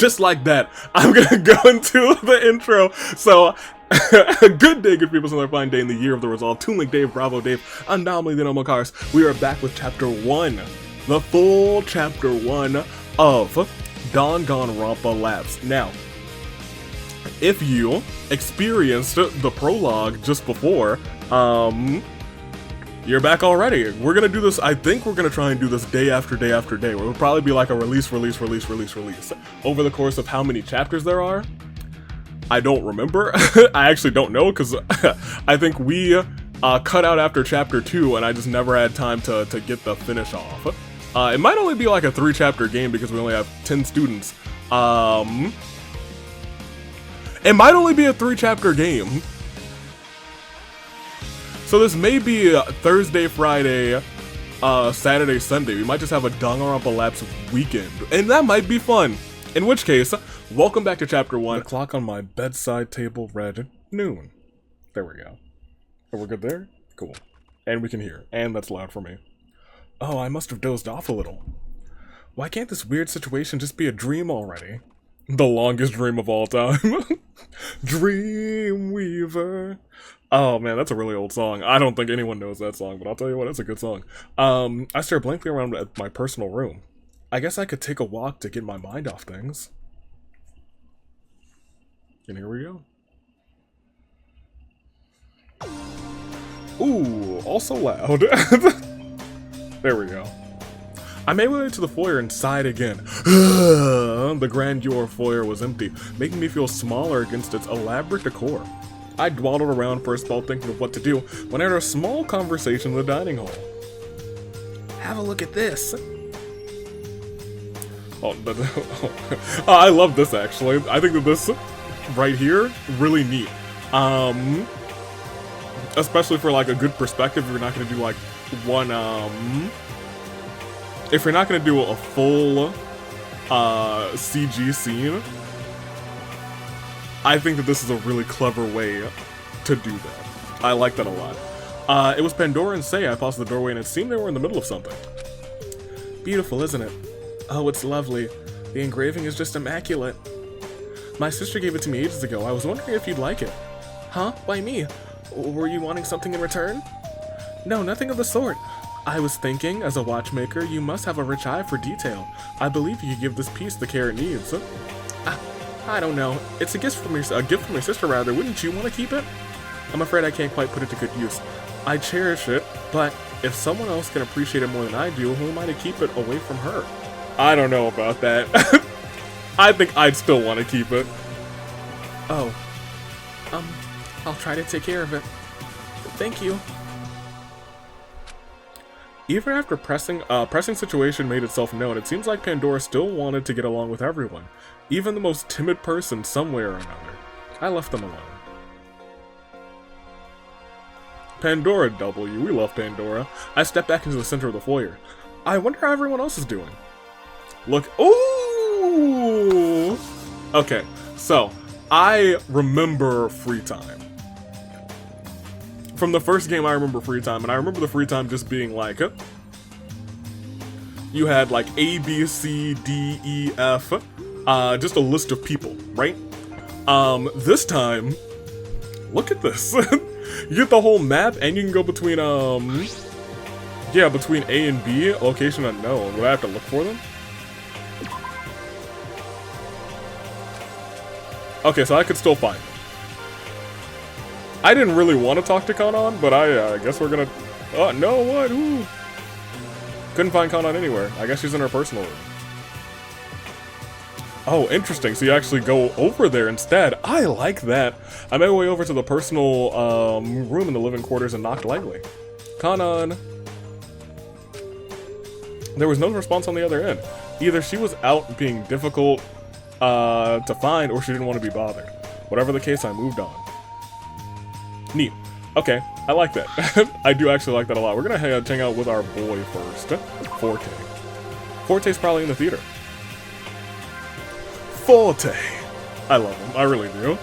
just like that, I'm gonna go into the intro. So, good day, good people. It's another fine day in the year of the resolve. Toon Link Dave, Bravo Dave, Anomaly the Normal Cars. We are back with Chapter 1, the full Chapter 1 of Danganronpa Lapse. Now, if you experienced the prologue just before, you're back already. We're gonna do this, I think we're gonna try and do this day after day after day. Where it'll probably be like a release. Over the course of how many chapters there are, I don't remember. I actually don't know, because I think we cut out after chapter 2, and I just never had time to get the finish off. It might only be like a 3-chapter game, because we only have 10 students. It might only be a 3-chapter game. So this may be Thursday, Friday, Saturday, Sunday. We might just have a Danganronpa Lapse weekend, and that might be fun. In which case, welcome back to Chapter 1. The clock on my bedside table read noon. There we go. Oh, we're good there? Cool. And we can hear, and that's loud for me. Oh, I must have dozed off a little. Why can't this weird situation just be a dream already? The longest dream of all time. Dreamweaver. Oh man, that's a really old song. I don't think anyone knows that song, but I'll tell you what, it's a good song. I stare blankly around at my personal room. I guess I could take a walk to get my mind off things. And here we go. Ooh, also loud. There we go. I made my way to the foyer and sighed again. The grandeur foyer was empty, making me feel smaller against its elaborate decor. I dawdled around for a spell thinking of what to do when I heard a small conversation in the dining hall. Have a look at this. Oh, I love this actually. I think that this right here, really neat. Especially for like a good perspective, if you're not gonna do like one, if you're not gonna do a full CG scene, I think that this is a really clever way to do that. I like that a lot. It was Pandora and Say. I paused the doorway and it seemed they were in the middle of something. Beautiful, isn't it? Oh, it's lovely. The engraving is just immaculate. My sister gave it to me ages ago. I was wondering if you'd like it. Huh? Why me? Were you wanting something in return? No, nothing of the sort. I was thinking, as a watchmaker, you must have a rich eye for detail. I believe you could give this piece the care it needs. I don't know. It's a gift from my sister, rather. Wouldn't you want to keep it? I'm afraid I can't quite put it to good use. I cherish it, but if someone else can appreciate it more than I do, who am I to keep it away from her? I don't know about that. I think I'd still want to keep it. Oh. I'll try to take care of it. Thank you. Even after pressing situation made itself known, it seems like Pandora still wanted to get along with everyone. Even the most timid person somewhere or another. I left them alone. Pandora W. We love Pandora. I stepped back into the center of the foyer. I wonder how everyone else is doing. Look. Ooh! Okay, so I remember free time. From the first game, I remember free time, and I remember the free time just being like, you had like A, B, C, D, E, F, just a list of people, right? This time, look at this. You get the whole map, and you can go between, yeah, between A and B, location unknown. Would I have to look for them? Okay, so I could still find them. I didn't really want to talk to Kanan, but I guess we're gonna... Oh, no, what? Ooh. Couldn't find Kanan anywhere. I guess she's in her personal room. Oh, interesting. So you actually go over there instead. I like that. I made my way over to the personal room in the living quarters and knocked lightly. Kanan. There was no response on the other end. Either she was out being difficult to find, or she didn't want to be bothered. Whatever the case, I moved on. Neat. Okay, I like that. I do actually like that a lot. We're gonna hang out with our boy first. Forte. Forte's probably in the theater. Forte! I love him. I really do.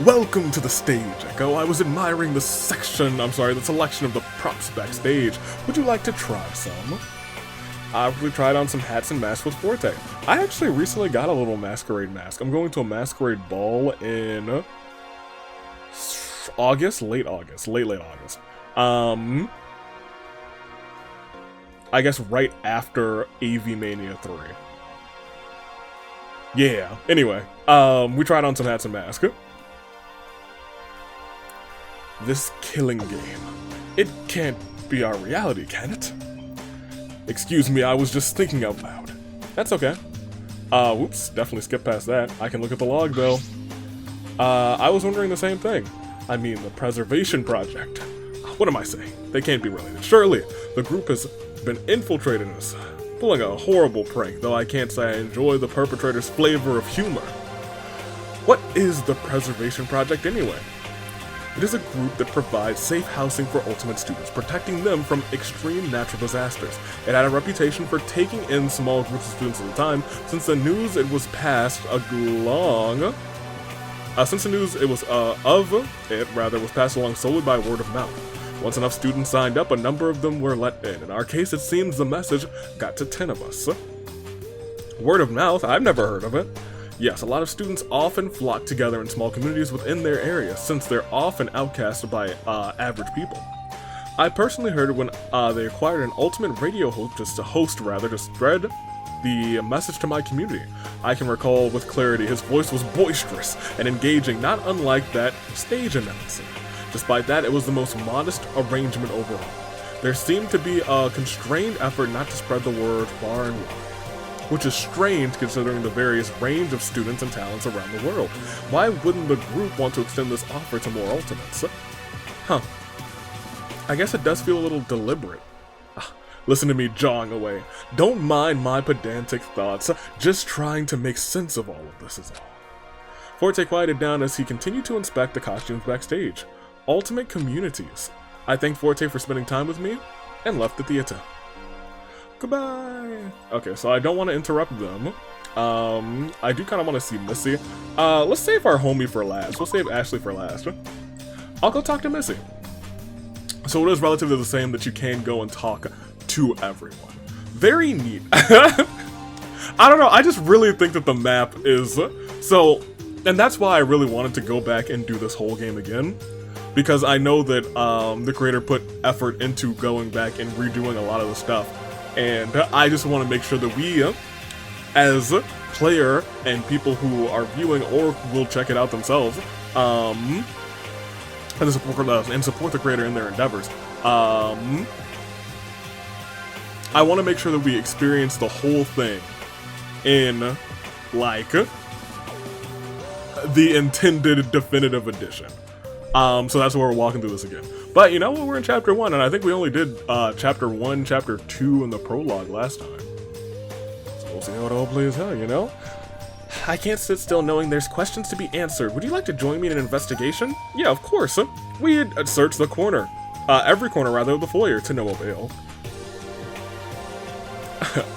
Welcome to the stage, Echo. I was admiring the selection of the props backstage. Would you like to try some? I really tried on some hats and masks with Forte. I actually recently got a little masquerade mask. I'm going to a masquerade ball in August, late August. I guess right after AV Mania 3. Yeah, anyway, we tried on some hats and masks. This killing game. It can't be our reality, can it? Excuse me, I was just thinking out loud. That's okay. Whoops, definitely skip past that. I can look at the log, though. I was wondering the same thing. I mean, the Preservation Project. What am I saying? They can't be related. Surely, the group has been infiltrating us, pulling a horrible prank, though I can't say I enjoy the perpetrator's flavor of humor. What is the Preservation Project anyway? It is a group that provides safe housing for Ultimate students, protecting them from extreme natural disasters. It had a reputation for taking in small groups of students at a time, since the news it was passed along... since the news it was was passed along solely by word of mouth. Once enough students signed up, a number of them were let in. In our case, it seems the message got to 10 of us. Word of mouth? I've never heard of it. Yes, a lot of students often flock together in small communities within their area, since they're often outcast by average people. I personally heard it when they acquired an ultimate radio host to spread the message to my community. I can recall with clarity his voice was boisterous and engaging, not unlike that stage announcer. Despite that, it was the most modest arrangement overall. There seemed to be a constrained effort not to spread the word far and wide, which is strange considering the various range of students and talents around the world. Why wouldn't the group want to extend this offer to more ultimates? Huh. I guess it does feel a little deliberate. Listen to me jawing away. Don't mind my pedantic thoughts, just trying to make sense of all of this is all. Forte quieted down as he continued to inspect the costumes backstage. Ultimate communities. I thanked Forte for spending time with me, and left the theater. Goodbye! Okay, so I don't want to interrupt them. I do kind of want to see Missy. Let's save our homie for last. We'll save Ashley for last. I'll go talk to Missy. So it is relatively the same that you can go and talk to everyone. Very neat. I don't know, I just really think that the map is... So, and that's why I really wanted to go back and do this whole game again. Because I know that the creator put effort into going back and redoing a lot of the stuff. And I just want to make sure that we, as player and people who are viewing or will check it out themselves, and support the creator in their endeavors, I want to make sure that we experience the whole thing in, like, the intended definitive edition. So that's why we're walking through this again. But you know what, we're in chapter 1, and I think we only did chapter 1, chapter 2, and the prologue last time. So we'll see how it all plays out, you know? I can't sit still knowing there's questions to be answered. Would you like to join me in an investigation? Yeah, of course. We'd search the corner. Every corner, rather, of the foyer to no avail.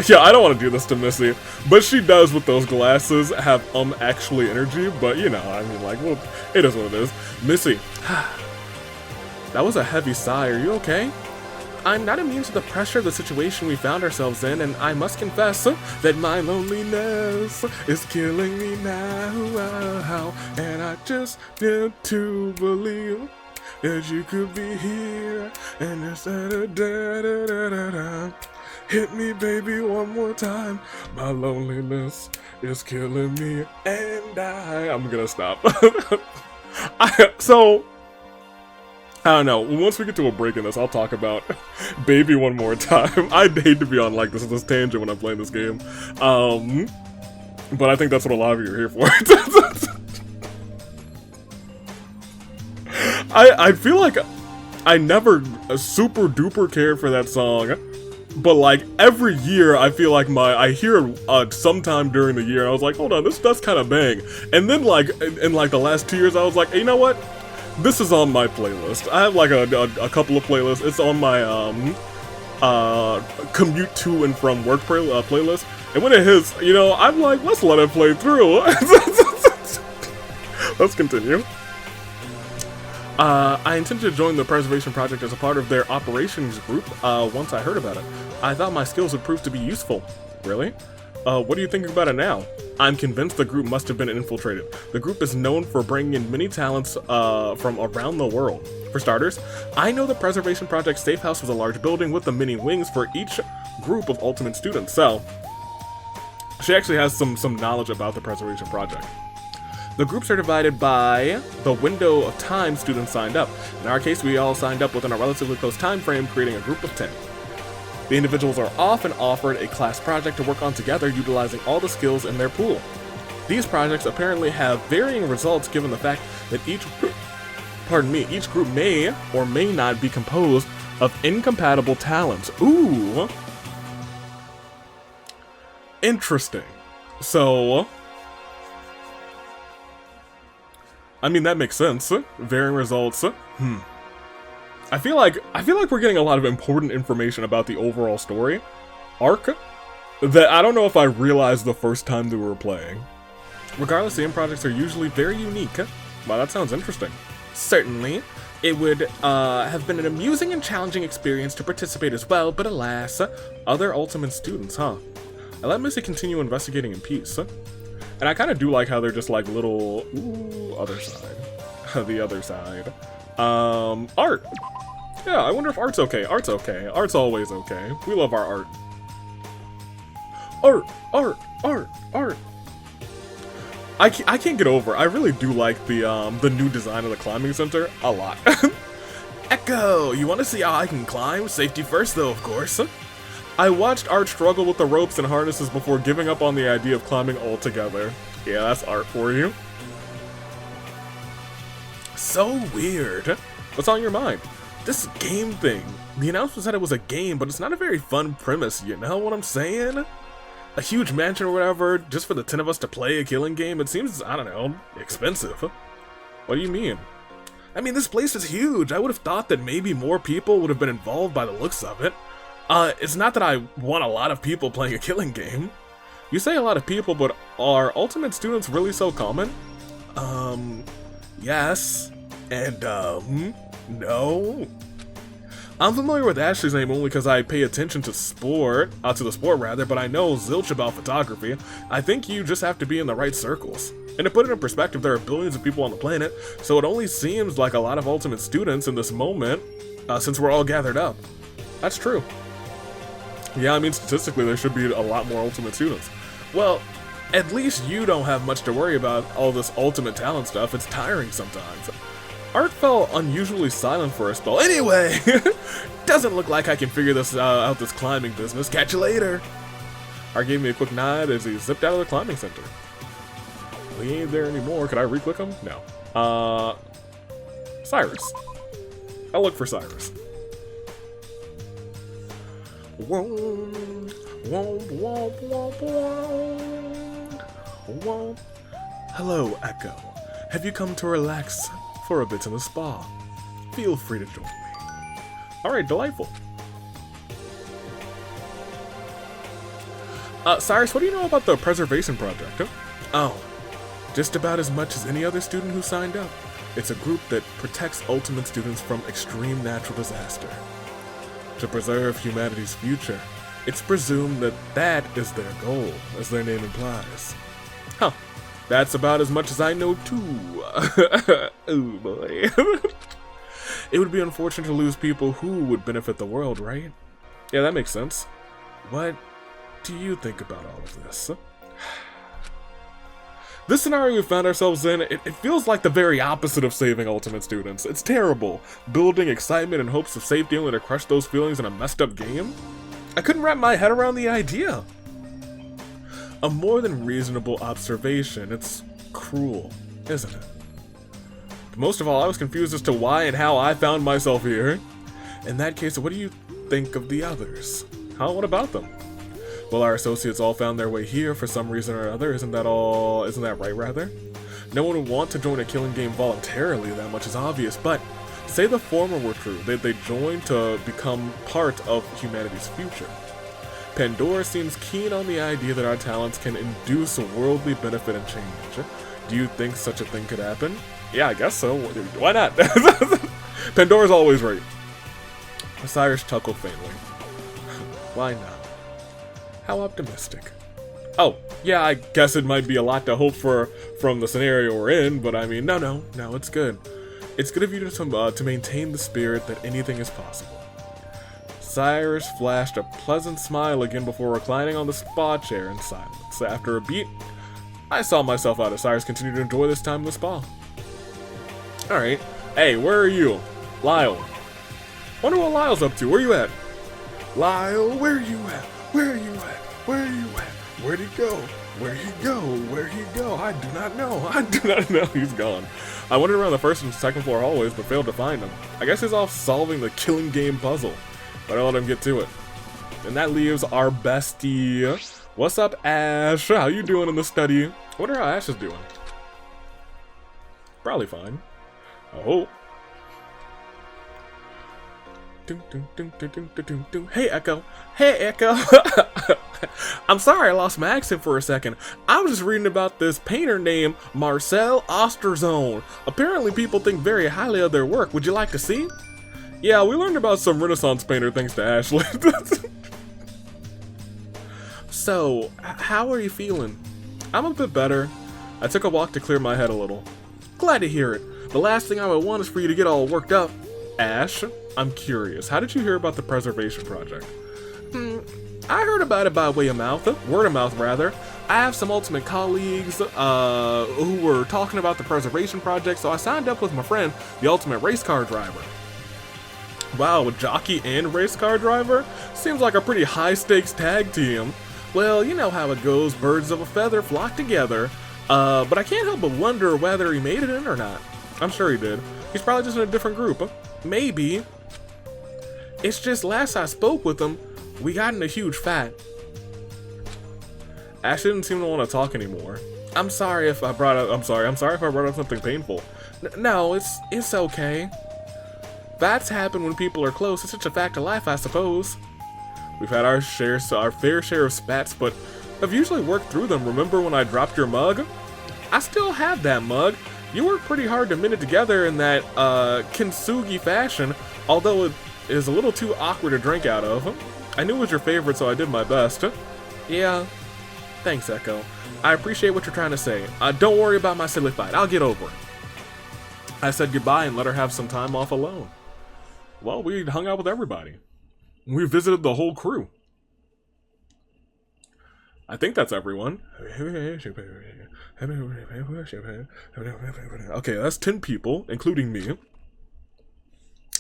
Yeah, I don't want to do this to Missy, but she does with those glasses have actually energy, but you know, I mean, like, well, it is what it is. Missy, that was a heavy sigh, are you okay? I'm not immune to the pressure of the situation we found ourselves in, and I must confess that my loneliness is killing me now, and I just need to believe that you could be here, and instead of da-da-da-da-da. Hit me, baby, one more time. My loneliness is killing me, and I'm gonna stop. So, I don't know. Once we get to a break in this, I'll talk about Baby one more time. I'd hate to be on like this tangent when I'm playing this game. But I think that's what a lot of you are here for. I feel like I never super duper cared for that song. But like every year, I feel like I hear it sometime during the year, and I was like, hold on, this does kind of bang. And then like in like the last 2 years, I was like, hey, you know what? This is on my playlist. I have like a couple of playlists. It's on my commute to and from work playlist. And when it hits, you know, I'm like, let's let it play through. Let's continue. I intended to join the Preservation Project as a part of their operations group once I heard about it. I thought my skills would prove to be useful. Really? What are you thinking about it now? I'm convinced the group must have been infiltrated. The group is known for bringing in many talents from around the world. For starters, I know the Preservation Project Safe House was a large building with the many wings for each group of Ultimate students, so she actually has some knowledge about the Preservation Project. The groups are divided by the window of time students signed up. In our case, we all signed up within a relatively close time frame, creating a group of 10. The individuals are often offered a class project to work on together, utilizing all the skills in their pool. These projects apparently have varying results given the fact that each group may or may not be composed of incompatible talents. Ooh! Interesting. So, I mean, that makes sense. Varying results. I feel like we're getting a lot of important information about the overall story arc that I don't know if I realized the first time that we were playing. Regardless, the end projects are usually very unique. Wow, that sounds interesting. Certainly, it would have been an amusing and challenging experience to participate as well, but alas, other Ultimate students, huh? I let Missy continue investigating in peace. And I kind of do like how they're just like little, ooh, other side. The other side. Art. Yeah, I wonder if art's okay. Art's okay. Art's always okay. We love our art. Art. I can't get over. I really do like the new design of the climbing center a lot. Echo, you want to see how I can climb? Safety first, though, of course. I watched Art struggle with the ropes and harnesses before giving up on the idea of climbing altogether. Yeah, that's Art for you. So weird. What's on your mind? This game thing. The announcement said it was a game, but it's not a very fun premise, you know what I'm saying? A huge mansion or whatever, just for the 10 of us to play a killing game, it seems, I don't know, expensive. What do you mean? I mean, this place is huge. I would have thought that maybe more people would have been involved by the looks of it. It's not that I want a lot of people playing a killing game. You say a lot of people, but are Ultimate students really so common? Yes. And, no. I'm familiar with Ashley's name only because I pay attention to the sport, but I know zilch about photography. I think you just have to be in the right circles. And to put it in perspective, there are billions of people on the planet, so it only seems like a lot of Ultimate students in this moment, since we're all gathered up. That's true. Yeah, I mean, statistically, there should be a lot more Ultimate students. Well, at least you don't have much to worry about all this Ultimate talent stuff. It's tiring sometimes. Art fell unusually silent for a spell. Anyway, doesn't look like I can figure this out, this climbing business. Catch you later. Art gave me a quick nod as he zipped out of the climbing center. Well, he ain't there anymore. Could I re-click him? No. Cyrus. I'll look for Cyrus. Hello, Echo. Have you come to relax for a bit in the spa? Feel free to join me. Alright, delightful. Cyrus, what do you know about the Preservation Project? Oh, just about as much as any other student who signed up. It's a group that protects Ultimate students from extreme natural disaster. To preserve humanity's future, it's presumed that that is their goal, as their name implies. Huh. That's about as much as I know too. Oh boy. It would be unfortunate to lose people who would benefit the world, right? Yeah, that makes sense. What do you think about all of this? This scenario we found ourselves in, it feels like the very opposite of saving Ultimate students. It's terrible. Building excitement and hopes of safety only to crush those feelings in a messed up game? I couldn't wrap my head around the idea. A more than reasonable observation. It's cruel, isn't it? But most of all, I was confused as to why and how I found myself here. In that case, what do you think of the others? Huh? What about them? Well, our associates all found their way here for some reason or other. Isn't that right, rather? No one would want to join a killing game voluntarily, that much is obvious, but say the former were true, that they joined to become part of humanity's future. Pandora seems keen on the idea that our talents can induce worldly benefit and change. Do you think such a thing could happen? Yeah, I guess so. Why not? Pandora's always right. Cyrus chuckled faintly. Why not? How optimistic. Oh, yeah, I guess it might be a lot to hope for from the scenario we're in, but I mean, no, it's good. It's good of you to maintain the spirit that anything is possible. Cyrus flashed a pleasant smile again before reclining on the spa chair in silence. After a beat, I saw myself out as Cyrus continued to enjoy this time in the spa. Alright. Hey, where are you? Lyle. Wonder what Lyle's up to. Where you at? Lyle, where you at? Where are you at? Where are you at? Where'd he go? Where'd he go? Where'd he go? I do not know. I do not know. He's gone. I wandered around the first and second floor hallways, but failed to find him. I guess he's off solving the killing game puzzle. But I let him get to it. And that leaves our bestie. What's up, Ash? How you doing in the study? I wonder how Ash is doing. Probably fine. I hope. Hey, Echo. Hey, Echo. I'm sorry I lost my accent for a second. I was just reading about this painter named Marcel Osterzone. Apparently people think very highly of their work. Would you like to see? Yeah, we learned about some Renaissance painter thanks to Ashley. So, how are you feeling? I'm a bit better. I took a walk to clear my head a little. Glad to hear it. The last thing I would want is for you to get all worked up. Ash, I'm curious. How did you hear about the preservation project? I heard about it by way of mouth. Word of mouth, rather. I have some Ultimate colleagues who were talking about the preservation project, so I signed up with my friend, the Ultimate race car driver. Wow, a jockey and race car driver? Seems like a pretty high-stakes tag team. Well, you know how it goes. Birds of a feather flock together. But I can't help but wonder whether he made it in or not. I'm sure he did. He's probably just in a different group. Maybe. It's just last I spoke with him, we got in a huge fight. Ash didn't seem to want to talk anymore. I'm sorry if I brought up something painful. No, it's okay. Fights happen when people are close. It's such a fact of life, I suppose. We've had our fair share of spats, but I've usually worked through them. Remember when I dropped your mug? I still have that mug. You worked pretty hard to mend it together in that kintsugi fashion, although it is a little too awkward to drink out of. I knew it was your favorite, so I did my best. Yeah. Thanks, Echo. I appreciate what you're trying to say. Don't worry about my silly fight. I'll get over it. I said goodbye and let her have some time off alone. Well, we hung out with everybody. We visited the whole crew. I think that's everyone. Okay, that's 10 people, including me.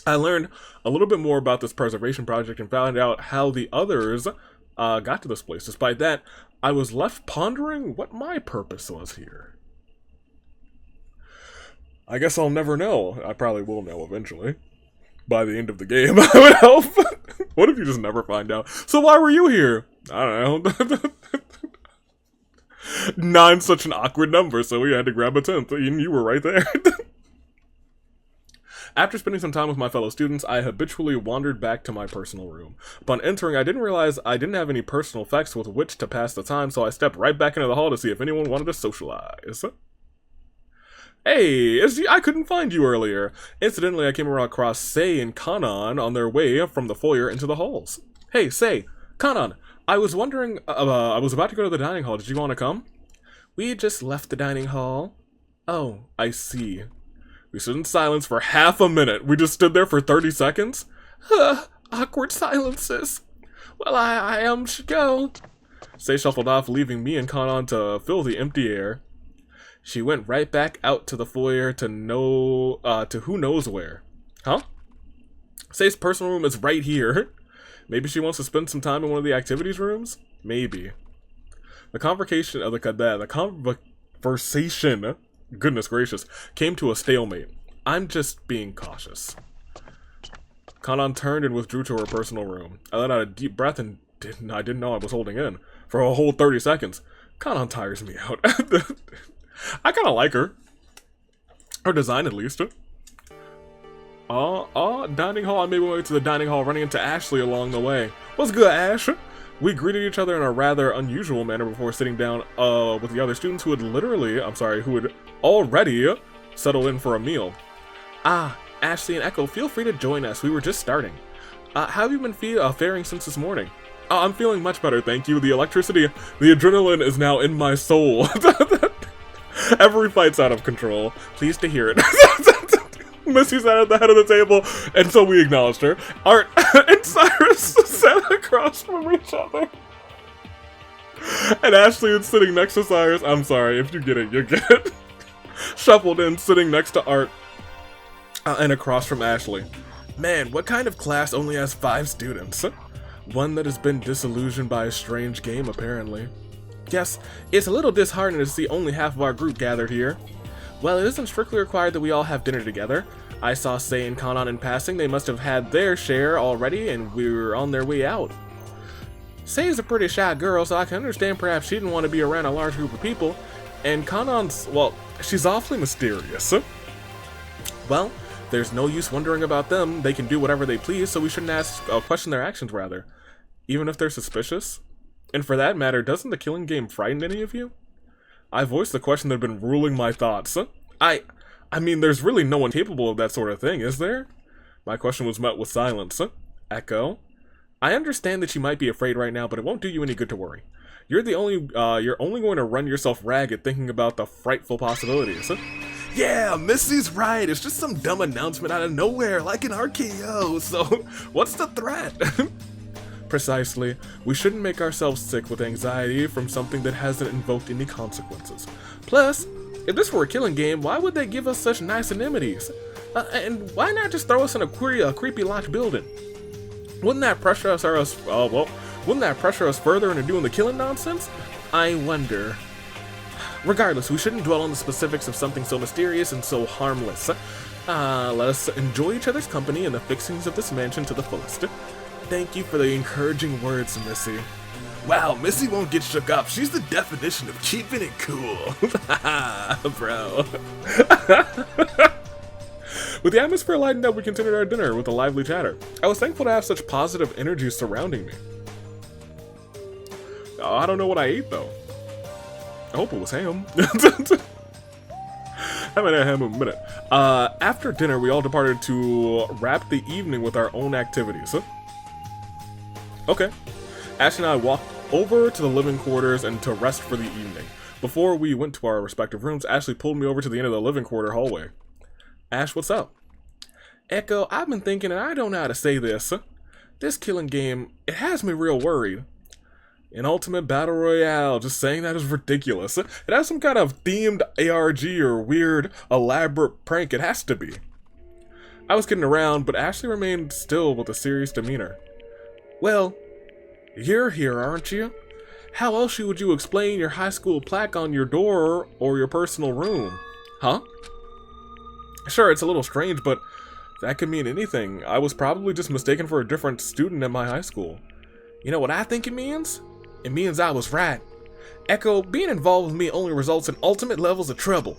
I learned a little bit more about this preservation project and found out how the others got to this place. Despite that, I was left pondering what my purpose was here. I guess I'll never know. I probably will know eventually. By the end of the game, I would hope. What if you just never find out? So why were you here? I don't know. 9's such an awkward number, so we had to grab a 10th. You were right there. After spending some time with my fellow students, I habitually wandered back to my personal room. Upon entering, I didn't realize I didn't have any personal effects with which to pass the time, so I stepped right back into the hall to see if anyone wanted to socialize. Hey, I couldn't find you earlier. Incidentally, I came across Sei and Kanan on their way from the foyer into the halls. Hey, Sei, Kanan, I was wondering, I was about to go to the dining hall. Did you want to come? We just left the dining hall. Oh, I see. We stood in silence for half a minute. We just stood there for 30 seconds? Awkward silences. Well, I should go. Sei shuffled off, leaving me and Kanan to fill the empty air. She went right back out to the foyer to who knows where. Huh? Sei's personal room is right here. Maybe she wants to spend some time in one of the activities rooms? Maybe. The conversation, goodness gracious, came to a stalemate. I'm just being cautious. Kanan turned and withdrew to her personal room. I let out a deep breath and I didn't know I was holding in for a whole 30 seconds. Kanan tires me out. I kind of like her. Her design, at least. Dining hall. I made my way to the dining hall, running into Ashley along the way. What's good, Ash? We greeted each other in a rather unusual manner before sitting down with the other students who had already settled in for a meal. Ah, Ashley and Echo, feel free to join us. We were just starting. How have you been faring since this morning? I'm feeling much better, thank you. The electricity, the adrenaline is now in my soul. Every fight's out of control. Pleased to hear it. Missy sat at the head of the table, and so we acknowledged her. Art and Cyrus sat across from each other. And Ashley is sitting next to Cyrus. I'm sorry, if you get it, you get it. Shuffled in, sitting next to Art, and across from Ashley. Man, what kind of class only has 5 students? One that has been disillusioned by a strange game, apparently. Yes, it's a little disheartening to see only half of our group gathered here. Well, it isn't strictly required that we all have dinner together. I saw Sei and Kanan in passing. They must have had their share already, and we were on their way out. Sei is a pretty shy girl, so I can understand perhaps she didn't want to be around a large group of people. And Kanan's, well, she's awfully mysterious. Well, there's no use wondering about them. They can do whatever they please, so we shouldn't question their actions, rather. Even if they're suspicious. And for that matter, doesn't the killing game frighten any of you? I voiced the question that had been ruling my thoughts. I mean, there's really no one capable of that sort of thing, is there? My question was met with silence. Echo? I understand that you might be afraid right now, but it won't do you any good to worry. You're only going to run yourself ragged thinking about the frightful possibilities. Yeah, Missy's right. It's just some dumb announcement out of nowhere, like an RKO. So, what's the threat? Precisely. We shouldn't make ourselves sick with anxiety from something that hasn't invoked any consequences. Plus, if this were a killing game, why would they give us such nice amenities? And why not just throw us in a creepy locked building? Wouldn't that pressure us wouldn't that pressure us further into doing the killing nonsense? I wonder. Regardless, we shouldn't dwell on the specifics of something so mysterious and so harmless. Let us enjoy each other's company and the fixings of this mansion to the fullest. Thank you for the encouraging words, Missy. Wow, Missy won't get shook up. She's the definition of keeping it cool. Bro. With the atmosphere lightened up, we continued our dinner with a lively chatter. I was thankful to have such positive energy surrounding me. I don't know what I ate, though. I hope it was ham. I haven't had ham in a minute. After dinner, we all departed to wrap the evening with our own activities. Okay. Ashley and I walked over to the living quarters and to rest for the evening. Before we went to our respective rooms, Ashley pulled me over to the end of the living quarter hallway. Ash, what's up? Echo, I've been thinking, and I don't know how to say this. This killing game, it has me real worried. An ultimate battle royale, just saying that is ridiculous. It has some kind of themed ARG or weird, elaborate prank, it has to be. I was kidding around, but Ashley remained still with a serious demeanor. Well, you're here, aren't you? How else would you explain your high school plaque on your door or your personal room? Huh? Sure, it's a little strange, but that could mean anything. I was probably just mistaken for a different student at my high school. You know what I think it means? It means I was right. Echo, being involved with me only results in ultimate levels of trouble.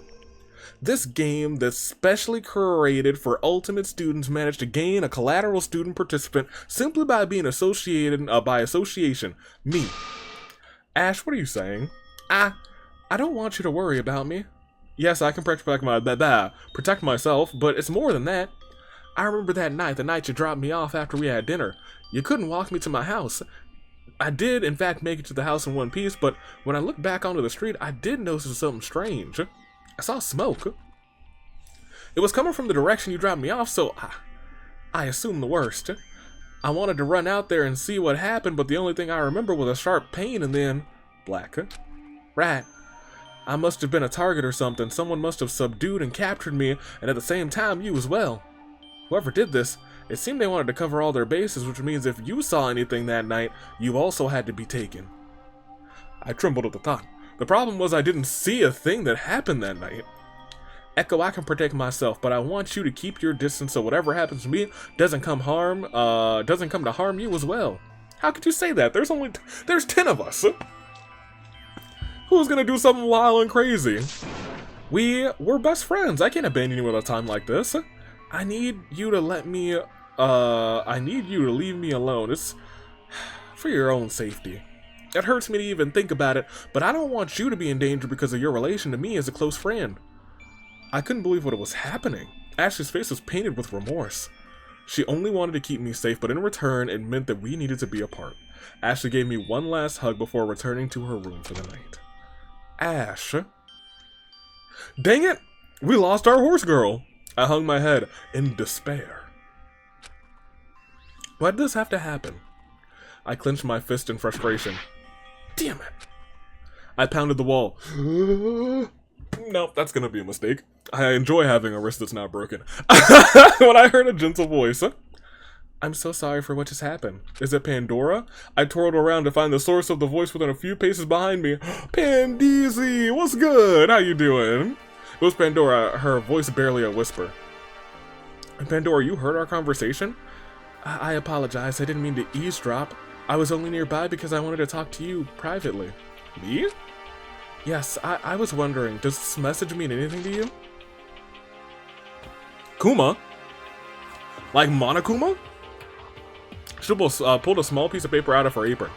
This game that's specially curated for ultimate students managed to gain a collateral student participant simply by being associated by association. Me. Ash, what are you saying? I don't want you to worry about me. Yes, I can protect myself, but it's more than that. I remember that night, the night you dropped me off after we had dinner. You couldn't walk me to my house. I did, in fact, make it to the house in one piece, but when I looked back onto the street, I did notice something strange. I saw smoke. It was coming from the direction you dropped me off, so I assumed the worst. I wanted to run out there and see what happened, but the only thing I remember was a sharp pain and then black. Right. I must have been a target or something. Someone must have subdued and captured me, and at the same time, you as well. Whoever did this, it seemed they wanted to cover all their bases, which means if you saw anything that night, you also had to be taken. I trembled at the thought. The problem was I didn't see a thing that happened that night. Echo, I can protect myself, but I want you to keep your distance so whatever happens to me doesn't come to harm you as well. How could you say that? There's 10 of us. Who's gonna do something wild and crazy? We're best friends. I can't abandon you at a time like this. I need you to leave me alone. It's for your own safety. It hurts me to even think about it, but I don't want you to be in danger because of your relation to me as a close friend. I couldn't believe what was happening. Ashley's face was painted with remorse. She only wanted to keep me safe, but in return, it meant that we needed to be apart. Ashley gave me one last hug before returning to her room for the night. Ash. Dang it! We lost our horse girl! I hung my head in despair. Why did this have to happen? I clenched my fist in frustration. Damn it! I pounded the wall. Nope, that's gonna be a mistake. I enjoy having a wrist that's not broken. When I heard a gentle voice, I'm so sorry for what just happened. Is it Pandora? I twirled around to find the source of the voice within a few paces behind me. Pandeezy, what's good? How you doing? It was Pandora, her voice barely a whisper. Pandora, you heard our conversation? I apologize, I didn't mean to eavesdrop. I was only nearby because I wanted to talk to you privately. Me? Yes, I was wondering, does this message mean anything to you? Kuma? Like Monokuma? She pulled a small piece of paper out of her apron.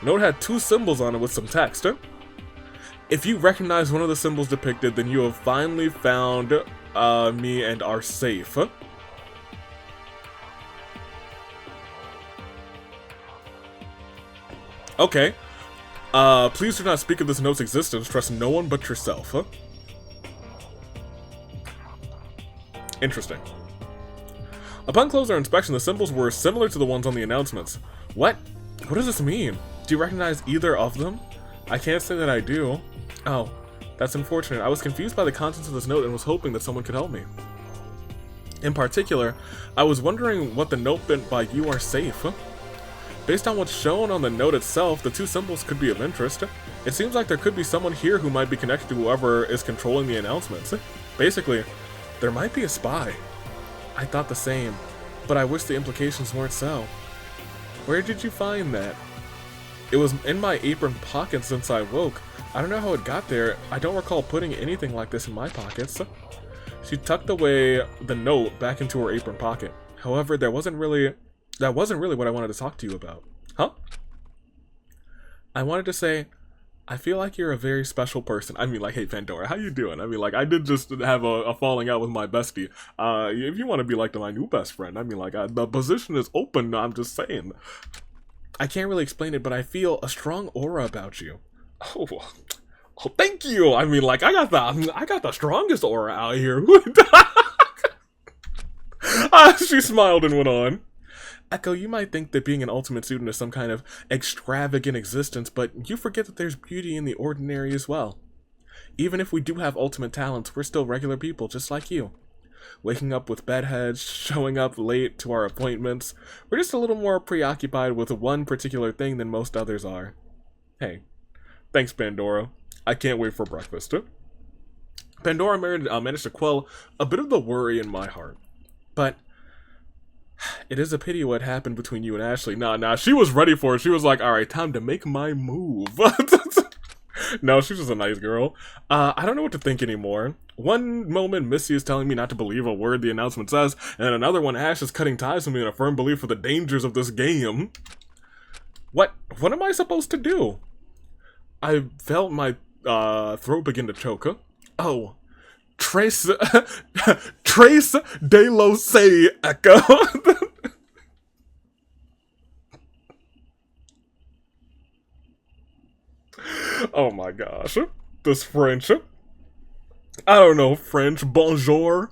The note had 2 symbols on it with some text. If you recognize one of the symbols depicted, then you have finally found me and are safe. Okay. Please do not speak of this note's existence. Trust no one but yourself. Interesting. Upon closer inspection, the symbols were similar to the ones on the announcements. What? What does this mean? Do you recognize either of them? I can't say that I do. Oh, that's unfortunate. I was confused by the contents of this note and was hoping that someone could help me. In particular, I was wondering what the note meant by "you are safe." Based on what's shown on the note itself, the 2 symbols could be of interest. It seems like there could be someone here who might be connected to whoever is controlling the announcements. Basically, there might be a spy. I thought the same, but I wish the implications weren't so. Where did you find that? It was in my apron pocket since I woke. I don't know how it got there. I don't recall putting anything like this in my pockets. She tucked away the note back into her apron pocket. However, that wasn't really what I wanted to talk to you about. Huh? I wanted to say, I feel like you're a very special person. I mean, like, hey, Pandora, how you doing? I mean, like, I did just have a falling out with my bestie. If you want to be, like, my new best friend, I mean, like, the position is open, I'm just saying. I can't really explain it, but I feel a strong aura about you. Oh, thank you! I mean, like, I got the strongest aura out here. She smiled and went on. Echo, you might think that being an ultimate student is some kind of extravagant existence, but you forget that there's beauty in the ordinary as well. Even if we do have ultimate talents, we're still regular people, just like you. Waking up with bedheads, showing up late to our appointments, we're just a little more preoccupied with one particular thing than most others are. Hey, thanks, Pandora. I can't wait for breakfast. Pandora managed to quell a bit of the worry in my heart, but it is a pity what happened between you and Ashley. Nah, she was ready for it. She was like, alright, time to make my move. No, she's just a nice girl. I don't know what to think anymore. One moment, Missy is telling me not to believe a word the announcement says, and then another one, Ash is cutting ties with me in a firm belief of the dangers of this game. What am I supposed to do? I felt my throat begin to choke. Oh. Trace de lo say, Echo. Oh my gosh. This French. I don't know, French. Bonjour.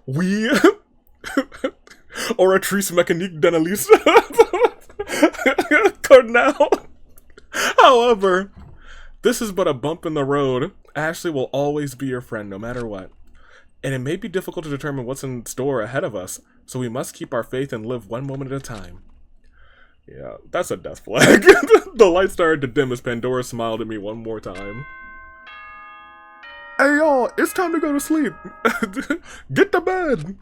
Oui. Oratrice mécanique d'analyse. Cornell. However, this is but a bump in the road. Ashley will always be your friend no matter what. And it may be difficult to determine what's in store ahead of us, so we must keep our faith and live one moment at a time. Yeah, that's a death flag. The light started to dim as Pandora smiled at me one more time. Hey y'all, it's time to go to sleep. Get to bed.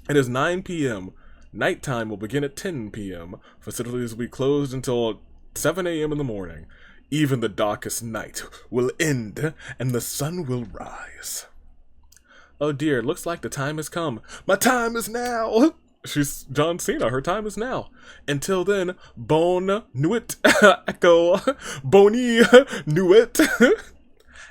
It is 9 p.m. Nighttime will begin at 10 p.m. Facilities will be closed until 7 a.m. in the morning. Even the darkest night will end and the sun will rise. Oh dear, looks like the time has come. My time is now! She's John Cena, her time is now. Until then, bonne nuit, Echo, bonnie nuit.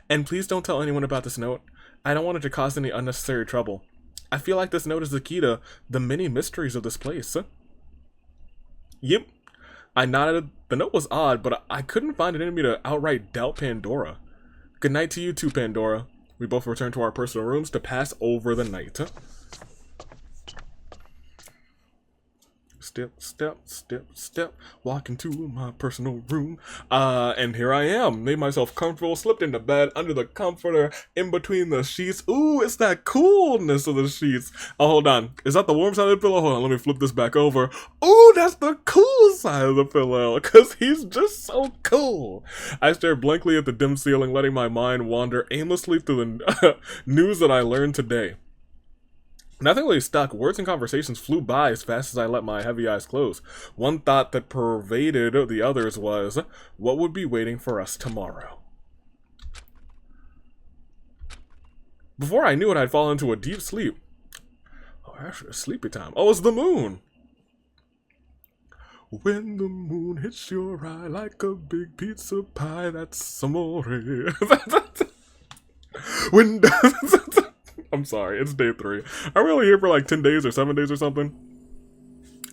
And please don't tell anyone about this note. I don't want it to cause any unnecessary trouble. I feel like this note is the key to the many mysteries of this place. Yep. I nodded. The note was odd, but I couldn't find an enemy to outright doubt Pandora. Good night to you too, Pandora. We both returned to our personal rooms to pass over the night. Step, step, step, step, walk into my personal room. And here I am. Made myself comfortable, slipped into bed, under the comforter, in between the sheets. Ooh, it's that coolness of the sheets. Oh, hold on. Is that the warm side of the pillow? Hold on, let me flip this back over. Ooh, that's the cool side of the pillow, because he's just so cool. I stared blankly at the dim ceiling, letting my mind wander aimlessly through the news that I learned today. Nothing really stuck. Words and conversations flew by as fast as I let my heavy eyes close. One thought that pervaded the others was, what would be waiting for us tomorrow? Before I knew it, I'd fallen into a deep sleep. Oh, actually, sleepy time. Oh, it's the moon! When the moon hits your eye like a big pizza pie, that's amore. When... I'm sorry, it's day 3. I'm really here for like 10 days or 7 days or something.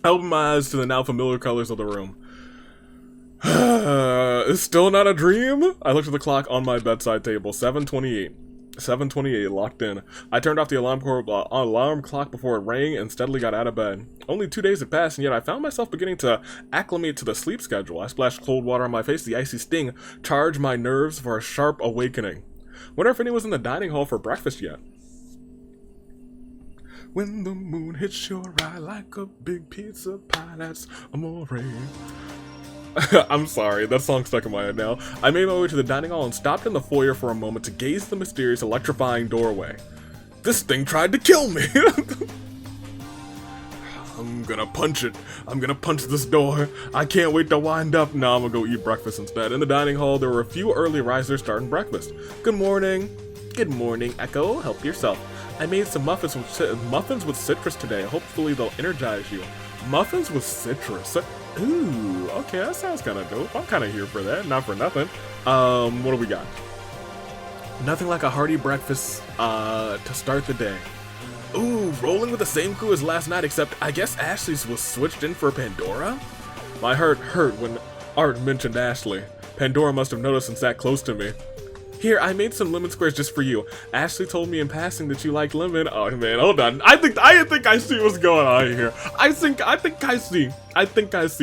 I opened my eyes to the now familiar colors of the room. It's still not a dream? I looked at the clock on my bedside table. 7:28. 7:28, locked in. I turned off the alarm clock before it rang and steadily got out of bed. Only 2 days had passed, and yet I found myself beginning to acclimate to the sleep schedule. I splashed cold water on my face. The icy sting charged my nerves for a sharp awakening. Wonder if anyone was in the dining hall for breakfast yet. When the moon hits your eye like a big pizza pie, that's amore. I'm sorry, that song's stuck in my head now. I made my way to the dining hall and stopped in the foyer for a moment to gaze at the mysterious, electrifying doorway. This thing tried to kill me! I'm gonna punch it. I'm gonna punch this door. I can't wait to wind up. No, I'm gonna go eat breakfast instead. In the dining hall, there were a few early risers starting breakfast. Good morning. Good morning, Echo. Help yourself. I made some muffins with citrus today. Hopefully they'll energize you. Muffins with citrus. Ooh, okay, that sounds kind of dope. I'm kind of here for that. Not for nothing. What do we got? Nothing like a hearty breakfast to start the day. Ooh, rolling with the same crew as last night, except I guess Ashley's was switched in for Pandora? My heart hurt when Art mentioned Ashley. Pandora must have noticed and sat close to me. Here, I made some lemon squares just for you. Ashley told me in passing that you like lemon. Oh man, hold on. I think I see what's going on here. I think I see.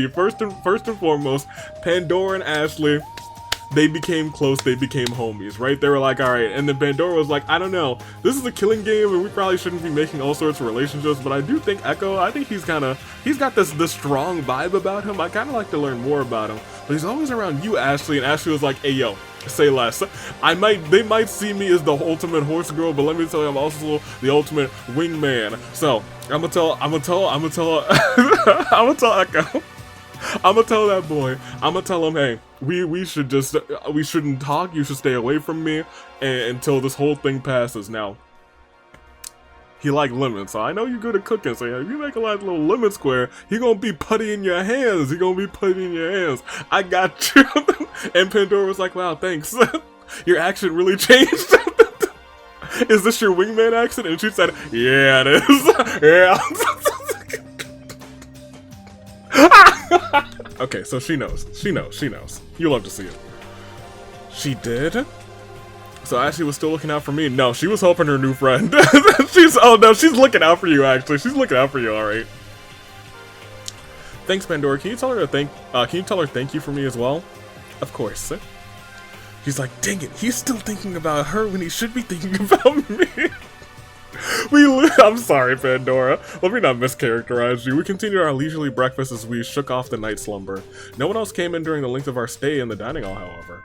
First and foremost, Pandora and Ashley, they became close, they became homies, right? They were like, alright, and then Pandora was like, I don't know, this is a killing game and we probably shouldn't be making all sorts of relationships, but I do think Echo, I think he's got this strong vibe about him. I kinda like to learn more about him. But he's always around you, Ashley, and Ashley was like, hey yo, say less. They might see me as the ultimate horse girl, but let me tell you, I'm also the ultimate wingman. So I'm gonna tell Echo. I'm gonna tell that boy. I'm gonna tell him, hey, we shouldn't talk. You should stay away from me until this whole thing passes. Now, he like lemon, so I know you're good at cooking. So if you make a little lemon square, he gonna be putty in your hands. He gonna be putty in your hands. I got you. And Pandora was like, wow, thanks. Your accent really changed. Is this your wingman accent? And she said, yeah, it is. Yeah. Okay, so she knows. She knows. You love to see it. She did? So Ashley was still looking out for me? No, she was helping her new friend. She's looking out for you, actually. She's looking out for you, alright. Thanks, Pandora. Can you tell her thank you for me as well? Of course. He's like, dang it, he's still thinking about her when he should be thinking about me. I'm sorry, Pandora. Let me not mischaracterize you. We continued our leisurely breakfast as we shook off the night slumber. No one else came in during the length of our stay in the dining hall, however.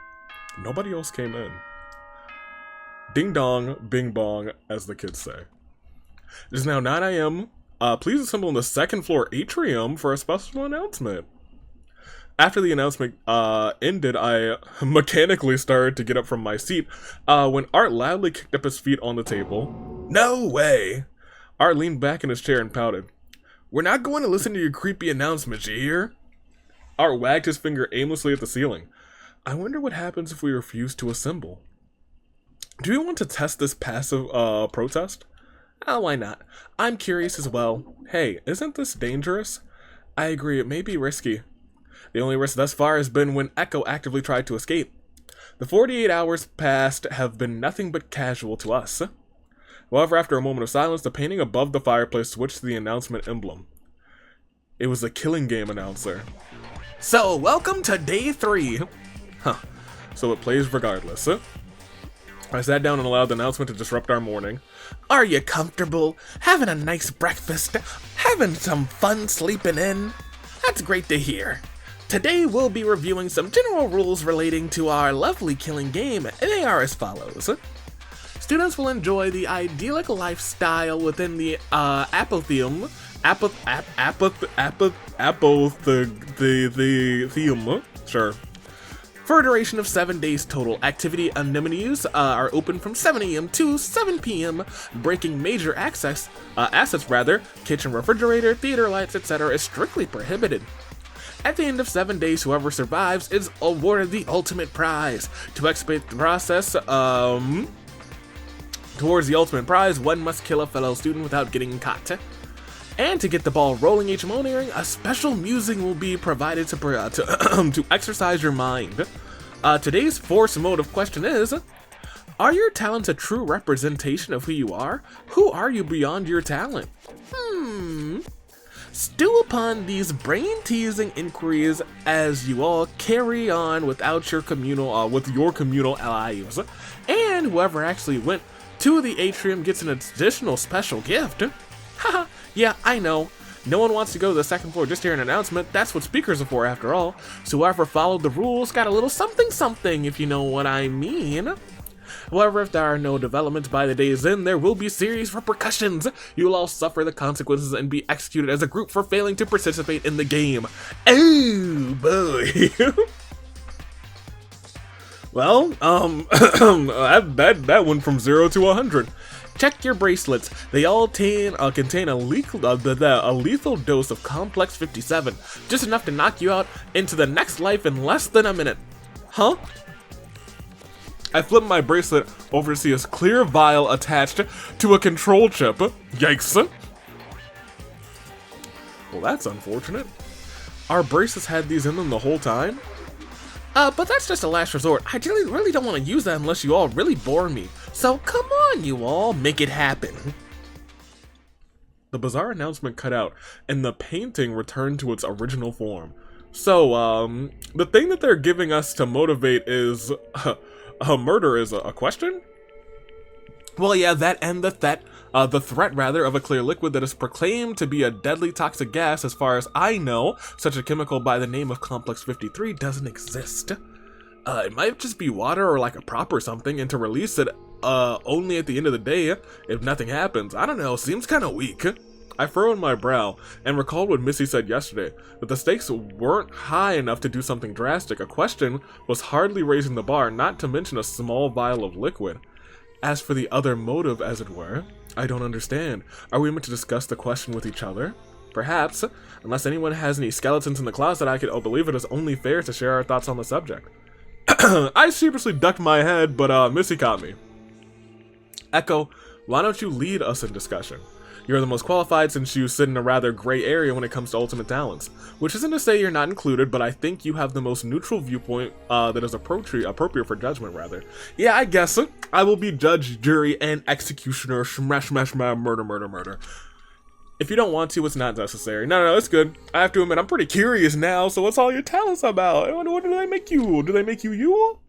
Nobody else came in. Ding dong, bing bong, as the kids say. It is now 9 a.m. Please assemble in the second floor atrium for a special announcement. After the announcement ended, I mechanically started to get up from my seat when Art loudly kicked up his feet on the table. No way! Art leaned back in his chair and pouted. We're not going to listen to your creepy announcements, you hear? Art wagged his finger aimlessly at the ceiling. I wonder what happens if we refuse to assemble. Do you want to test this passive protest? Why not? I'm curious as well. Hey, isn't this dangerous? I agree, it may be risky. The only risk thus far has been when Echo actively tried to escape. The 48 hours past have been nothing but casual to us. However, after a moment of silence, the painting above the fireplace switched to the announcement emblem. It was a killing game announcer. So, welcome to day 3. Huh. So it plays regardless. I sat down and allowed the announcement to disrupt our morning. Are you comfortable? Having a nice breakfast? Having some fun sleeping in? That's great to hear. Today we'll be reviewing some general rules relating to our lovely killing game, and they are as follows. Students will enjoy the idyllic lifestyle within the apotheum. Sure. For a duration of 7 days total, activity amenities are open from 7 a.m. to 7 p.m. Breaking major assets, kitchen refrigerator, theater lights, etc. is strictly prohibited. At the end of 7 days, whoever survives is awarded the ultimate prize. To expedite the process, towards the ultimate prize, one must kill a fellow student without getting caught. And to get the ball rolling each morning, a special music will be provided to exercise your mind. Today's force motive question is, are your talents a true representation of who you are? Who are you beyond your talent? Stew upon these brain-teasing inquiries as you all carry on with your communal lives. And whoever actually went to the atrium gets an additional special gift. Haha, yeah, I know. No one wants to go to the second floor just to hear an announcement. That's what speakers are for, after all. So whoever followed the rules got a little something, if you know what I mean. However, if there are no developments by the day's end, there will be serious repercussions. You'll all suffer the consequences and be executed as a group for failing to participate in the game. Oh, boy. Well, that went from 0 to 100. Check your bracelets. They all contain a lethal dose of Complex 57, just enough to knock you out into the next life in less than a minute. Huh? I flipped my bracelet over to see a clear vial attached to a control chip. Yikes. Well, that's unfortunate. Our bracelets had these in them the whole time? But that's just a last resort. I really don't want to use that unless you all really bore me. So come on, you all, make it happen. The bizarre announcement cut out, and the painting returned to its original form. So, the thing that they're giving us to motivate is, murder is a question? Well, yeah, that and the threat of a clear liquid that is proclaimed to be a deadly toxic gas. As far as I know, such a chemical by the name of Complex 53 doesn't exist. It might just be water or like a prop or something, and to release it only at the end of the day if nothing happens. I don't know, seems kind of weak. I furrowed my brow and recalled what Missy said yesterday, that the stakes weren't high enough to do something drastic. A question was hardly raising the bar, not to mention a small vial of liquid. As for the other motive, as it were, I don't understand. Are we meant to discuss the question with each other? Perhaps, unless anyone has any skeletons in the closet, I believe it is only fair to share our thoughts on the subject. I sheepishly ducked my head, but Missy caught me. Echo, why don't you lead us in discussion? You're the most qualified since you sit in a rather gray area when it comes to ultimate talents. Which isn't to say you're not included, but I think you have the most neutral viewpoint that is appropriate for judgment, rather. Yeah, I guess. I will be judge, jury, and executioner. Smash, murder. If you don't want to, it's not necessary. No, it's good. I have to admit, I'm pretty curious now, so what's all your talents about? What do they make you? Do they make you?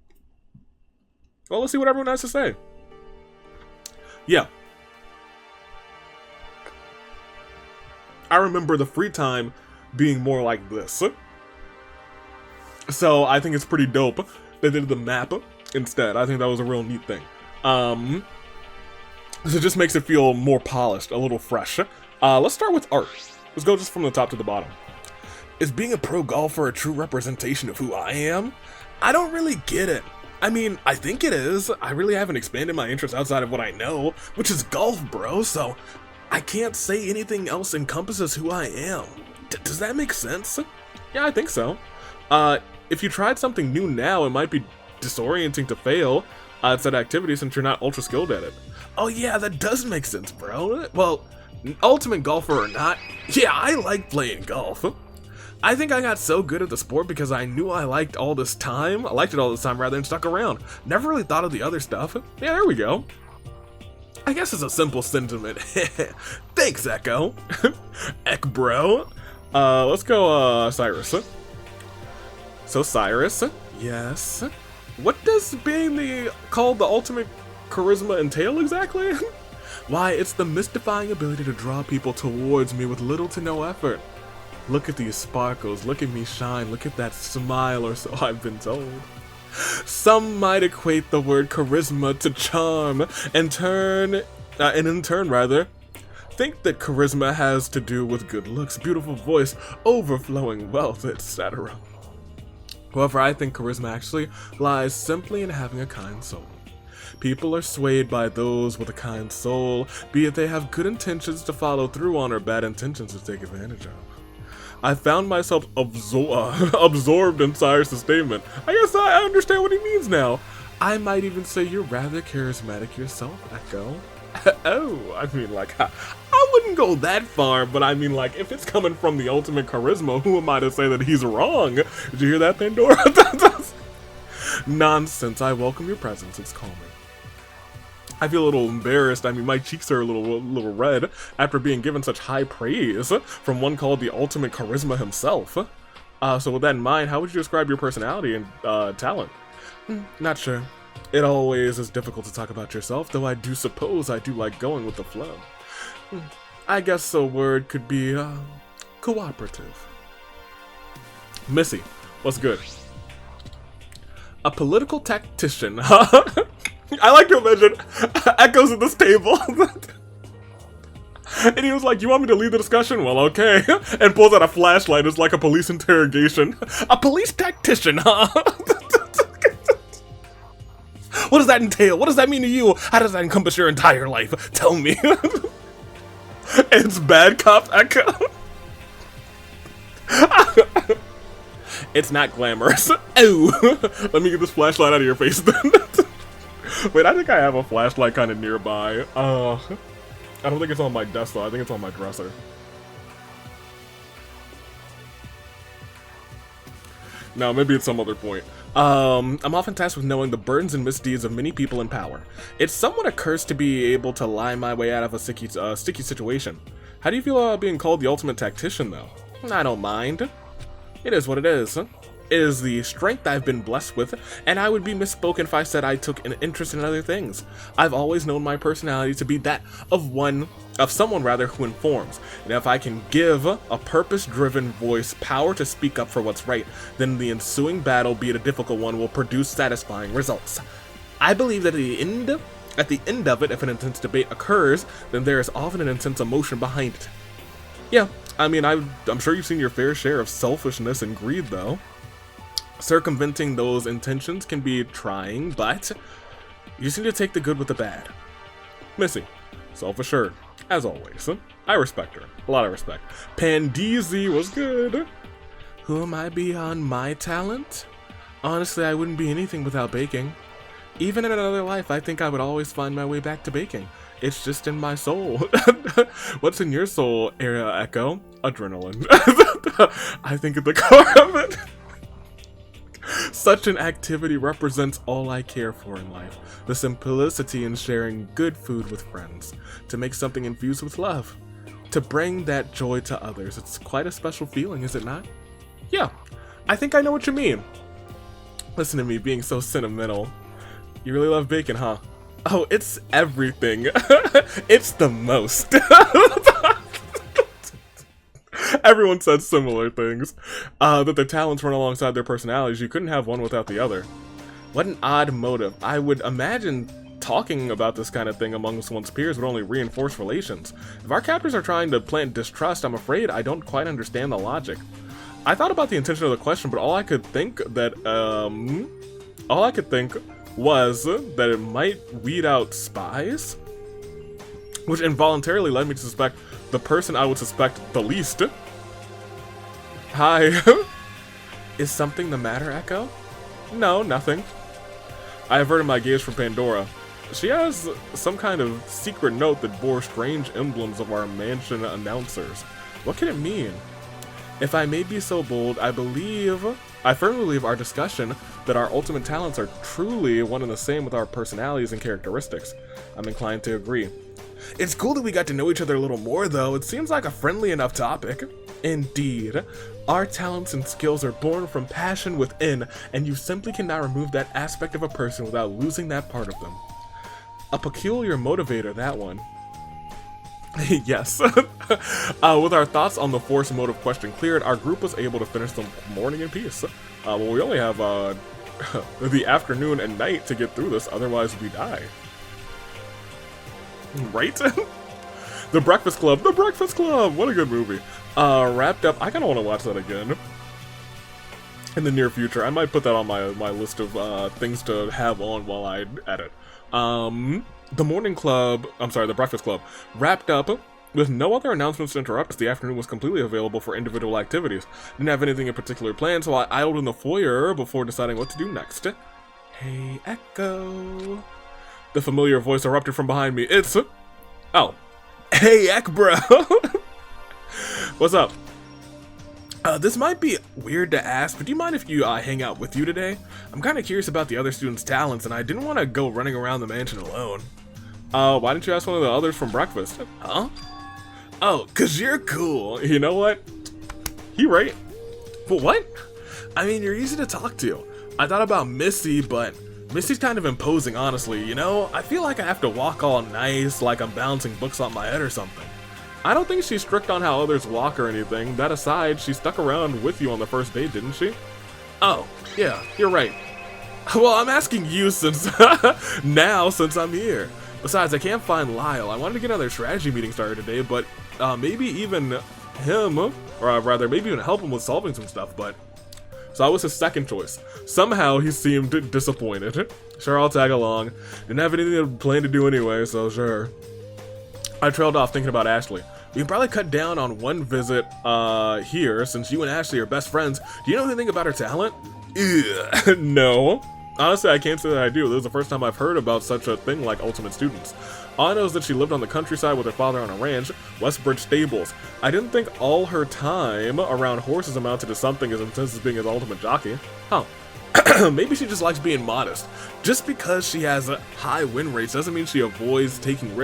Well, let's see what everyone has to say. Yeah. I remember the free time being more like this. So I think it's pretty dope they did the map instead. I think that was a real neat thing. So it just makes it feel more polished, a little fresh. Let's start with art. Let's go just from the top to the bottom. Is being a pro golfer a true representation of who I am? I don't really get it. I mean, I think it is. I really haven't expanded my interests outside of what I know, which is golf, bro, so I can't say anything else encompasses who I am. Does that make sense? Yeah, I think so. If you tried something new now, it might be disorienting to fail. It's that activity since you're not ultra skilled at it. Oh yeah, that does make sense, bro. Well, ultimate golfer or not, yeah, I like playing golf. I think I got so good at the sport because I knew I liked it all this time rather than stuck around. Never really thought of the other stuff. Yeah, there we go. I guess it's a simple sentiment. Thanks, Echo. Eck, bro. Let's go, Cyrus. So, Cyrus, yes. What does being called the ultimate charisma entail exactly? Why, it's the mystifying ability to draw people towards me with little to no effort. Look at these sparkles, look at me shine, look at that smile, or so I've been told. Some might equate the word charisma to charm, and in turn, think that charisma has to do with good looks, beautiful voice, overflowing wealth, etc. However, I think charisma actually lies simply in having a kind soul. People are swayed by those with a kind soul, be it they have good intentions to follow through on or bad intentions to take advantage of. I found myself absorbed in Cyrus' statement. I guess I understand what he means now. I might even say you're rather charismatic yourself, Echo. Oh, I mean, like, I wouldn't go that far, but I mean, like, if it's coming from the ultimate charisma, who am I to say that he's wrong? Did you hear that, Pandora? Nonsense, I welcome your presence, it's calming. I feel a little embarrassed. I mean, my cheeks are a little red after being given such high praise from one called the ultimate charisma himself. So with that in mind, how would you describe your personality and talent? Not sure. It always is difficult to talk about yourself, though I do suppose I do like going with the flow. I guess a word could be cooperative. Missy, what's good? A political tactician, huh? I like to imagine Echo's at this table. And he was like, you want me to lead the discussion? Well, okay. And pulls out a flashlight. It's like a police interrogation. A police tactician, huh? What does that entail? What does that mean to you? How does that encompass your entire life? Tell me. It's bad cop Echo. It's not glamorous. Oh, let me get this flashlight out of your face then. Wait, I think I have a flashlight kind of nearby. I don't think it's on my desk though. I think it's on my dresser. No, maybe at some other point. I'm often tasked with knowing the burdens and misdeeds of many people in power. It's somewhat a curse to be able to lie my way out of a sticky situation. How do you feel about being called the ultimate tactician, though? I don't mind. It is what it is. It is the strength I've been blessed with, and I would be misspoken if I said I took an interest in other things. I've always known my personality to be that of someone who informs, and if I can give a purpose-driven voice power to speak up for what's right, then the ensuing battle, be it a difficult one, will produce satisfying results. I believe that at the end of it, if an intense debate occurs, then there is often an intense emotion behind it. Yeah, I mean, I'm sure you've seen your fair share of selfishness and greed, though. Circumventing those intentions can be trying, but you just need to take the good with the bad. Missy, self-assured, as always. I respect her. A lot of respect. Pandeezy was good. Who am I beyond my talent? Honestly, I wouldn't be anything without baking. Even in another life, I think I would always find my way back to baking. It's just in my soul. What's in your soul, Echo? Adrenaline. I think at the core of it. Such an activity represents all I care for in life. The simplicity in sharing good food with friends. To make something infused with love. To bring that joy to others. It's quite a special feeling, is it not? Yeah, I think I know what you mean. Listen to me being so sentimental. You really love bacon, huh? Oh, it's everything. It's the most. Everyone said similar things. That their talents run alongside their personalities. You couldn't have one without the other. What an odd motive. I would imagine talking about this kind of thing amongst one's peers would only reinforce relations. If our captors are trying to plant distrust, I'm afraid I don't quite understand the logic. I thought about the intention of the question, but all I could think was that it might weed out spies, which involuntarily led me to suspect the person I would suspect the least. Hi. Is something the matter, Echo? No, nothing. I averted my gaze from Pandora. She has some kind of secret note that bore strange emblems of our mansion announcers. What can it mean? If I may be so bold, I firmly believe our discussion that our ultimate talents are truly one and the same with our personalities and characteristics. I'm inclined to agree. It's cool that we got to know each other a little more, though. It seems like a friendly enough topic. Indeed. Our talents and skills are born from passion within, and you simply cannot remove that aspect of a person without losing that part of them. A peculiar motivator, that one. Yes. With our thoughts on the force motive question cleared, our group was able to finish the morning in peace. Well, we only have the afternoon and night to get through this, otherwise we die. Right? The Breakfast Club! The Breakfast Club! What a good movie. Wrapped up. I kind of want to watch that again in the near future. I might put that on my list of things to have on while I edit. The Breakfast Club wrapped up with no other announcements to interrupt us. The afternoon was completely available for individual activities. Didn't have anything in particular planned, so I idled in the foyer before deciding what to do next. Hey, Echo. The familiar voice erupted from behind me. It's... Oh. Hey, Eck, bro. What's up? This might be weird to ask, but do you mind if you hang out with you today? I'm kind of curious about the other students' talents, and I didn't want to go running around the mansion alone. Why didn't you ask one of the others from breakfast? Huh? Oh, 'cause you're cool. You know what? You right. But what? I mean, you're easy to talk to. I thought about Missy, but Missy's kind of imposing, honestly, you know? I feel like I have to walk all nice, like I'm balancing books on my head or something. I don't think she's strict on how others walk or anything. That aside, she stuck around with you on the first date, didn't she? Oh, yeah, you're right. Well, I'm asking you since since I'm here. Besides, I can't find Lyle. I wanted to get another strategy meeting started today, but maybe even him, or rather, maybe even help him with solving some stuff, but... So I was his second choice. Somehow, he seemed disappointed. Sure, I'll tag along. Didn't have anything planned to do anyway, so sure. I trailed off thinking about Ashley. We can probably cut down on one visit here, since you and Ashley are best friends. Do you know anything about her talent? Ugh, no. Honestly, I can't say that I do. This is the first time I've heard about such a thing like Ultimate Students. All I know is that she lived on the countryside with her father on a ranch, Westbridge Stables. I didn't think all her time around horses amounted to something as intense as being his ultimate jockey. Huh. Maybe she just likes being modest. Just because she has high win rates doesn't mean she avoids taking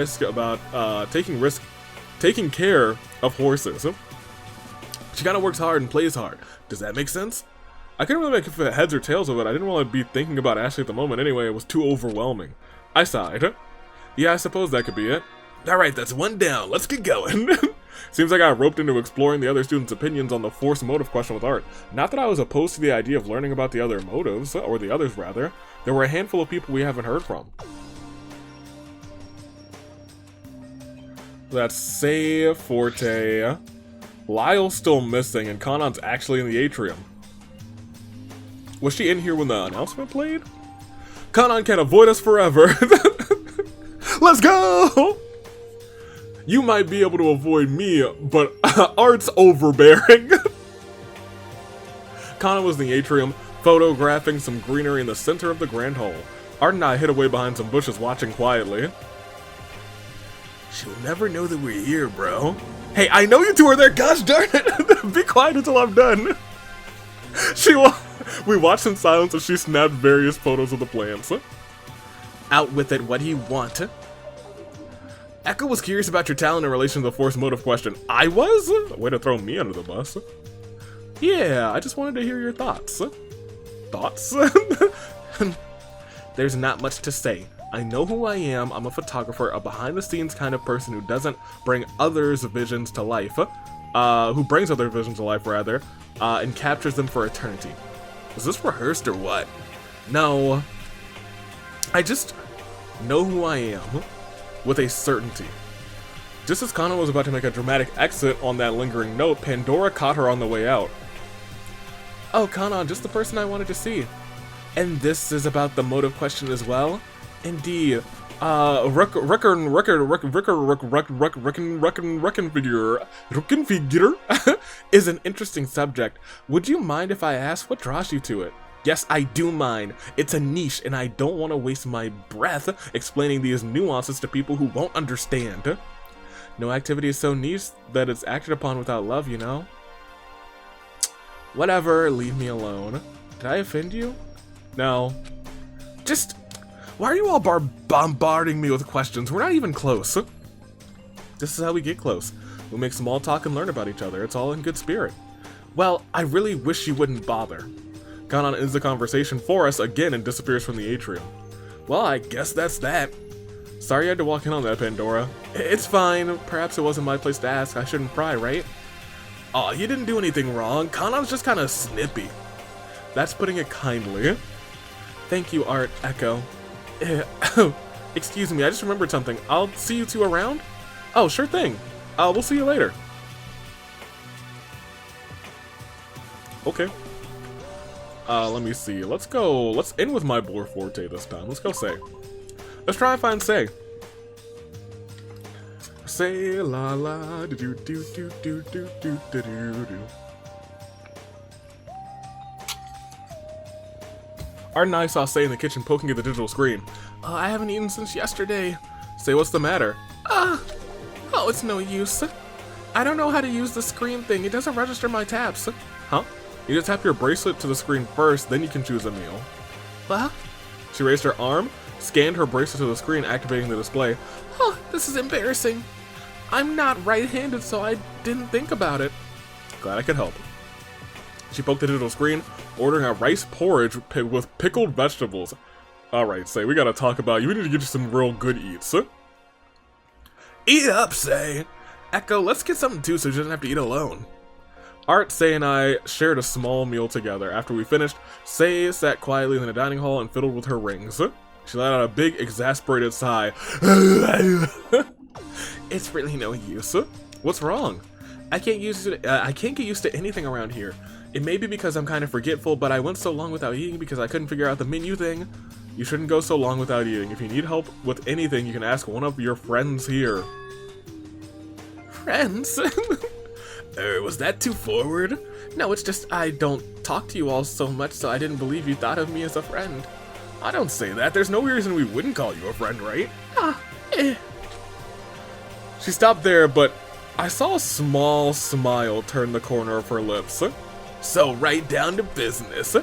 taking care of horses. She kind of works hard and plays hard. Does that make sense? I couldn't really make heads or tails of it. I didn't want to be thinking about Ashley at the moment anyway. It was too overwhelming. I sighed. Yeah, I suppose that could be it. Alright, that's one down. Let's get going. Seems like I got roped into exploring the other students' opinions on the force motive question with art. Not that I was opposed to the idea of learning about the other motives, or the others rather. There were a handful of people we haven't heard from. That's Say Forte. Lyle's still missing, and Kanon's actually in the atrium. Was she in here when the announcement played? Kanon can't avoid us forever. Let's go! You might be able to avoid me, but Art's overbearing. Kanon was in the atrium, photographing some greenery in the center of the grand hall. Art and I hid away behind some bushes watching quietly. She'll never know that we're here, bro. Hey, I know you two are there, gosh darn it! Be quiet until I'm done. We watched in silence as she snapped various photos of the plants. Out with it, what do you want? Echo was curious about your talent in relation to the force motive question. I was? Way to throw me under the bus. Yeah, I just wanted to hear your thoughts. Thoughts? There's not much to say. I know who I am. I'm a photographer, a behind-the-scenes kind of person who doesn't bring others' visions to life. Who brings other visions to life, rather, and captures them for eternity. Was this rehearsed or what? No. I just know who I am. With a certainty. Just as Kanon was about to make a dramatic exit on that lingering note, Pandora caught her on the way out. Oh, Kanon, just the person I wanted to see. And this is about the motive question as well? Indeed. Figure is an interesting subject. Would you mind if I ask what draws you to it? Yes, I do mind. It's a niche, and I don't want to waste my breath explaining these nuances to people who won't understand. No activity is so niche that it's acted upon without love, you know? Whatever, leave me alone. Did I offend you? No. Just, why are you all bombarding me with questions? We're not even close. This is how we get close. We make small talk and learn about each other. It's all in good spirit. Well, I really wish you wouldn't bother. Kanan ends the conversation for us again and disappears from the atrium. Well, I guess that's that. Sorry you had to walk in on that, Pandora. It's fine. Perhaps it wasn't my place to ask. I shouldn't pry, right? Aw, you didn't do anything wrong. Kanan's just kind of snippy. That's putting it kindly. Thank you, Art, Echo. Excuse me, I just remembered something. I'll see you two around? Oh, sure thing. We'll see you later. Okay. Let me see. Let's go. Let's end with my boy Forte this time. Let's go Say. Let's try and find Say. Say la la do do do do do do do do do. Art and I saw Say in the kitchen poking at the digital screen. I haven't eaten since yesterday. Say, what's the matter? Oh, it's no use. I don't know how to use the screen thing. It doesn't register my taps. Huh? You just tap your bracelet to the screen first, then you can choose a meal. What? She raised her arm, scanned her bracelet to the screen, activating the display. Oh, this is embarrassing. I'm not right-handed, so I didn't think about it. Glad I could help. She poked the digital screen, ordering a rice porridge with pickled vegetables. Alright, Say, we gotta talk about you. We need to get you some real good eats. Eat up, Say. Echo, let's get something too so she doesn't have to eat alone. Art, Say, and I shared a small meal together. After we finished, Say sat quietly in the dining hall and fiddled with her rings. She let out a big, exasperated sigh. It's really no use. What's wrong? I can't get used to anything around here. It may be because I'm kind of forgetful, but I went so long without eating because I couldn't figure out the menu thing. You shouldn't go so long without eating. If you need help with anything, you can ask one of your friends here. Friends? Was that too forward? No, it's just I don't talk to you all so much, so I didn't believe you thought of me as a friend. I don't say that. There's no reason we wouldn't call you a friend, right? She stopped there, but I saw a small smile turn the corner of her lips. So, right down to business.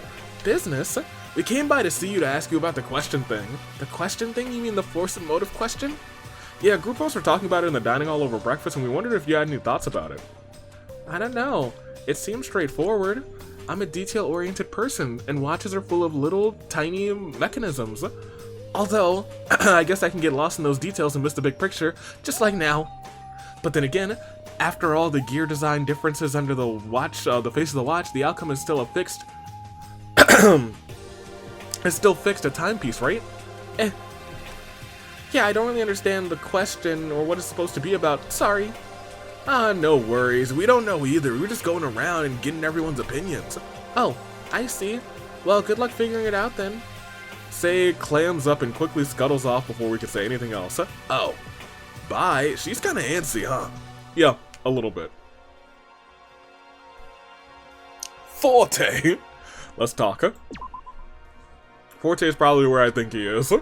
Business? We came by to see you to ask you about the question thing. The question thing? You mean the force and motive question? Yeah, a group of us were talking about it in the dining hall over breakfast, and we wondered if you had any thoughts about it. I don't know. It seems straightforward. I'm a detail-oriented person, and watches are full of little, tiny mechanisms. Although, I guess I can get lost in those details and miss the big picture, just like now. But then again, after all the gear design differences under the watch, the face of the watch, the outcome is still a fixed... it's still fixed a timepiece, right? Yeah, I don't really understand the question or what it's supposed to be about. Sorry. No worries. We don't know either. We're just going around and getting everyone's opinions. Oh, I see. Well, good luck figuring it out then. Say clams up and quickly scuttles off before we can say anything else. Oh, bye. She's kind of antsy, huh? Yeah, a little bit. Forte. Let's talk. Forte is probably where I think he is.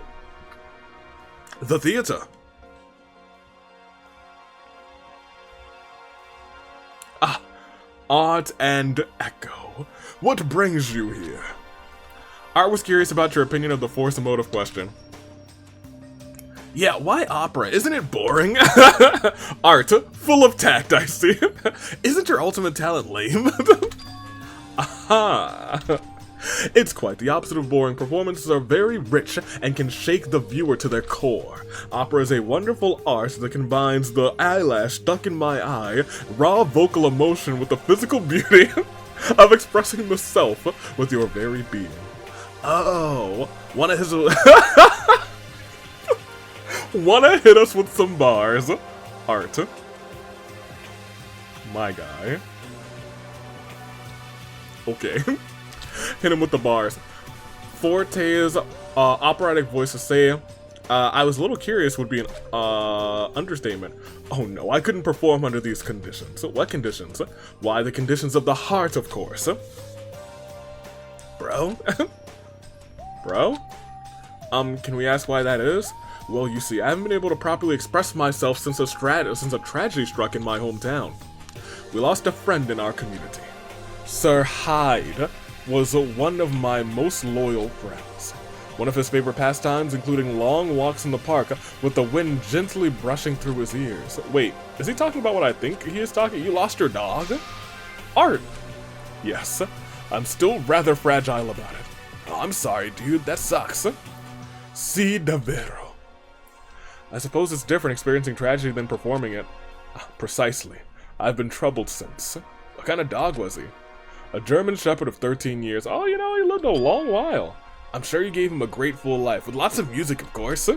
The theater. Art and Echo. What brings you here? Art was curious about your opinion of the force and motive question. Yeah, why opera? Isn't it boring? Art, full of tact, I see. Isn't your ultimate talent lame? Aha. It's quite the opposite of boring. Performances are very rich and can shake the viewer to their core. Opera is a wonderful art that combines the eyelash stuck in my eye, raw vocal emotion with the physical beauty of expressing the self with your very being. Oh, wanna hit us with some bars, Art? My guy. Okay. Hit him with the bars. Forte's operatic voice to say, I was a little curious would be an understatement. Oh no, I couldn't perform under these conditions. What conditions? Why, the conditions of the heart, of course. bro. Bro? Can we ask why that is? Well, you see, I haven't been able to properly express myself since a tragedy struck in my hometown. We lost a friend in our community. Sir Hyde was one of my most loyal friends. One of his favorite pastimes including long walks in the park with the wind gently brushing through his ears. Wait, is he talking about what I think he is talking? You lost your dog? Art! Yes, I'm still rather fragile about it. Oh, I'm sorry, dude, that sucks. Si davvero. I suppose it's different experiencing tragedy than performing it. Precisely. I've been troubled since. What kind of dog was he? A German Shepherd of 13 years. Oh, you know, he lived a long while. I'm sure you gave him a great full life, with lots of music, of course.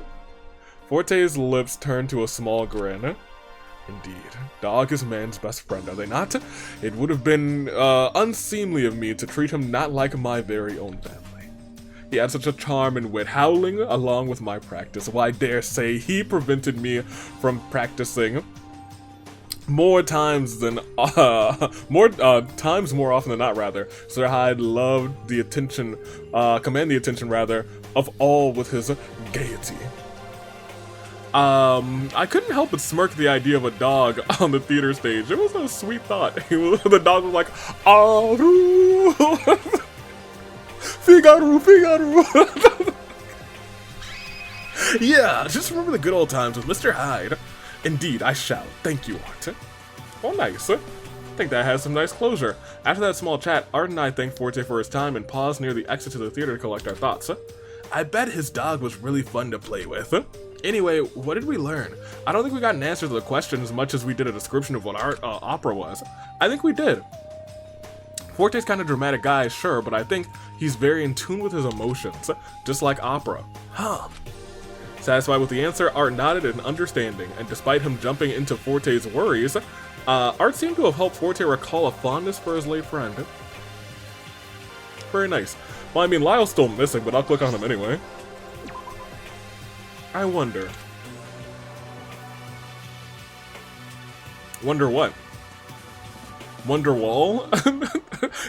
Forte's lips turned to a small grin. Indeed, dog is man's best friend, are they not? It would have been unseemly of me to treat him not like my very own family. He had such a charm and wit, howling along with my practice. Well, I dare say he prevented me from practicing more times more often than not, rather. Sir Hyde loved the attention, command the attention, rather, of all with his gaiety. I couldn't help but smirk the idea of a dog on the theater stage. It was a sweet thought. The dog was like, Aru! Figaro, Figaro! Yeah, just remember the good old times with Mr. Hyde. Indeed, I shall. Thank you, Art. Oh, nice. I think that has some nice closure. After that small chat, Art and I thanked Forte for his time and paused near the exit to the theater to collect our thoughts. I bet his dog was really fun to play with. Anyway, what did we learn? I don't think we got an answer to the question as much as we did a description of what our opera was. I think we did. Forte's kind of dramatic guy, sure, but I think he's very in tune with his emotions, just like opera. Huh. Satisfied with the answer, Art nodded in understanding, and despite him jumping into Forte's worries, Art seemed to have helped Forte recall a fondness for his late friend. Very nice. Well, I mean, Lyle's still missing, but I'll click on him anyway. I wonder. Wonder what? Wonderwall?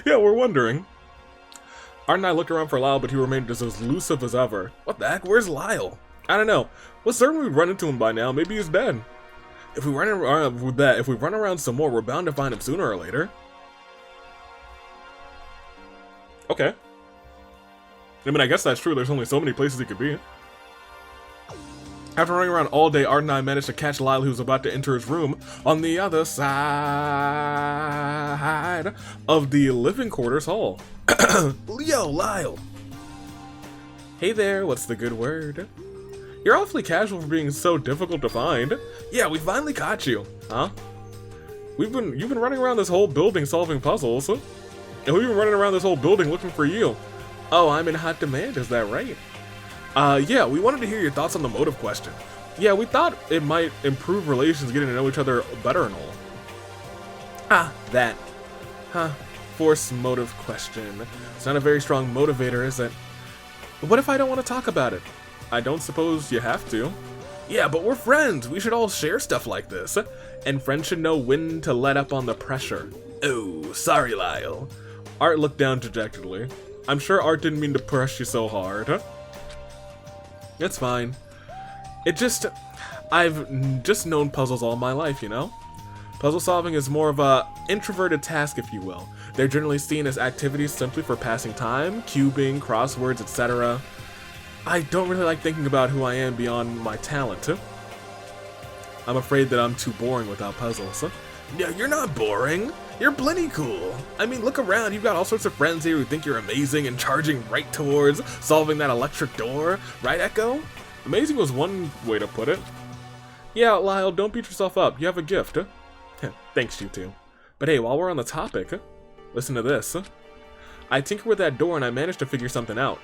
Yeah, we're wondering. Art and I looked around for Lyle, but he remained as elusive as ever. What the heck? Where's Lyle? I don't know. Well, certainly we'd run into him by now. Maybe he's dead. If we run around some more, we're bound to find him sooner or later. Okay. I mean, I guess that's true. There's only so many places he could be. After running around all day, Art and I managed to catch Lyle, who was about to enter his room on the other side of the living quarters hall. Yo, Lyle! Hey there, what's the good word? You're awfully casual for being so difficult to find. Yeah, we finally caught you. Huh? You've been running around this whole building solving puzzles. And we've been running around this whole building looking for you. Oh, I'm in hot demand, is that right? Yeah, we wanted to hear your thoughts on the motive question. Yeah, we thought it might improve relations getting to know each other better and all. Ah, that. Huh. Force motive question. It's not a very strong motivator, is it? What if I don't want to talk about it? I don't suppose you have to. Yeah, but we're friends. We should all share stuff like this. And friends should know when to let up on the pressure. Oh, sorry, Lyle. Art looked down dejectedly. I'm sure Art didn't mean to press you so hard. It's fine. I've just known puzzles all my life, you know? Puzzle solving is more of a introverted task, if you will. They're generally seen as activities simply for passing time, cubing, crosswords, etc. I don't really like thinking about who I am beyond my talent. I'm afraid that I'm too boring without puzzles. Yeah, you're not boring. You're plenty cool. I mean, look around. You've got all sorts of friends here who think you're amazing and charging right towards solving that electric door. Right, Echo? Amazing was one way to put it. Yeah, Lyle, don't beat yourself up. You have a gift. Thanks, you two. But hey, while we're on the topic, listen to this. I tinkered with that door and I managed to figure something out.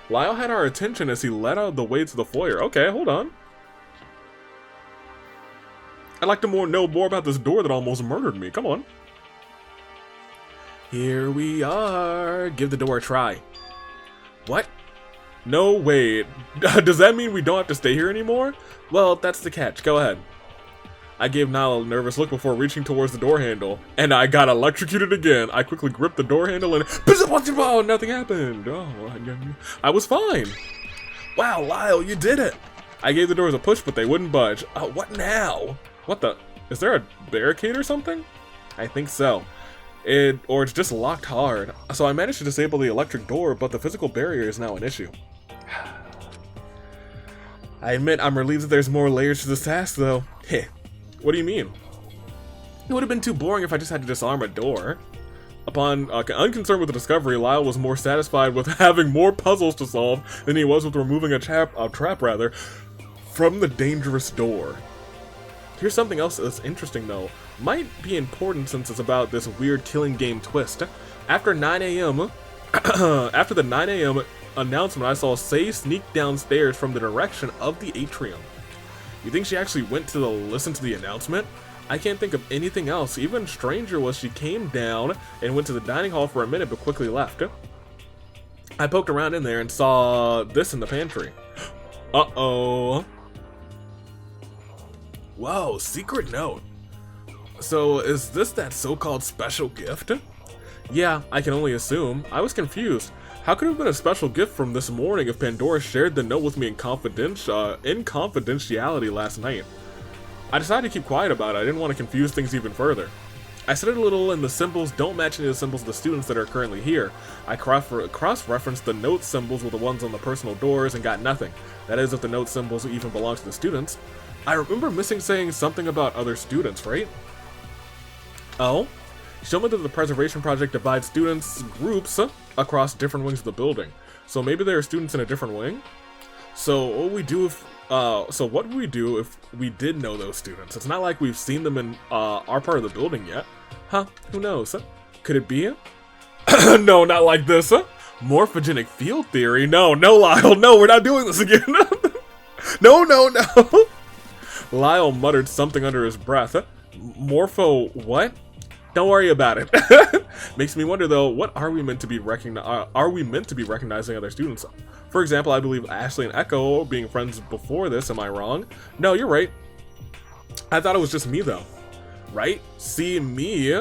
Lyle had our attention as he led out the way to the foyer. Okay, hold on. I'd like to know more about this door that almost murdered me. Come on. Here we are. Give the door a try. What? No, wait. Does that mean we don't have to stay here anymore? Well, that's the catch. Go ahead. I gave Niall a nervous look before reaching towards the door handle, and I got electrocuted again. I quickly gripped the door handle and nothing happened. Oh, I was fine. Wow, Lyle, you did it. I gave the doors a push, but they wouldn't budge. What now? What the? Is there a barricade or something? I think so. Or it's just locked hard. So I managed to disable the electric door, but the physical barrier is now an issue. I admit I'm relieved that there's more layers to this task, though. Heh. What do you mean? It would have been too boring if I just had to disarm a door. Upon unconcerned with the discovery, Lyle was more satisfied with having more puzzles to solve than he was with removing a trap from the dangerous door. Here's something else that's interesting, though. Might be important since it's about this weird killing game twist. After 9 a.m., after the 9 a.m. announcement, I saw Sei sneak downstairs from the direction of the atrium. You think she actually went to listen to the announcement? I can't think of anything else. Even stranger was she came down and went to the dining hall for a minute but quickly left. I poked around in there and saw this in the pantry. Uh-oh. Whoa, secret note. So is this that so-called special gift? Yeah, I can only assume. I was confused. How could it have been a special gift from this morning if Pandora shared the note with me in confidentiality last night? I decided to keep quiet about it. I didn't want to confuse things even further. I said it a little, and the symbols don't match any of the symbols of the students that are currently here. I cross-referenced the note symbols with the ones on the personal doors and got nothing. That is, if the note symbols even belong to the students. I remember saying something about other students, right? Oh? Show me that the preservation project divides students groups across different wings of the building. So maybe there are students in a different wing? So what would we do if we did know those students? It's not like we've seen them in our part of the building yet. Huh? Who knows? Could it be? No, not like this. Morphogenic field theory? No, Lyle. No, we're not doing this again. No. Lyle muttered something under his breath. Morpho what? Don't worry about it. Makes me wonder though, what are we meant to be recognizing other students? For example, I believe Ashley and Echo being friends before this. Am I wrong? No, you're right. I thought it was just me though. Right? See me.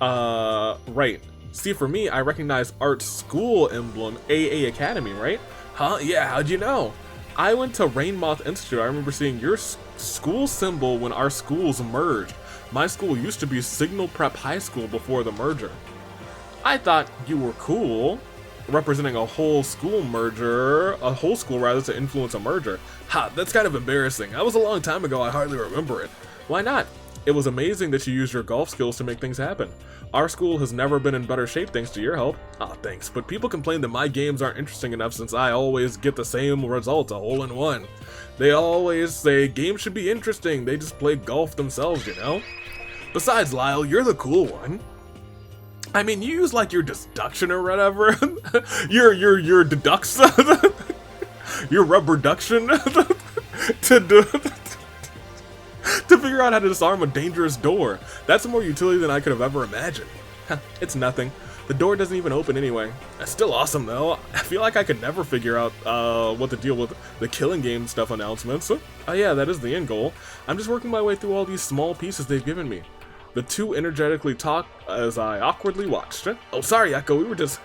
Right. See, for me, I recognize art school emblem AA Academy, right? Huh? Yeah, how'd you know? I went to Rainmoth Institute. I remember seeing your school symbol when our schools merged. My school used to be Signal Prep High School before the merger. I thought you were cool, representing a whole school rather to influence a merger. Ha, that's kind of embarrassing. That was a long time ago, I hardly remember it. Why not? It was amazing that you used your golf skills to make things happen. Our school has never been in better shape thanks to your help. Aw, thanks, but people complain that my games aren't interesting enough since I always get the same result, a hole-in-one. They always say games should be interesting, they just play golf themselves, you know? Besides, Lyle, you're the cool one. I mean, you use like your deduction or whatever. your deducts, your reproduction to figure out how to disarm a dangerous door. That's more utility than I could have ever imagined. It's nothing. The door doesn't even open anyway. That's still awesome though. I feel like I could never figure out what to deal with the killing game stuff announcements. Oh yeah, that is the end goal. I'm just working my way through all these small pieces they've given me. The two energetically talk as I awkwardly watched. Oh, sorry, Echo, we were just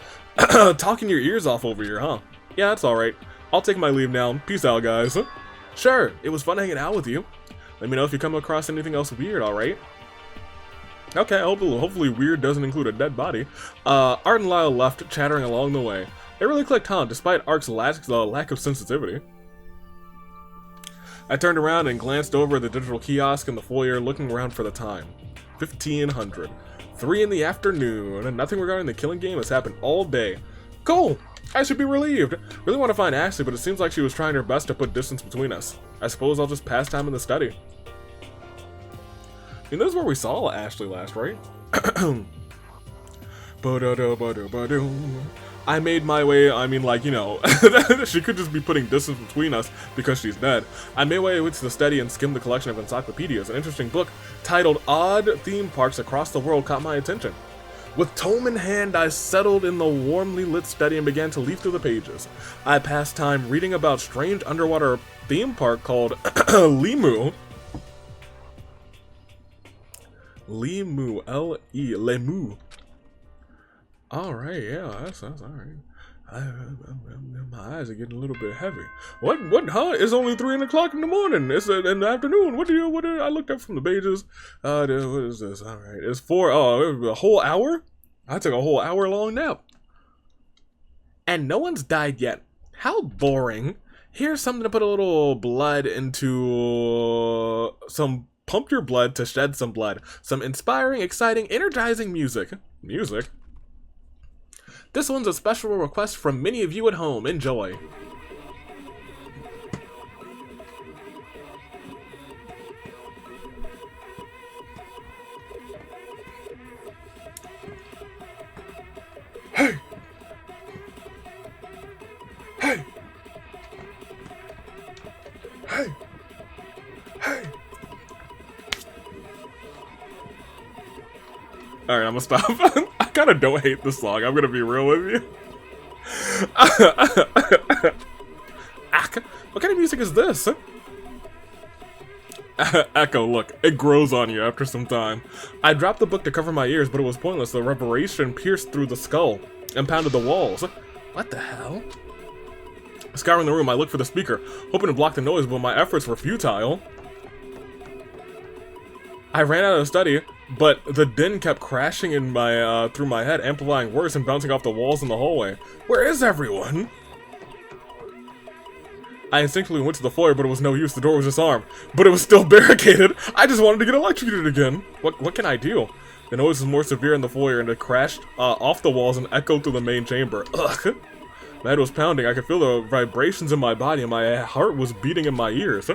talking your ears off over here, huh? Yeah, that's alright. I'll take my leave now. Peace out, guys. Sure, it was fun hanging out with you. Let me know if you come across anything else weird, alright? Okay, hopefully weird doesn't include a dead body. Art and Lyle left, chattering along the way. It really clicked, huh, despite Ark's lack of sensitivity. I turned around and glanced over the digital kiosk in the foyer, looking around for the time. 1500. 3 in the afternoon. Nothing regarding the killing game has happened all day. Cool! I should be relieved. Really want to find Ashley, but it seems like she was trying her best to put distance between us. I suppose I'll just pass time in the study. I mean, this is where we saw Ashley last, right? I made my way, I mean, like, you know, she could just be putting distance between us because she's dead. I made my way to the study and skimmed the collection of encyclopedias. An interesting book titled Odd Theme Parks Across the World caught my attention. With tome in hand, I settled in the warmly lit study and began to leaf through the pages. I passed time reading about strange underwater theme park called Limu. Lemu, L-E, Lemu. Alright, yeah, that's alright. My eyes are getting a little bit heavy. What, huh? It's only 3 o'clock in the morning. It's in the afternoon. What did I looked up from the pages? What is this? Alright, it's 4, a whole hour? I took a whole hour long nap. And no one's died yet. How boring. Here's something to put a little blood into, pump your blood to shed some blood. Some inspiring, exciting, energizing music. Music? This one's a special request from many of you at home. Enjoy. Hey! Hey! Hey! Hey! Alright, I'm gonna stop. I kinda don't hate this song, I'm gonna be real with you. What kind of music is this? Echo, look, it grows on you after some time. I dropped the book to cover my ears, but it was pointless. The reverberation pierced through the skull and pounded the walls. What the hell? Scouring the room, I looked for the speaker, hoping to block the noise, but my efforts were futile. I ran out of the study, but the din kept crashing in my through my head, amplifying worse and bouncing off the walls in the hallway. Where is everyone? I instinctively went to the foyer, but it was no use. The door was disarmed, but it was still barricaded. I just wanted to get electrocuted again. What can I do? The noise was more severe in the foyer, and it crashed off the walls and echoed through the main chamber. Ugh. My head was pounding. I could feel the vibrations in my body, and my heart was beating in my ears.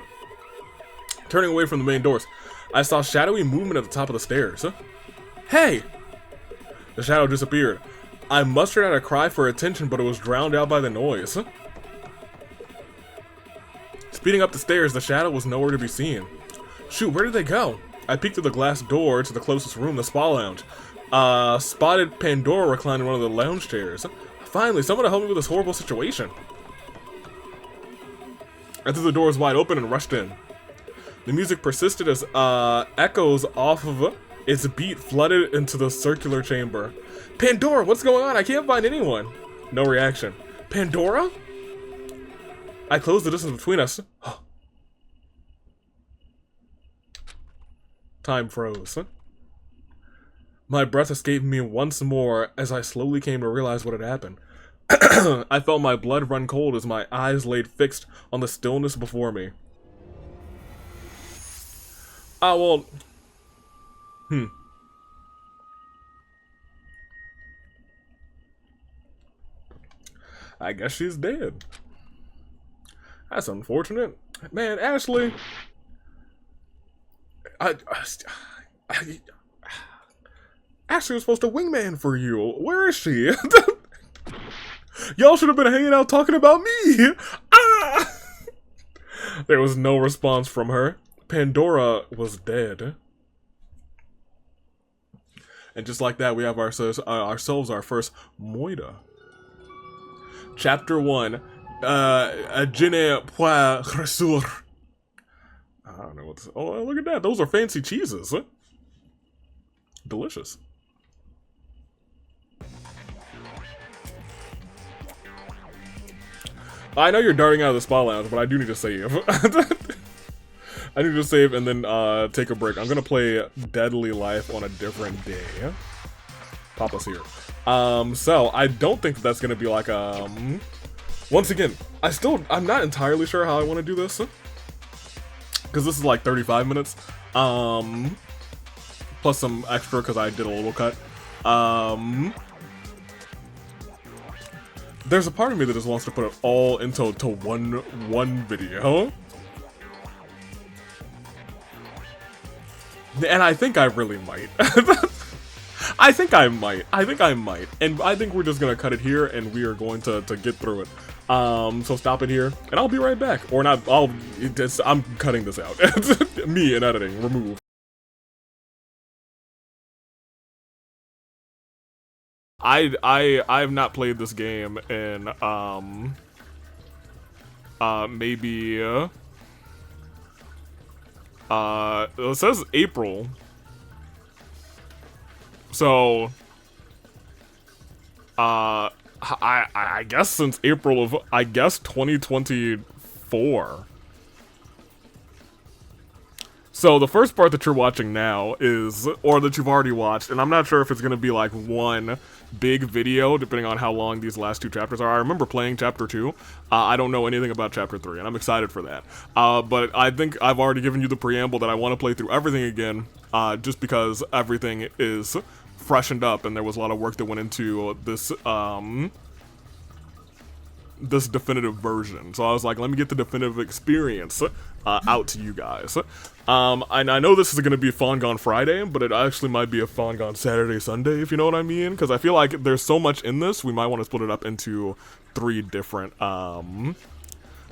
Turning away from the main doors, I saw shadowy movement at the top of the stairs. Hey! The shadow disappeared. I mustered out a cry for attention, but it was drowned out by the noise. Speeding up the stairs, the shadow was nowhere to be seen. Shoot, where did they go? I peeked through the glass door to the closest room, the spa lounge. Spotted Pandora reclined in one of the lounge chairs. Finally, someone to help me with this horrible situation. I threw the doors wide open and rushed in. The music persisted as echoes off of its beat flooded into the circular chamber. Pandora, what's going on? I can't find anyone. No reaction. Pandora? I closed the distance between us. Time froze. My breath escaped me once more as I slowly came to realize what had happened. I felt my blood run cold as my eyes laid fixed on the stillness before me. Well... I guess she's dead. That's unfortunate. Man, Ashley... Ashley was supposed to wingman for you. Where is she? Y'all should have been hanging out talking about me. Ah! There was no response from her. Pandora was dead. And just like that, we have ourselves our first Moida. Chapter 1. Je ne puis ressourcer. I don't know what's... Oh, look at that. Those are fancy cheeses. Delicious. I know you're darting out of the spa lounge, but I do need to save. I need to save and then take a break. I'm gonna play Deadly Life on a different day. Papa's here. So I don't think that's gonna be like once again, I'm not entirely sure how I want to do this. Because this is like 35 minutes. Plus some extra because I did a little cut. There's a part of me that just wants to put it all into one video. And I think I really might. I think I might. And I think we're just gonna cut it here and we are going to get through it. So stop it here and I'll be right back. Or not, I'm cutting this out. Me and editing, remove. I've not played this game in maybe it says April. So, I guess since April of, I guess 2024. So the first part that you're watching now is, or that you've already watched, and I'm not sure if it's gonna be like one big video, depending on how long these last two chapters are. I remember playing chapter 2. I don't know anything about chapter 3, and I'm excited for that. But I think I've already given you the preamble that I want to play through everything again, just because everything is freshened up, and there was a lot of work that went into this, this definitive version. So I was like, let me get the definitive experience out to you guys. And I know this is going to be Fangan Friday, but it actually might be a Fangan Saturday, Sunday, if you know what I mean, because I feel like there's so much in this, we might want to split it up into three different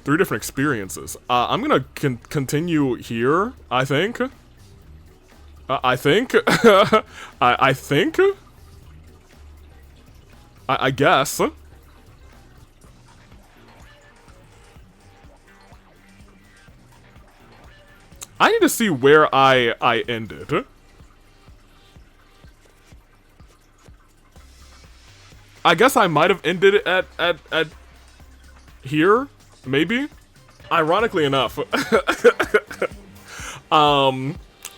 experiences. I'm going to continue here, I think. I guess. I need to see where I ended. I guess I might have ended at here, maybe? Ironically enough.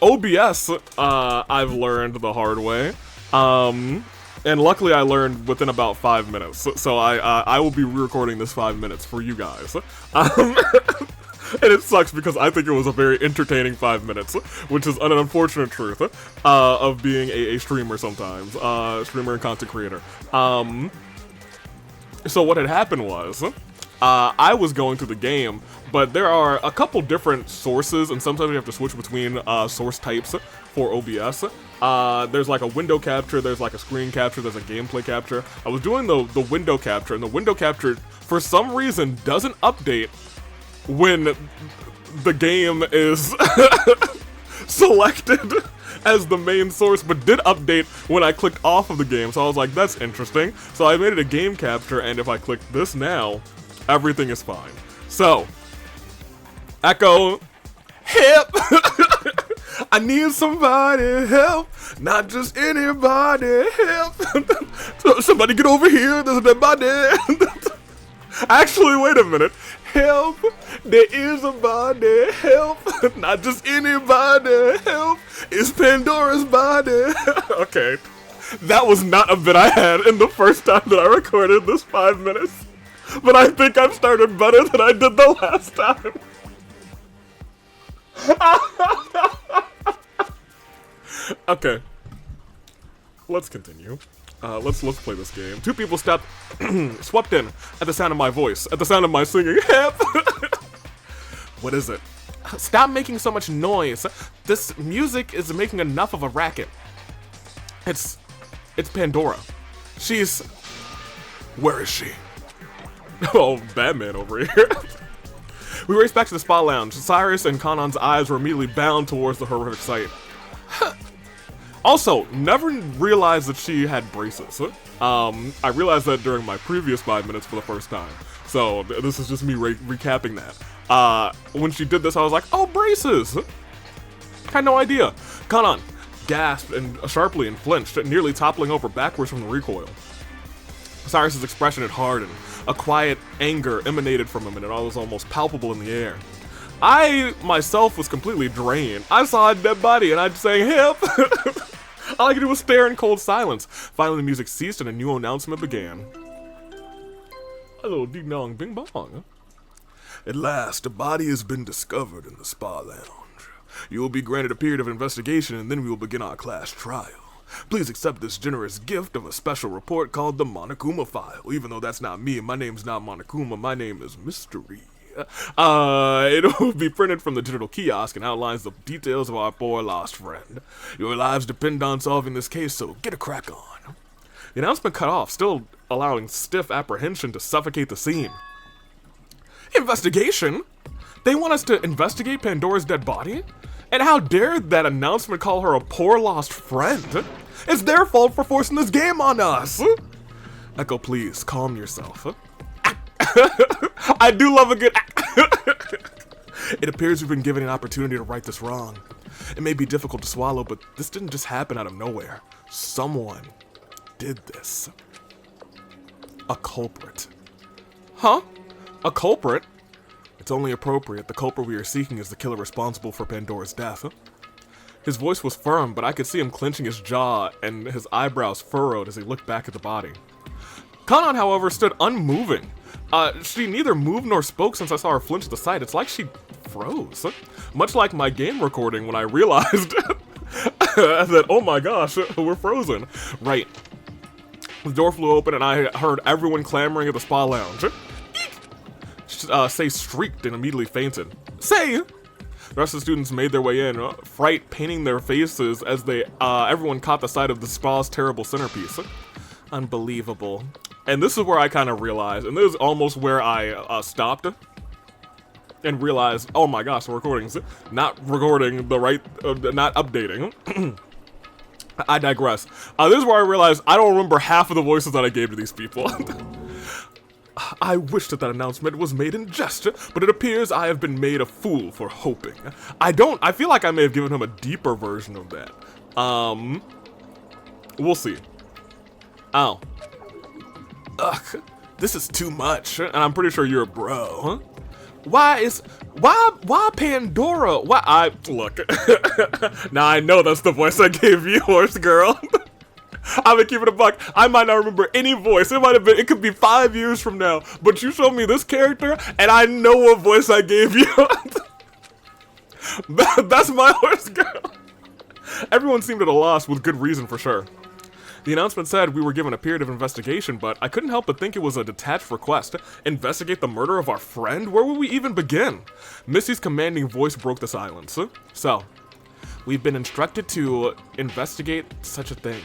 OBS, I've learned the hard way. And luckily I learned within about 5 minutes. So I will be re-recording this 5 minutes for you guys. And it sucks because I think it was a very entertaining 5 minutes, which is an unfortunate truth of being a streamer sometimes, streamer and content creator. So what had happened was, I was going through the game, but there are a couple different sources, and sometimes you have to switch between source types for OBS. There's like a window capture, there's like a screen capture, there's a gameplay capture. I was doing the window capture, and the window capture, for some reason, doesn't update when the game is selected as the main source, but did update when I clicked off of the game. So I was like, that's interesting. So I made it a game capture, and if I click this now, everything is fine. So, echo, help! I need somebody help, not just anybody help. Somebody get over here, there's a dead body. Actually, wait a minute. Help, there is a body, help, not just anybody, help, it's Pandora's body. Okay, that was not a bit I had in the first time that I recorded this 5 minutes, but I think I've started better than I did the last time. Okay, let's continue. Let's play this game. Two people swept in at the sound of my voice, at the sound of my singing. Help! What is it? Stop making so much noise. This music is making enough of a racket. It's Pandora. She's... Where is she? Oh, Batman over here. We race back to the spa lounge. Cyrus and Kanon's eyes were immediately bound towards the horrific sight. Also, never realized that she had braces. I realized that during my previous 5 minutes for the first time. So, this is just me recapping that. When she did this, I was like, oh, braces! Had no idea. Kanon gasped sharply and flinched, nearly toppling over backwards from the recoil. Cyrus's expression had hardened. A quiet anger emanated from him, and it was almost palpable in the air. I, myself, was completely drained. I saw a dead body, and I'd say, help! All I could do was stare in cold silence. Finally, the music ceased, and a new announcement began. Hello, ding dong, bing bong. At last, a body has been discovered in the spa lounge. You will be granted a period of investigation, and then we will begin our class trial. Please accept this generous gift of a special report called the Monokuma File. Even though that's not me, my name's not Monokuma, my name is Mystery. It will be printed from the digital kiosk and outlines the details of our poor lost friend. Your lives depend on solving this case, so get a crack on. The announcement cut off, still allowing stiff apprehension to suffocate the scene. Investigation? They want us to investigate Pandora's dead body? And how dare that announcement call her a poor lost friend? It's their fault for forcing this game on us! Echo, please, calm yourself. I do love a good... It appears we've been given an opportunity to right this wrong. It may be difficult to swallow, but this didn't just happen out of nowhere. Someone did this. A culprit. Huh? A culprit? It's only appropriate. The culprit we are seeking is the killer responsible for Pandora's death. His voice was firm, but I could see him clenching his jaw and his eyebrows furrowed as he looked back at the body. Kanan, however, stood unmoving. She neither moved nor spoke since I saw her flinch at the sight. It's like she froze. Much like my game recording when I realized that, oh my gosh, we're frozen. Right. The door flew open and I heard everyone clamoring at the spa lounge. Say shrieked and immediately fainted. Say! The rest of the students made their way in, fright painting their faces as everyone caught the sight of the spa's terrible centerpiece. Unbelievable. And this is where I kind of realized, and this is almost where I stopped and realized, oh my gosh, the recording's not recording the right, not updating. I digress. This is where I realized I don't remember half of the voices that I gave to these people. I wish that announcement was made in jest, but it appears I have been made a fool for hoping. I feel like I may have given him a deeper version of that. We'll see. Oh. Ugh, this is too much, and I'm pretty sure you're a bro, huh? Why Pandora? Look. Now I know that's the voice I gave you, horse girl. I've been keeping a buck. I might not remember any voice. It could be 5 years from now, but you show me this character, and I know what voice I gave you. That's my horse girl. Everyone seemed at a loss with good reason for sure. The announcement said we were given a period of investigation, but I couldn't help but think it was a detached request. Investigate the murder of our friend? Where would we even begin? Missy's commanding voice broke the silence. So, we've been instructed to investigate such a thing.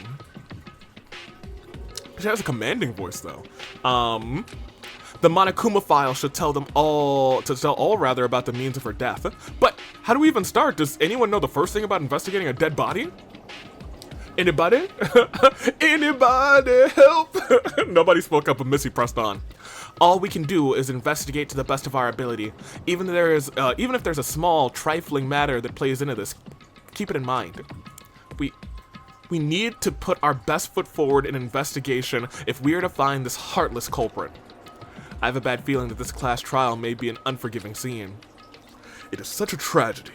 She has a commanding voice, though. The Monokuma file should tell all about the means of her death. But how do we even start? Does anyone know the first thing about investigating a dead body? Anybody? Anybody help? Nobody spoke up, but Missy pressed on. All we can do is investigate to the best of our ability. Even if there's a small, trifling matter that plays into this, keep it in mind. We need to put our best foot forward in investigation if we are to find this heartless culprit. I have a bad feeling that this class trial may be an unforgiving scene. It is such a tragedy.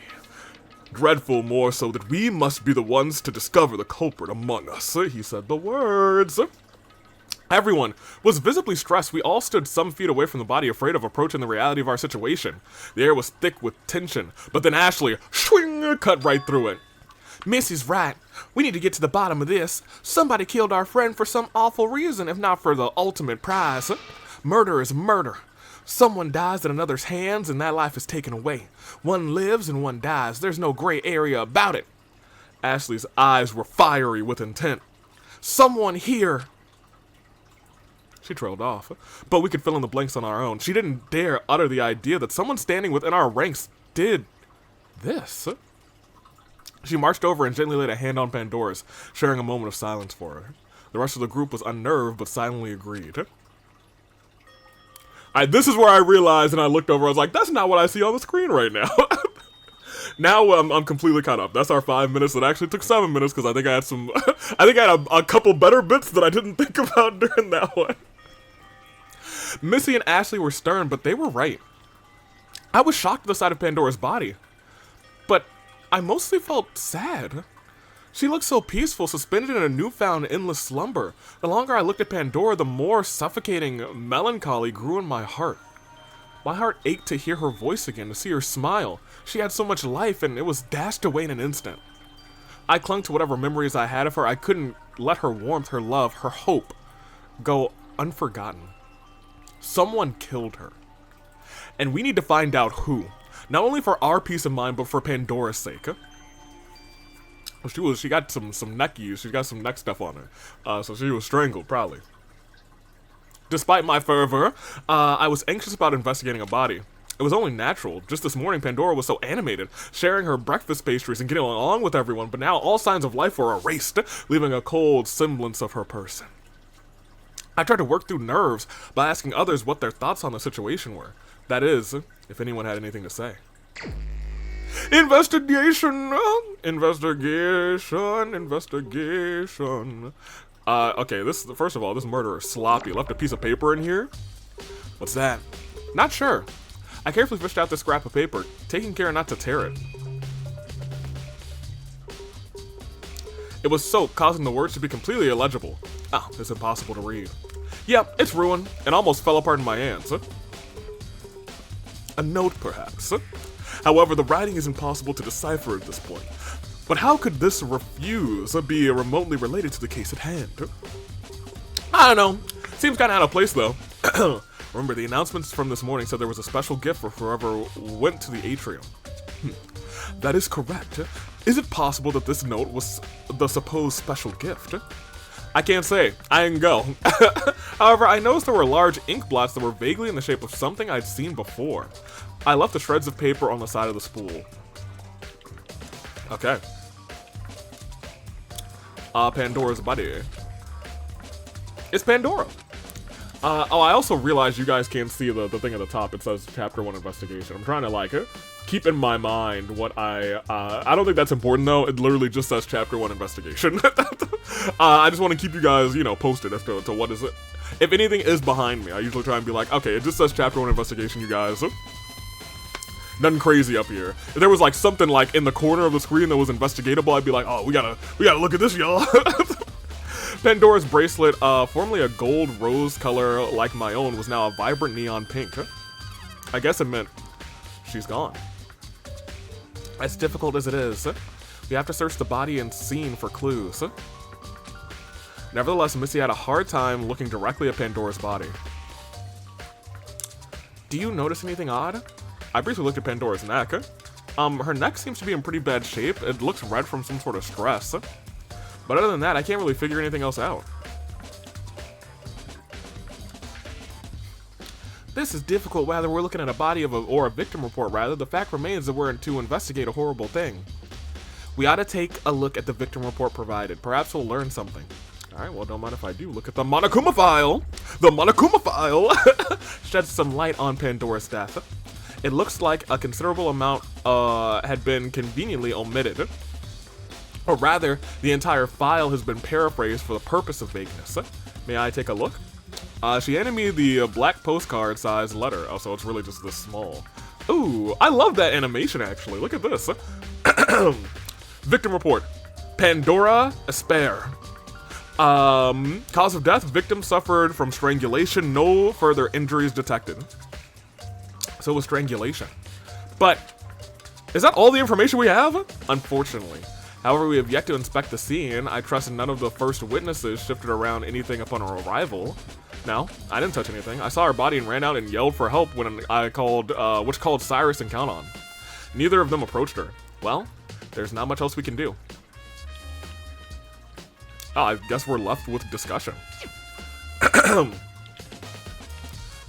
Dreadful more so that we must be the ones to discover the culprit among us. He said the words. Everyone was visibly stressed. We all stood some feet away from the body, afraid of approaching the reality of our situation. The air was thick with tension, but then Ashley, swing, cut right through it. Missy's right. We need to get to the bottom of this. Somebody killed our friend for some awful reason, if not for the ultimate prize. Murder is murder. Someone dies at another's hands and that life is taken away. One lives and one dies. There's no gray area about it. Ashley's eyes were fiery with intent. Someone here. She trailed off, but we could fill in the blanks on our own. She didn't dare utter the idea that someone standing within our ranks did this. She marched over and gently laid a hand on Pandora's, sharing a moment of silence for her. The rest of the group was unnerved but silently agreed. This is where I realized, and I looked over, I was like, that's not what I see on the screen right now. Now I'm completely caught up. That's our 5 minutes. It actually took 7 minutes because I think I had a couple better bits that I didn't think about during that one. Missy and Ashley were stern, but they were right. I was shocked at the sight of Pandora's body, but I mostly felt sad. She looked so peaceful, suspended in a newfound endless slumber. The longer I looked at Pandora, the more suffocating melancholy grew in my heart. My heart ached to hear her voice again, to see her smile. She had so much life, and it was dashed away in an instant. I clung to whatever memories I had of her. I couldn't let her warmth, her love, her hope go unforgotten. Someone killed her. And we need to find out who. Not only for our peace of mind, but for Pandora's sake. She got some neckies. She got some neck stuff on her. So she was strangled, probably. Despite my fervor, I was anxious about investigating a body. It was only natural. Just this morning, Pandora was so animated, sharing her breakfast pastries and getting along with everyone, but now all signs of life were erased, leaving a cold semblance of her person. I tried to work through nerves by asking others what their thoughts on the situation were. That is, if anyone had anything to say. Investigation! Investigation. Okay, first of all, this murderer is sloppy. Left a piece of paper in here. What's that? Not sure. I carefully fished out this scrap of paper, taking care not to tear it. It was soaked, causing the words to be completely illegible. Oh, it's impossible to read. Yep, it's ruined, and almost fell apart in my hands. A note, perhaps. However, the writing is impossible to decipher at this point. But how could this refuse be remotely related to the case at hand? I don't know. Seems kind of out of place, though. Remember, the announcements from this morning said there was a special gift for whoever went to the atrium. That is correct. Is it possible that this note was the supposed special gift? I can't say. I didn't go. However, I noticed there were large ink blots that were vaguely in the shape of something I'd seen before. I left the shreds of paper on the side of the spool. Okay. Pandora's body. It's Pandora. Oh, I also realized you guys can't see the thing at the top. It says Chapter 1 Investigation. I'm trying to, keep in my mind what I don't think that's important, though. It literally just says Chapter 1 Investigation. I just want to keep you guys, posted as to what is it. If anything is behind me, I usually try and be like, okay, it just says Chapter 1 Investigation, you guys. Nothing crazy up here. If there was, something, in the corner of the screen that was investigatable, I'd be like, oh, we gotta look at this, y'all. Pandora's bracelet, formerly a gold rose color like my own, was now a vibrant neon pink. I guess it meant she's gone. As difficult as it is, we have to search the body and scene for clues. Nevertheless, Missy had a hard time looking directly at Pandora's body. Do you notice anything odd? I briefly looked at Pandora's neck. Her neck seems to be in pretty bad shape. It looks red from some sort of stress. But other than that, I can't really figure anything else out. This is difficult whether we're looking at a body or a victim report rather. The fact remains that we're to investigate a horrible thing. We ought to take a look at the victim report provided. Perhaps we'll learn something. Alright, well, don't mind if I do. Look at the Monokuma file! The Monokuma file! Sheds some light on Pandora's death. It looks like a considerable amount had been conveniently omitted. Or rather, the entire file has been paraphrased for the purpose of vagueness. May I take a look? She handed me the black postcard size letter. Oh, so it's really just this small. Ooh, I love that animation, actually. Look at this. Victim report. Pandora Asper. Cause of death, victim suffered from strangulation. No further injuries detected. So it was strangulation. But, is that all the information we have? Unfortunately. However, we have yet to inspect the scene. I trust none of the first witnesses shifted around anything upon her arrival. No, I didn't touch anything. I saw her body and ran out and yelled for help when I called Cyrus and Count On. Neither of them approached her. Well, there's not much else we can do. Oh, I guess we're left with discussion.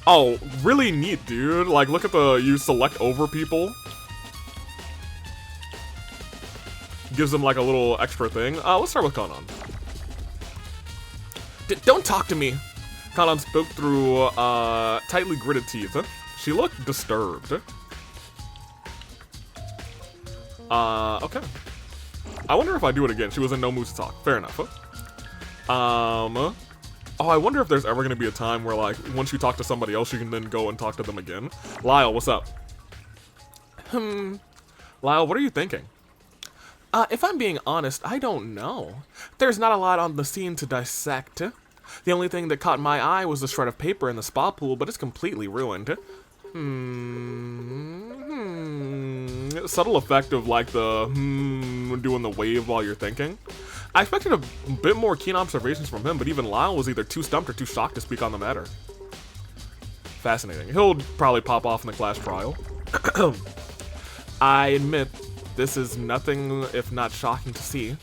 Oh, really neat, dude. Look at you select over people. Gives them, a little extra thing. Let's start with Kanan. Don't talk to me. Kanan spoke through, tightly gritted teeth. She looked disturbed. Okay. I wonder if I do it again. She was in no mood to talk. Fair enough. Oh, I wonder if there's ever going to be a time where, once you talk to somebody else, you can then go and talk to them again. Lyle, what's up? Lyle, what are you thinking? If I'm being honest, I don't know. There's not a lot on the scene to dissect. The only thing that caught my eye was the shred of paper in the spa pool, but it's completely ruined. Subtle effect of, the doing the wave while you're thinking. I expected a bit more keen observations from him, but even Lyle was either too stumped or too shocked to speak on the matter. Fascinating. He'll probably pop off in the class trial. I admit, this is nothing if not shocking to see.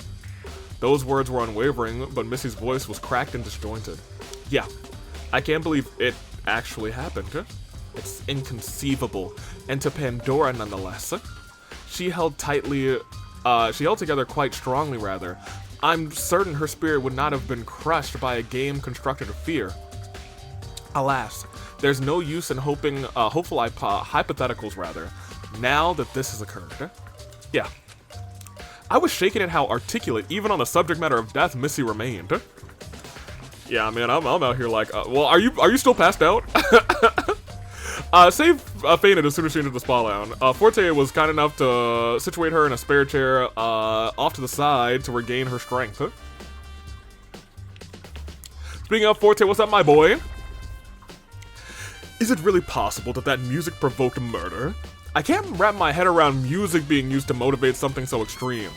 Those words were unwavering, but Missy's voice was cracked and disjointed. Yeah, I can't believe it actually happened. It's inconceivable, and to Pandora nonetheless. She held together quite strongly, rather. I'm certain her spirit would not have been crushed by a game constructed of fear. Alas, there's no use in hopeful hypotheticals, rather, now that this has occurred. Yeah. I was shaken at how articulate, even on the subject matter of death, Missy remained. Yeah, man, I'm out here like, well, are you still passed out? Save fainted as soon as she entered the spa lounge. Forte was kind enough to situate her in a spare chair off to the side to regain her strength. Speaking of Forte, what's up, my boy? Is it really possible that that music provoked murder? I can't wrap my head around music being used to motivate something so extreme.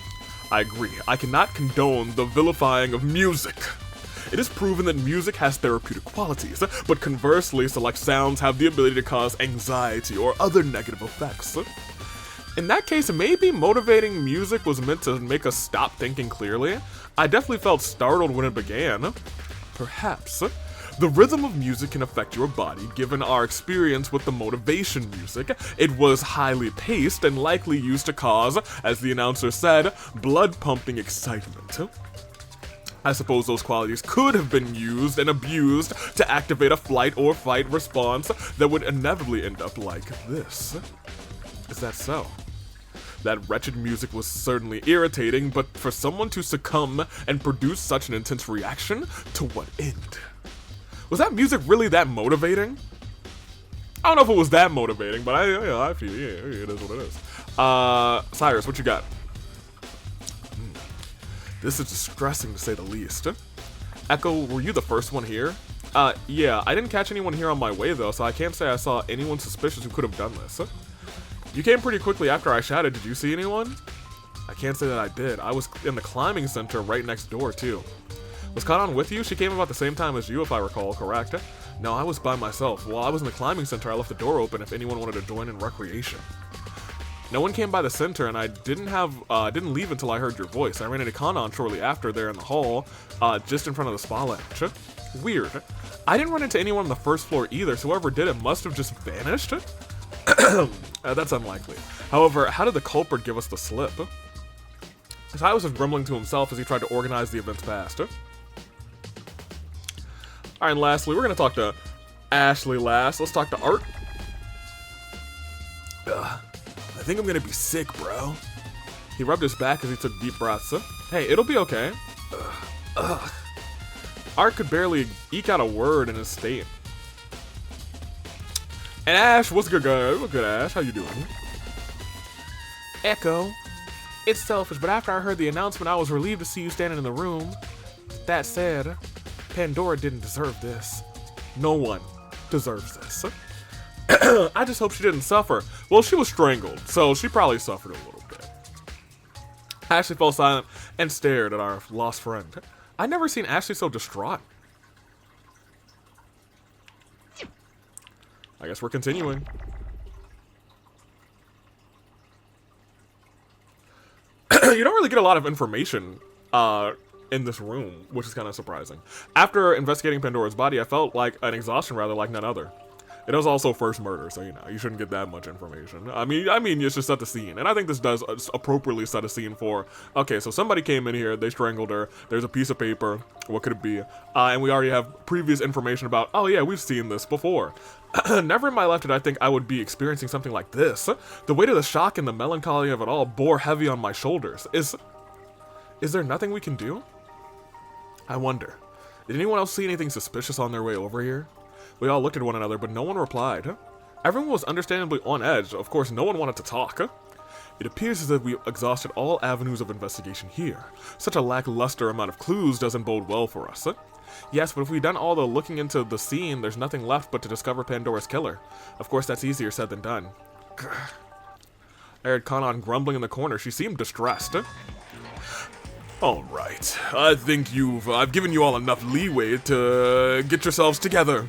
I agree, I cannot condone the vilifying of music. It is proven that music has therapeutic qualities, but conversely, select sounds have the ability to cause anxiety or other negative effects. In that case, maybe motivating music was meant to make us stop thinking clearly. I definitely felt startled when it began. Perhaps. The rhythm of music can affect your body, given our experience with the motivation music. It was highly paced and likely used to cause, as the announcer said, blood-pumping excitement. I suppose those qualities could have been used and abused to activate a flight or fight response that would inevitably end up like this. Is that so? That wretched music was certainly irritating, but for someone to succumb and produce such an intense reaction, to what end? Was that music really that motivating? I don't know if it was that motivating, but I feel, yeah, it is what it is. Cyrus, what you got? This is distressing to say the least. Echo, were you the first one here? Yeah, I didn't catch anyone here on my way though, so I can't say I saw anyone suspicious who could have done this. You came pretty quickly after I shouted. Did you see anyone? I can't say that I did. I was in the climbing center right next door too. Was Kanan with you? She came about the same time as you, if I recall, correct? No, I was by myself. While I was in the climbing center, I left the door open if anyone wanted to join in recreation. No one came by the center, and I didn't leave until I heard your voice. I ran into Kanan shortly after there in the hall, just in front of the spa lounge. Weird. I didn't run into anyone on the first floor either, so whoever did it must have just vanished. That's unlikely. However, how did the culprit give us the slip? Cyrus was grumbling to himself as he tried to organize the events past. Alright, and lastly, we're going to talk to Ashley last. Let's talk to Art. I think I'm going to be sick, bro. He rubbed his back as he took deep breaths. Hey, it'll be okay. Art could barely eke out a word in his state. And Ash, what's good, guys? What's good, Ash? How you doing? Echo. It's selfish, but after I heard the announcement, I was relieved to see you standing in the room. That said, Pandora didn't deserve this. No one deserves this. I just hope she didn't suffer. Well, she was strangled, so she probably suffered a little bit. Ashley fell silent and stared at our lost friend. I'd never seen Ashley so distraught. I guess we're continuing. You don't really get a lot of information in this room, which is kind of surprising. After investigating Pandora's body, I felt like an exhaustion rather like none other. It was also first murder, so, you know, you shouldn't get that much information. I mean, it's just set the scene. And I think this does appropriately set a scene for, okay, so somebody came in here, they strangled her, there's a piece of paper, what could it be? And we already have previous information about, oh yeah, we've seen this before. Never in my life did I think I would be experiencing something like this. The weight of the shock and the melancholy of it all bore heavy on my shoulders. Is there nothing we can do? I wonder, did anyone else see anything suspicious on their way over here? We all looked at one another, but no one replied. Everyone was understandably on edge. Of course, no one wanted to talk. It appears as if we exhausted all avenues of investigation here. Such a lackluster amount of clues doesn't bode well for us. Yes, but if we've done all the looking into the scene, there's nothing left but to discover Pandora's killer. Of course, that's easier said than done. I heard Kanan grumbling in the corner. She seemed distressed. Alright, I think I've given you all enough leeway to get yourselves together.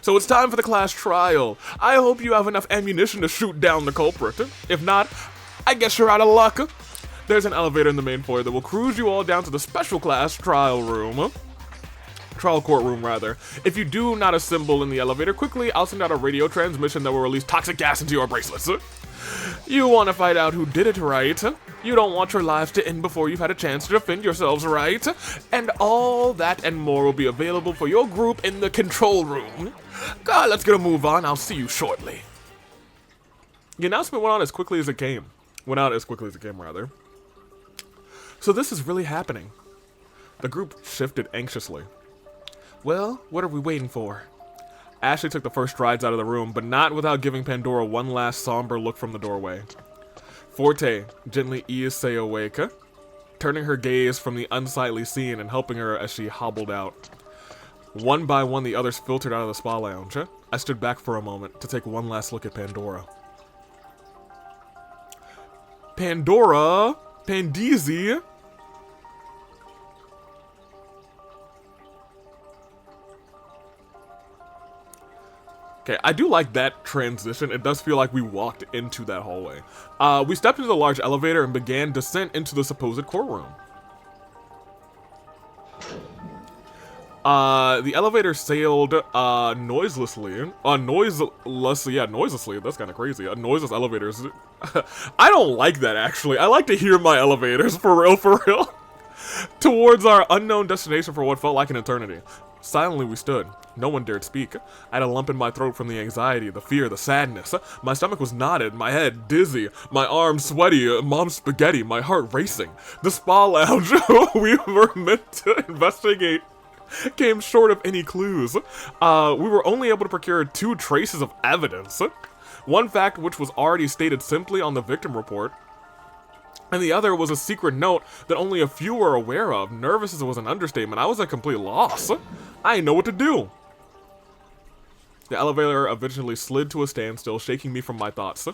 So it's time for the class trial. I hope you have enough ammunition to shoot down the culprit. If not, I guess you're out of luck. There's an elevator in the main foyer that will cruise you all down to the special class trial room. Trial courtroom, rather. If you do not assemble in the elevator quickly, I'll send out a radio transmission that will release toxic gas into your bracelets. You want to find out who did it, right? You don't want your lives to end before you've had a chance to defend yourselves, right? And all that and more will be available for your group in the control room. God, let's get a move on. I'll see you shortly. The announcement went on as quickly as it came. Went out as quickly as it came, rather. So this is really happening. The group shifted anxiously. Well, what are we waiting for? Ashley took the first strides out of the room, but not without giving Pandora one last somber look from the doorway. Forte gently eased Say awake, turning her gaze from the unsightly scene and helping her as she hobbled out. One by one, the others filtered out of the spa lounge. I stood back for a moment to take one last look at Pandora. Pandora! Pandeezy! Okay, I do like that transition. It does feel like we walked into that hallway. We stepped into the large elevator and began descent into the supposed courtroom. The elevator sailed noiselessly. Noiselessly. That's kind of crazy. Noiseless elevators. I don't like that, actually. I like to hear my elevators, for real. Towards our unknown destination for what felt like an eternity. Silently we stood. No one dared speak. I had a lump in my throat from the anxiety, the fear, the sadness. My stomach was knotted, my head dizzy, my arms sweaty, mom's spaghetti, my heart racing. The spa lounge we were meant to investigate came short of any clues. We were only able to procure 2 traces of evidence. One fact which was already stated simply on the victim report, and the other was a secret note that only a few were aware of. Nervous as it was an understatement. I was at complete loss. I didn't know what to do. The elevator eventually slid to a standstill, shaking me from my thoughts.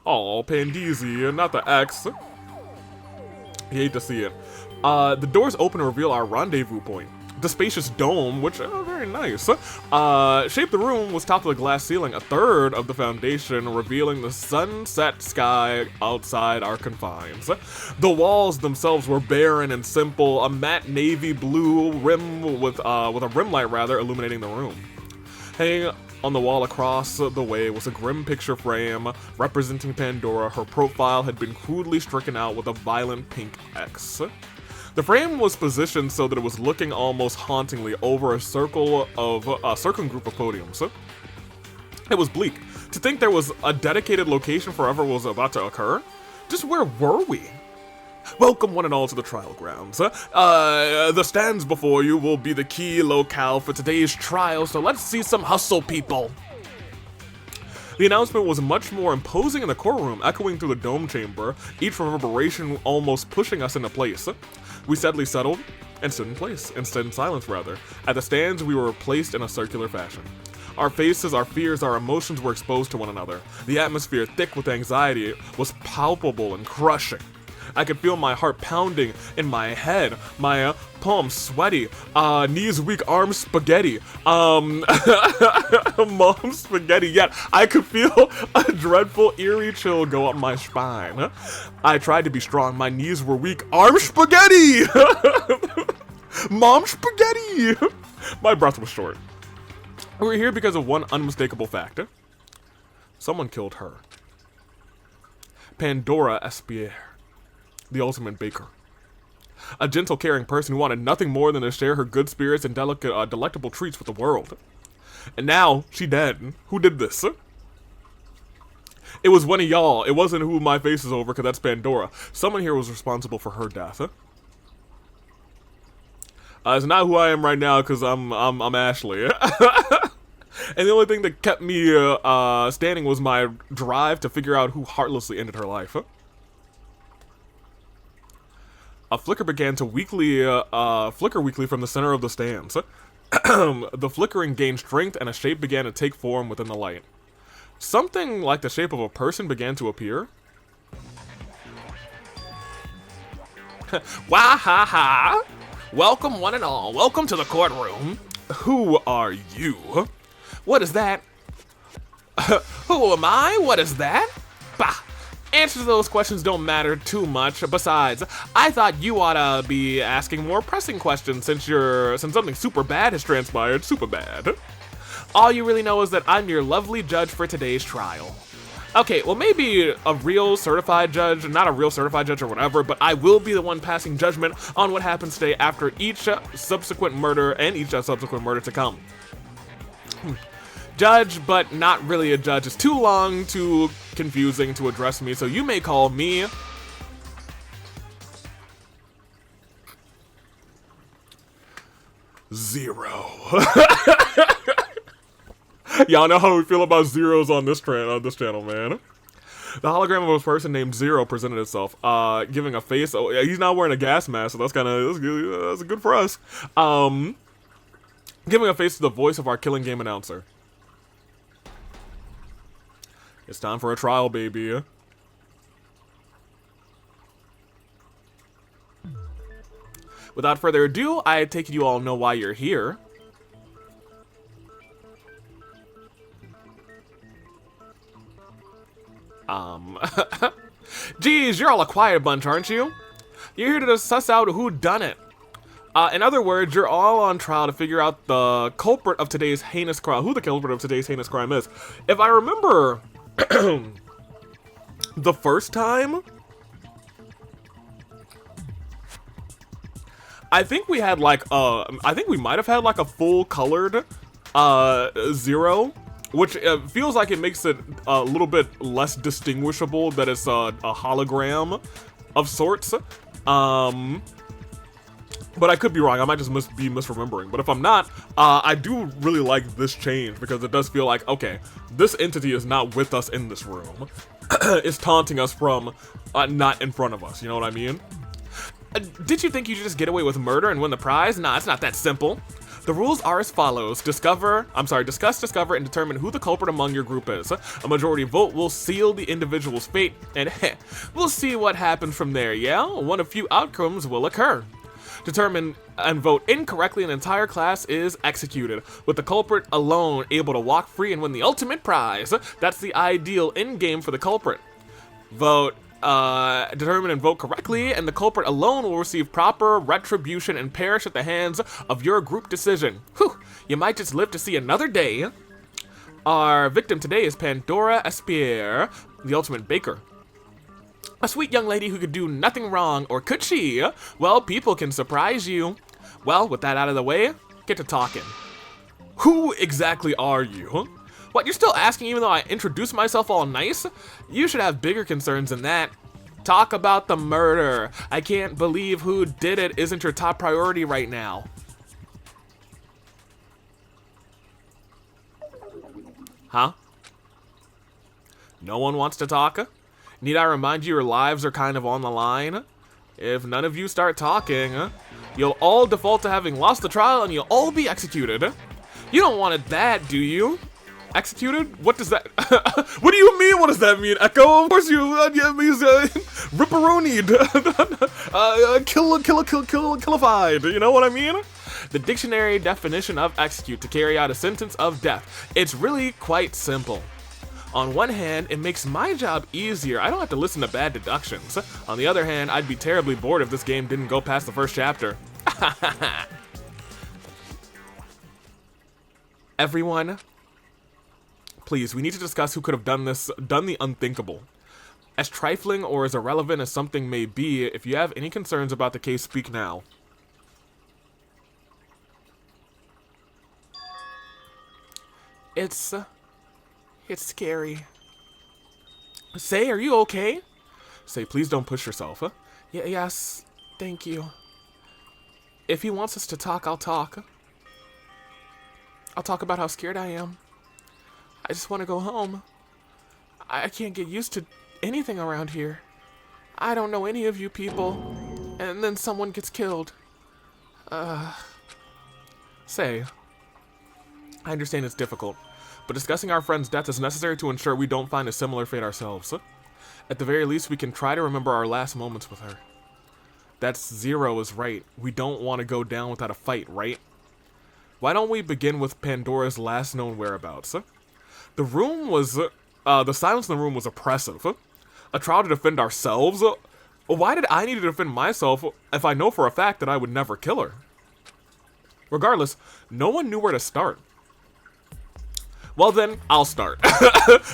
Oh, Pandeezy, not the X. You hate to see it. The doors open and reveal our rendezvous point. The spacious dome, which, very nice, shaped the room was topped with a glass ceiling, a third of the foundation, revealing the sunset sky outside our confines. The walls themselves were barren and simple, a matte navy blue rim with a rim light, illuminating the room. Hanging on the wall across the way was a grim picture frame representing Pandora. Her profile had been crudely stricken out with a violent pink X. The frame was positioned so that it was looking almost hauntingly over a circling group of podiums. It was bleak. To think there was a dedicated location forever was about to occur? Just where were we? Welcome one and all to the trial grounds. The stands before you will be the key locale for today's trial, so let's see some hustle, people. The announcement was much more imposing in the courtroom, echoing through the dome chamber, each reverberation almost pushing us into place. We steadily settled and stood in silence. At the stands, we were placed in a circular fashion. Our faces, our fears, our emotions were exposed to one another. The atmosphere, thick with anxiety, was palpable and crushing. I could feel my heart pounding in my head, my palms sweaty, knees weak, arms spaghetti, mom's spaghetti. Yet I could feel a dreadful, eerie chill go up my spine. I tried to be strong. My knees were weak, arms spaghetti, mom's spaghetti. My breath was short. We were here because of one unmistakable fact. Someone killed her. Pandora Espierre. The ultimate baker. A gentle, caring person who wanted nothing more than to share her good spirits and delectable treats with the world. And now, she dead. Who did this? It was one of y'all. It wasn't who my face is over, because that's Pandora. Someone here was responsible for her death. It's not who I am right now, because I'm Ashley. And the only thing that kept me standing was my drive to figure out who heartlessly ended her life. A flicker began to flicker weakly from the center of the stands. The flickering gained strength and a shape began to take form within the light. Something like the shape of a person began to appear. Wah ha ha! Welcome one and all. Welcome to the courtroom. Who are you? What is that? Who am I? What is that? Bah! Answers to those questions don't matter too much. Besides, I thought you ought to be asking more pressing questions since something super bad has transpired. Super bad. All you really know is that I'm your lovely judge for today's trial. Okay, well maybe a real certified judge, not a real certified judge or whatever, but I will be the one passing judgment on what happens today after each subsequent murder and each subsequent murder to come. Judge, but not really a judge. It's too long, too confusing to address me, so you may call me Zero. Y'all know how we feel about zeros on this channel, man. The hologram of a person named Zero presented itself, giving a face. Oh, he's not wearing a gas mask, so that's good for us. Giving a face to the voice of our killing game announcer. It's time for a trial, baby. Without further ado, I take it you all know why you're here. Geez, you're all a quiet bunch, aren't you? You're here to suss out who done it. In other words, you're all on trial to figure out the culprit of today's heinous crime. Who the culprit of today's heinous crime is. If I remember the first time, I think we had like I think we might have had like a full colored Zero, which feels like it makes it a little bit less distinguishable that it's a hologram of sorts. But I could be wrong. I might just be misremembering. But if I'm not, I do really like this change because it does feel like, okay, this entity is not with us in this room. It's taunting us from not in front of us. You know what I mean? Did you think you could just get away with murder and win the prize? Nah, it's not that simple. The rules are as follows. Discuss, discover, and determine who the culprit among your group is. A majority vote will seal the individual's fate, and we'll see what happens from there, yeah? One of few outcomes will occur. Determine and vote incorrectly, an entire class is executed, with the culprit alone able to walk free and win the ultimate prize. That's the ideal end game for the culprit. Vote determine and vote correctly, and the culprit alone will receive proper retribution and perish at the hands of your group decision. Whew, you might just live to see another day. Our victim today is Pandora Aspire, the ultimate baker. A sweet young lady who could do nothing wrong, or could she? Well, people can surprise you. Well, with that out of the way, get to talking. Who exactly are you? What, you're still asking even though I introduced myself all nice? You should have bigger concerns than that. Talk about the murder. I can't believe who did it isn't your top priority right now. Huh? No one wants to talk? Need I remind you your lives are kind of on the line? If none of you start talking, you'll all default to having lost the trial and you'll all be executed. You don't want it that, do you? Executed? What does that... What do you mean? What does that mean, Echo? Of course you... yeah, it means... ripperonied. Killified. You know what I mean? The dictionary definition of execute, to carry out a sentence of death. It's really quite simple. On one hand, it makes my job easier. I don't have to listen to bad deductions. On the other hand, I'd be terribly bored if this game didn't go past the first chapter. Everyone... Please, we need to discuss who could have done the unthinkable. As trifling or as irrelevant as something may be, if you have any concerns about the case, speak now. It's scary. Say, are you okay? Say, please don't push yourself, huh? Yes, thank you. If he wants us to talk, I'll talk. I'll talk about how scared I am. I just want to go home. I can't get used to anything around here. I don't know any of you people. And then someone gets killed. Say, I understand it's difficult, but discussing our friend's death is necessary to ensure we don't find a similar fate ourselves. At the very least, we can try to remember our last moments with her. That's Zero is right. We don't want to go down without a fight, right? Why don't we begin with Pandora's last known whereabouts? The room was, the silence in the room was oppressive. A trial to defend ourselves? Why did I need to defend myself if I know for a fact that I would never kill her? Regardless, no one knew where to start. Well then, I'll start.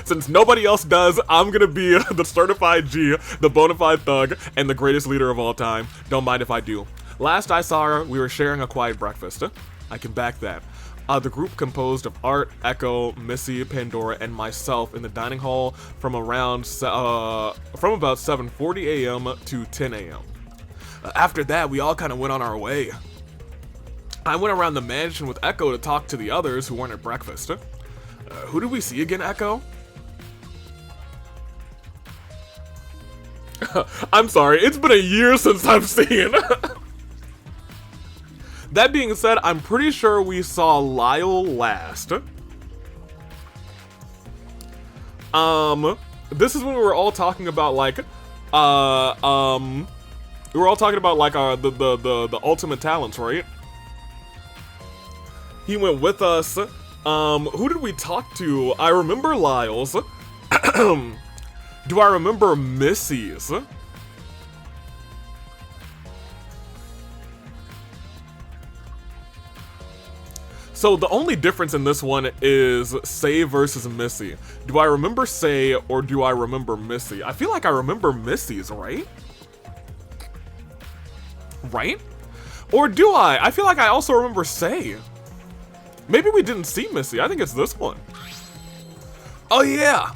Since nobody else does, I'm gonna be the certified G, the bona fide thug, and the greatest leader of all time. Don't mind if I do. Last I saw her, we were sharing a quiet breakfast. I can back that. The group composed of Art, Echo, Missy, Pandora, and myself in the dining hall from about 7:40 a.m. to 10 a.m. After that, we all kind of went on our way. I went around the mansion with Echo to talk to the others who weren't at breakfast. Who did we see again, Echo? I'm sorry, it's been a year since I've seen. That being said, I'm pretty sure we saw Lyle last. This is when we were all talking about like, we were all talking about like the ultimate talents, right? He went with us. Who did we talk to? I remember Lyle's. Do I remember Missy's? So the only difference in this one is Say versus Missy. Do I remember Say or do I remember Missy? I feel like I remember Missy's, right? Right? Or do I? I feel like I also remember Say. Maybe we didn't see Missy. I think it's this one. Oh yeah!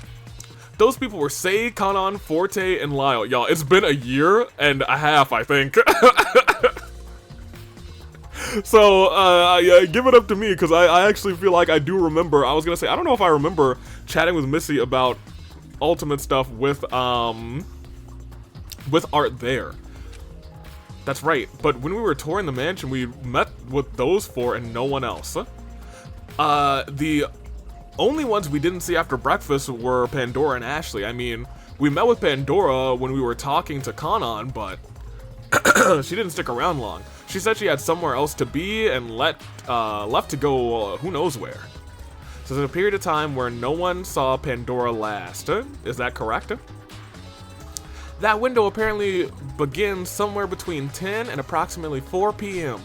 Those people were Say, Kanan, Forte, and Lyle. Y'all, it's been a year and a half, I think. So, yeah, give it up to me, because I actually feel like I do remember. I was gonna say, I don't know if I remember chatting with Missy about Ultimate stuff with Art there. That's right, but when we were touring the mansion, we met with those four and no one else. The only ones we didn't see after breakfast were Pandora and Ashley. I mean, we met with Pandora when we were talking to Kanan, but she didn't stick around long. She said she had somewhere else to be and left to go who knows where. So there's a period of time where no one saw Pandora last. Is that correct? That window apparently begins somewhere between 10 and approximately 4 p.m.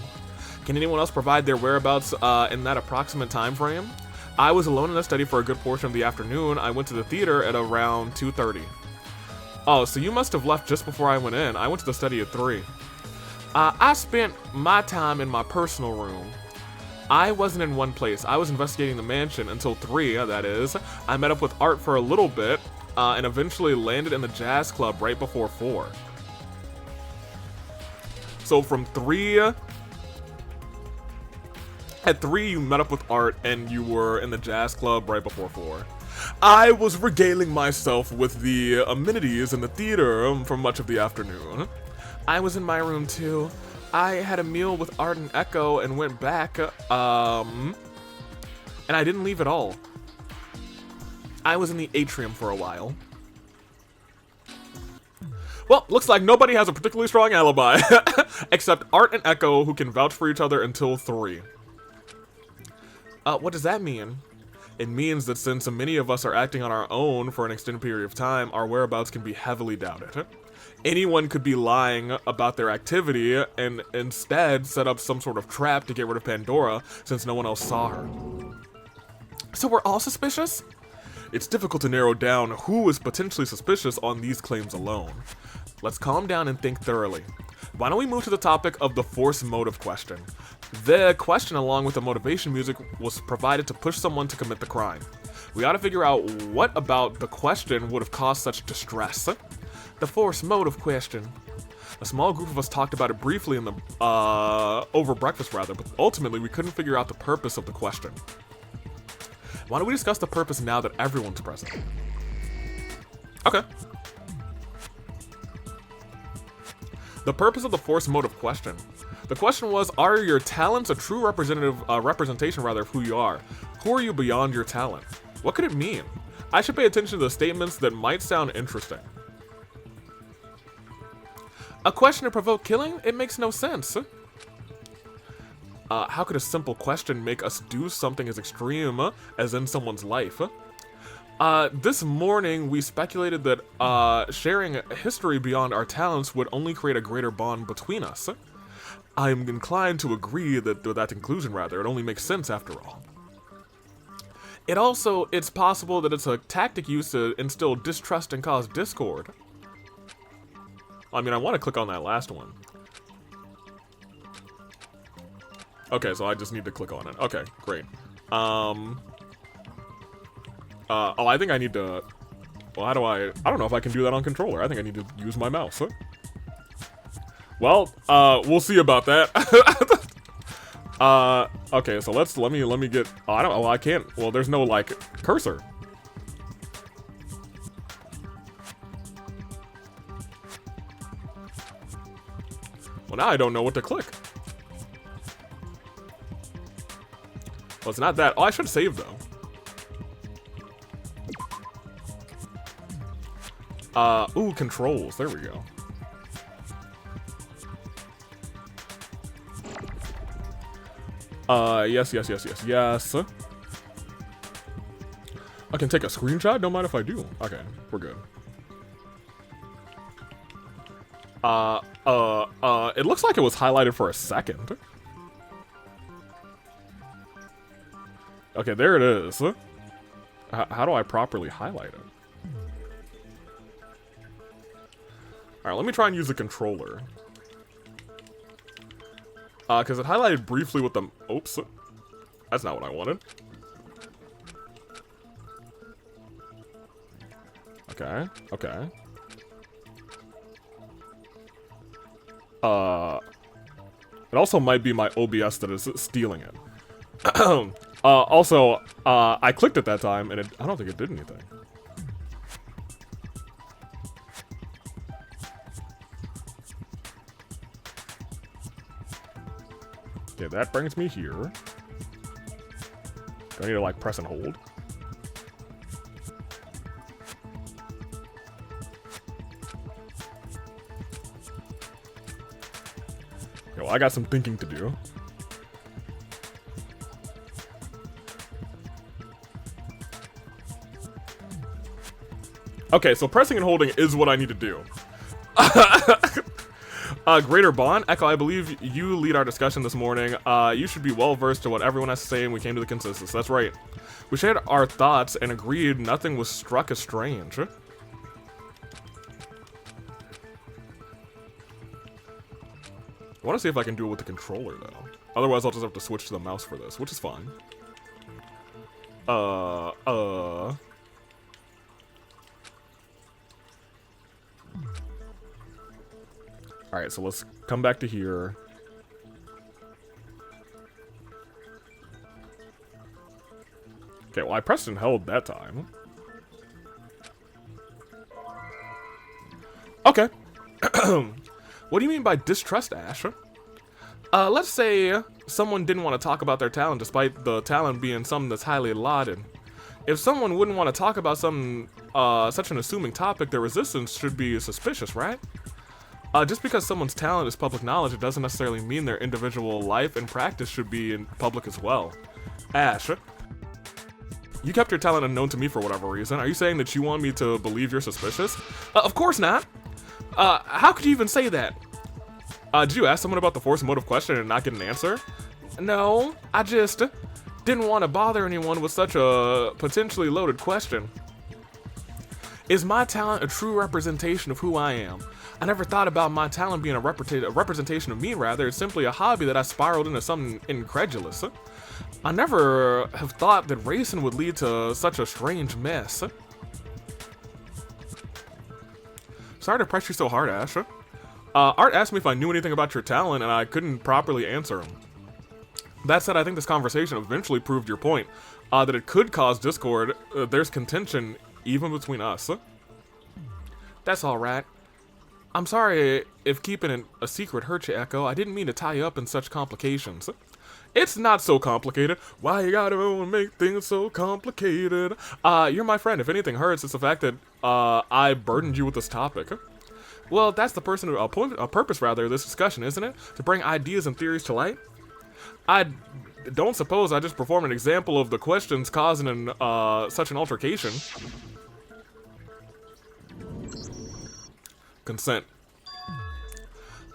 Can anyone else provide their whereabouts in that approximate time frame? I was alone in the study for a good portion of the afternoon. I went to the theater at around 2:30. Oh, so you must have left just before I went in. I went to the study at 3. I spent my time in my personal room. I wasn't in one place. I was investigating the mansion until 3, that is. I met up with Art for a little bit, and eventually landed in the jazz club right before 4. So from 3... At 3, you met up with Art, and you were in the jazz club right before 4. I was regaling myself with the amenities in the theater for much of the afternoon. I was in my room too. I had a meal with Art and Echo and went back, and I didn't leave at all. I was in the atrium for a while. Well, looks like nobody has a particularly strong alibi, except Art and Echo, who can vouch for each other until 3. What does that mean? It means that since many of us are acting on our own for an extended period of time, our whereabouts can be heavily doubted. Anyone could be lying about their activity and instead set up some sort of trap to get rid of Pandora since no one else saw her. So we're all suspicious? It's difficult to narrow down who is potentially suspicious on these claims alone. Let's calm down and think thoroughly. Why don't we move to the topic of the force motive question? The question, along with the motivation music, was provided to push someone to commit the crime. We ought to figure out what about the question would have caused such distress. The force motive question. A small group of us talked about it briefly in the over breakfast rather, but ultimately we couldn't figure out the purpose of the question. Why don't we discuss the purpose now that everyone's present? Okay. The purpose of the force motive question. The question was, are your talents a true representation of who you are? Who are you beyond your talent? What could it mean? I should pay attention to the statements that might sound interesting. A question to provoke killing? It makes no sense. How could a simple question make us do something as extreme as in someone's life? This morning we speculated that sharing history beyond our talents would only create a greater bond between us. I'm inclined to agree that that conclusion, rather. It only makes sense after all. It's possible that it's a tactic used to instill distrust and cause discord. I mean, I want to click on that last one. Okay, so I just need to click on it. Okay, great. Oh, I think I need to... Well, how do I don't know if I can do that on controller. I think I need to use my mouse. Huh? Well, we'll see about that. Okay, so let me get... Oh, I can't... Well, there's no, like, cursor. Well, now I don't know what to click. Well, it's not that. Oh, I should save, though. Ooh, controls. There we go. Yes. I can take a screenshot? Don't mind if I do. Okay, we're good. It looks like it was highlighted for a second. Okay, there it is. How do I properly highlight it? Alright, let me try and use the controller. Because it highlighted briefly with the... Oops. That's not what I wanted. Okay. It also might be my OBS that is stealing it. Also, I clicked it that time, and I don't think it did anything. Okay, that brings me here. Do I need to, like, press and hold? Okay, well, I got some thinking to do. Okay, so pressing and holding is what I need to do. Greater Bond, Echo, I believe you lead our discussion this morning. You should be well versed to what everyone has to say, and we came to the consensus. That's right. We shared our thoughts and agreed nothing was struck as strange. I want to see if I can do it with the controller, though. Otherwise, I'll just have to switch to the mouse for this, which is fine. Alright, so let's come back to here. Okay, well, I pressed and held that time. Okay. What do you mean by distrust, Ash? Let's say someone didn't want to talk about their talent despite the talent being something that's highly lauded. If someone wouldn't want to talk about something, such an assuming topic, their resistance should be suspicious, right? Just because someone's talent is public knowledge, it doesn't necessarily mean their individual life and practice should be in public as well. Ash, you kept your talent unknown to me for whatever reason. Are you saying that you want me to believe you're suspicious? Of course not. How could you even say that? Did you ask someone about the force motive question and not get an answer? No, I just didn't want to bother anyone with such a potentially loaded question. Is my talent a true representation of who I am? I never thought about my talent being a representation of me, rather. It's simply a hobby that I spiraled into something incredulous. I never have thought that racing would lead to such a strange mess. Sorry to press you so hard, Ash. Art asked me if I knew anything about your talent, and I couldn't properly answer him. That said, I think this conversation eventually proved your point, that it could cause discord. There's contention even between us. That's alright. I'm sorry if keeping a secret hurt you, Echo. I didn't mean to tie you up in such complications. It's not so complicated. Why you gotta make things so complicated? You're my friend. If anything hurts, it's the fact that I burdened you with this topic. Well, that's the purpose rather of this discussion, isn't it? To bring ideas and theories to light. I don't suppose I just performed an example of the questions causing such an altercation. Consent.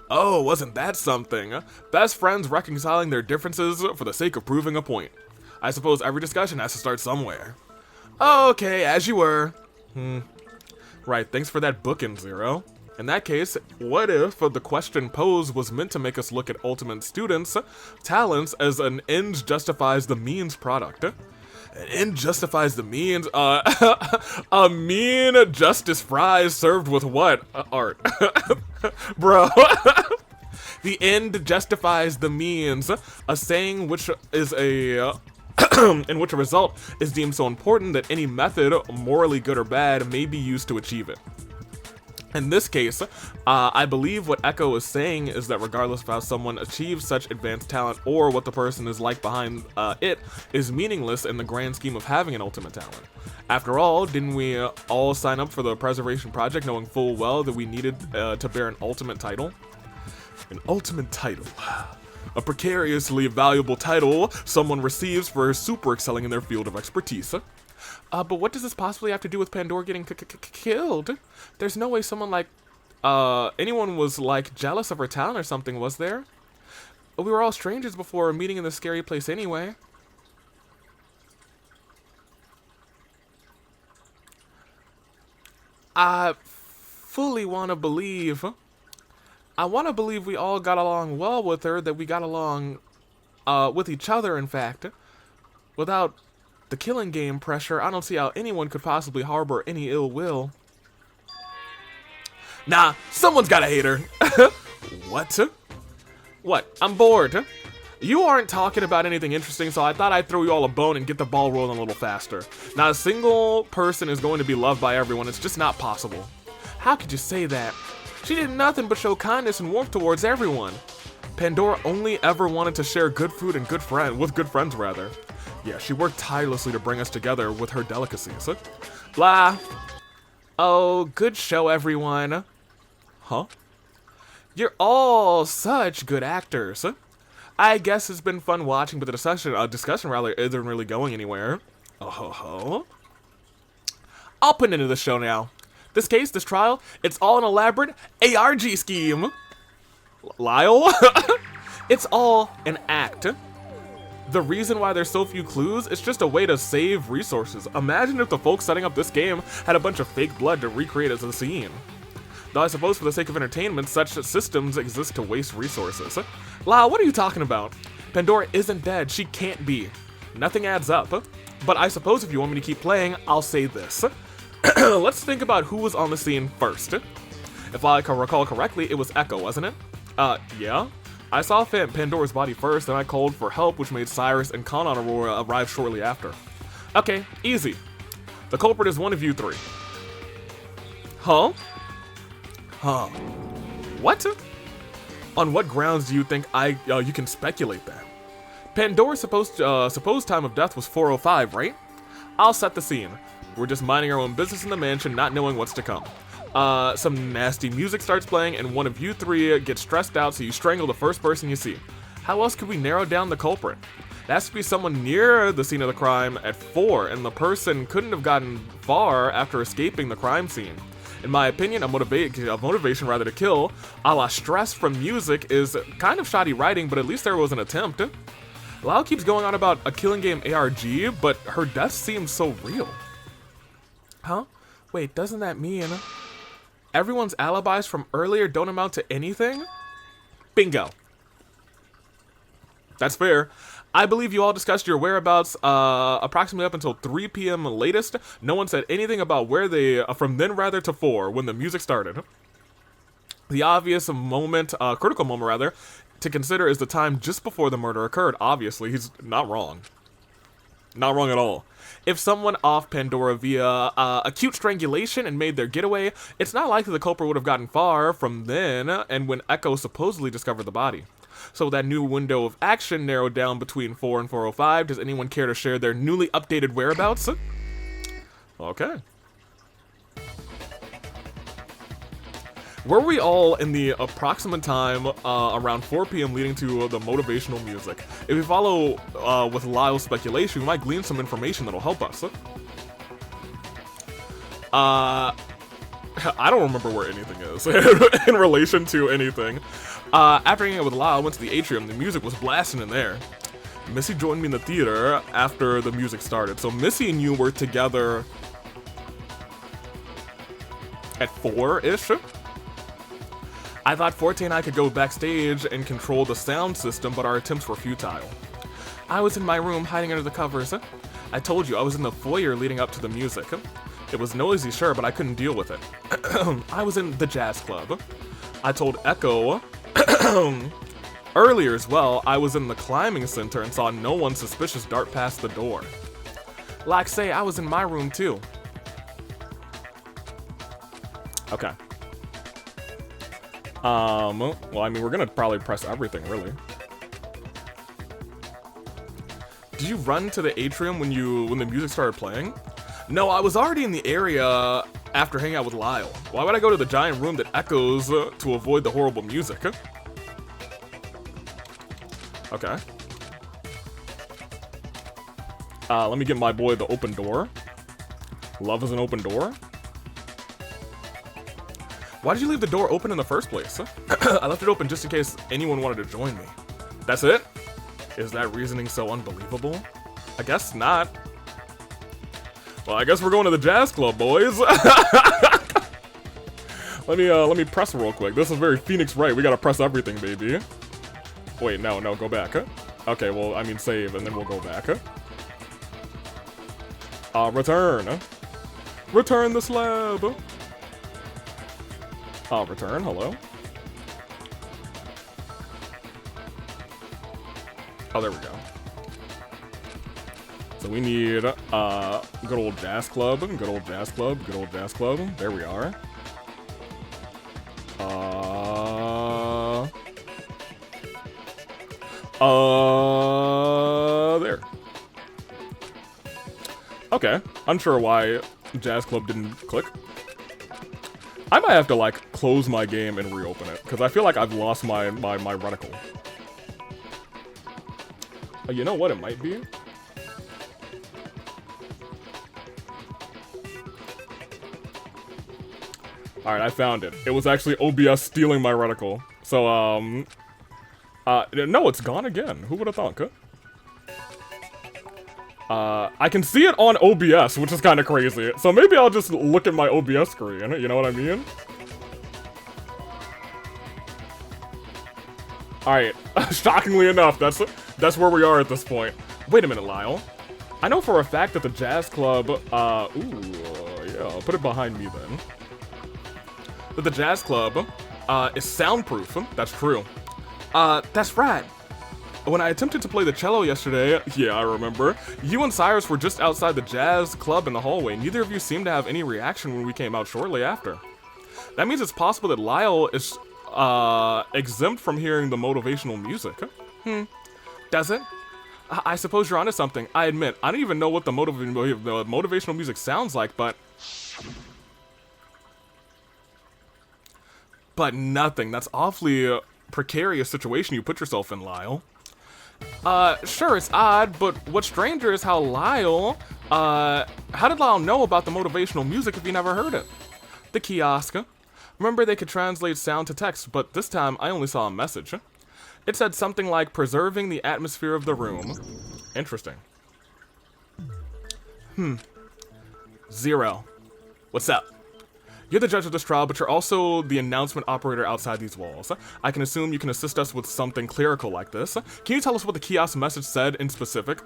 Oh, wasn't that something? Best friends reconciling their differences for the sake of proving a point. I suppose every discussion has to start somewhere. Okay, as you were. Right, thanks for that booking, Zero. In that case, what if the question posed was meant to make us look at ultimate students' talents as an end justifies the means product? An end justifies the means? A mean justice fries served with what? Art. Bro. The end justifies the means, a saying which is a... in which a result is deemed so important that any method, morally good or bad, may be used to achieve it. In this case, I believe what Echo is saying is that regardless of how someone achieves such advanced talent or what the person is like behind it is meaningless in the grand scheme of having an ultimate talent. After all, didn't we all sign up for the preservation project knowing full well that we needed to bear an ultimate title? An ultimate title. A precariously valuable title someone receives for super excelling in their field of expertise. But what does this possibly have to do with Pandora getting killed? There's no way someone like, anyone was like jealous of her talent or something, was there? We were all strangers before meeting in this scary place anyway. I fully want to believe. I want to believe we all got along well with her, that we got along, with each other, in fact. Without the killing game pressure, I don't see how anyone could possibly harbor any ill will. Nah, someone's gotta hate her. What? What? I'm bored. You aren't talking about anything interesting, so I thought I'd throw you all a bone and get the ball rolling a little faster. Not a single person is going to be loved by everyone. It's just not possible. How could you say that? She did nothing but show kindness and warmth towards everyone. Pandora only ever wanted to share good food and good friends rather. Yeah, she worked tirelessly to bring us together with her delicacies. Blah. Oh, good show, everyone. Huh? You're all such good actors. I guess it's been fun watching, but the discussion rather isn't really going anywhere. Oh ho ho. I'll put into the show now. This case, this trial, it's all an elaborate ARG scheme. Lyle? It's all an act. The reason why there's so few clues is just a way to save resources. Imagine if the folks setting up this game had a bunch of fake blood to recreate as a scene. Though I suppose for the sake of entertainment, such systems exist to waste resources. Lyle, what are you talking about? Pandora isn't dead, she can't be. Nothing adds up. But I suppose if you want me to keep playing, I'll say this. Let's think about who was on the scene first. If I can recall correctly, it was Echo, wasn't it? Yeah. I saw Pandora's body first, then I called for help, which made Cyrus and Kanan Aurora arrive shortly after. Okay, easy. The culprit is one of you three. Huh? Huh. What? On what grounds do you think you can speculate that? Pandora's supposed time of death was 4:05, right? I'll set the scene. We're just minding our own business in the mansion, not knowing what's to come. Some nasty music starts playing, and one of you three gets stressed out, so you strangle the first person you see. How else could we narrow down the culprit? It has to be someone near the scene of the crime at 4, and the person couldn't have gotten far after escaping the crime scene. In my opinion, a motivation rather to kill, a la stress from music, is kind of shoddy writing, but at least there was an attempt. Lau keeps going on about a killing game ARG, but her death seems so real. Huh? Wait, doesn't that mean everyone's alibis from earlier don't amount to anything? Bingo. That's fair. I believe you all discussed your whereabouts approximately up until 3 p.m. latest. No one said anything about where they, from then rather to 4, when the music started. The obvious moment, critical moment rather, to consider is the time just before the murder occurred. Obviously, he's not wrong. Not wrong at all. If someone off Pandora via acute strangulation and made their getaway, it's not likely the culprit would have gotten far from then and when Echo supposedly discovered the body. So that new window of action narrowed down between 4 and 4:05. Does anyone care to share their newly updated whereabouts? Okay. Were we all in the approximate time around 4 p.m. leading to the motivational music? If we follow with Lyle's speculation, we might glean some information that'll help us. I don't remember where anything is in relation to anything. After hanging out with Lyle, I went to the atrium. The music was blasting in there. Missy joined me in the theater after the music started. So Missy and you were together at 4-ish? I thought 14 and I could go backstage and control the sound system, but our attempts were futile. I was in my room hiding under the covers. I told you I was in the foyer leading up to the music. It was noisy, sure, but I couldn't deal with it. I was in the jazz club. I told Echo earlier as well, I was in the climbing center and saw no one suspicious dart past the door. Like say, I was in my room too. Okay. Well, I mean, we're gonna probably press everything, really. Did you run to the atrium when the music started playing? No, I was already in the area after hanging out with Lyle. Why would I go to the giant room that echoes to avoid the horrible music? Okay. Let me get my boy the open door. Love is an open door. Why did you leave the door open in the first place? I left it open just in case anyone wanted to join me. That's it? Is that reasoning so unbelievable? I guess not. Well, I guess we're going to the jazz club, boys. Let me press real quick. This is very Phoenix Wright. We gotta press everything, baby. Wait, no, go back. Okay, well, I mean save, and then we'll go back. Return. Return the slab. Return, hello. Oh, there we go. So we need, good old jazz club, good old jazz club, good old jazz club. There we are. There. Okay, unsure why jazz club didn't click. I might have to, like, close my game and reopen it, because I feel like I've lost my reticle. You know what it might be? Alright, I found it. It was actually OBS stealing my reticle. So, no, it's gone again. Who would have thought, huh? I can see it on OBS, which is kind of crazy. So maybe I'll just look at my OBS screen, you know what I mean? Alright, shockingly enough, that's where we are at this point. Wait a minute, Lyle. I know for a fact that the jazz club, yeah, I'll put it behind me then. That the jazz club, is soundproof. That's true. That's right. When I attempted to play the cello yesterday, yeah, I remember, you and Cyrus were just outside the jazz club in the hallway. Neither of you seemed to have any reaction when we came out shortly after. That means it's possible that Lyle is, exempt from hearing the motivational music. Does it? I suppose you're onto something. I admit, I don't even know what the motivational music sounds like, but nothing. That's awfully precarious situation you put yourself in, Lyle. Sure, it's odd, but what's stranger is how Lyle, how did Lyle know about the motivational music if he never heard it? The kiosk. Remember they could translate sound to text, but this time I only saw a message. It said something like, preserving the atmosphere of the room. Interesting. Zero. What's up? You're the judge of this trial, but you're also the announcement operator outside these walls. I can assume you can assist us with something clerical like this. Can you tell us what the kiosk message said in specific?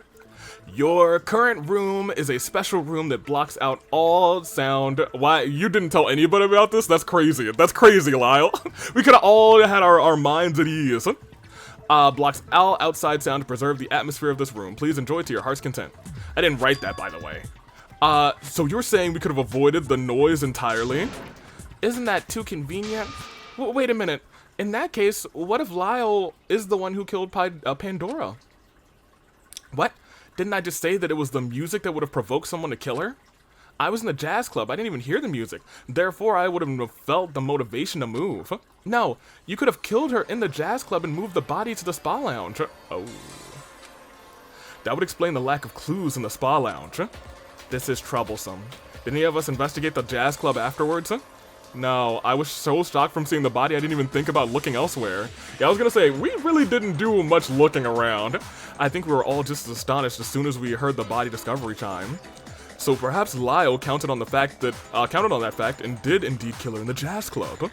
Your current room is a special room that blocks out all sound. Why? You didn't tell anybody about this? That's crazy. That's crazy, Lyle. We could have all had our minds at ease. Blocks all outside sound to preserve the atmosphere of this room. Please enjoy it to your heart's content. I didn't write that, by the way. So you're saying we could have avoided the noise entirely? Isn't that too convenient? Wait a minute. In that case, what if Lyle is the one who killed Pandora? What? Didn't I just say that it was the music that would have provoked someone to kill her? I was in the jazz club. I didn't even hear the music. Therefore, I would have felt the motivation to move. No, you could have killed her in the jazz club and moved the body to the spa lounge. Oh. That would explain the lack of clues in the spa lounge. This is troublesome. Did any of us investigate the jazz club afterwards? No, I was so shocked from seeing the body I didn't even think about looking elsewhere. Yeah, I was gonna say, we really didn't do much looking around. I think we were all just as astonished as soon as we heard the body discovery chime. So perhaps Lyle counted on that fact and did indeed kill her in the jazz club.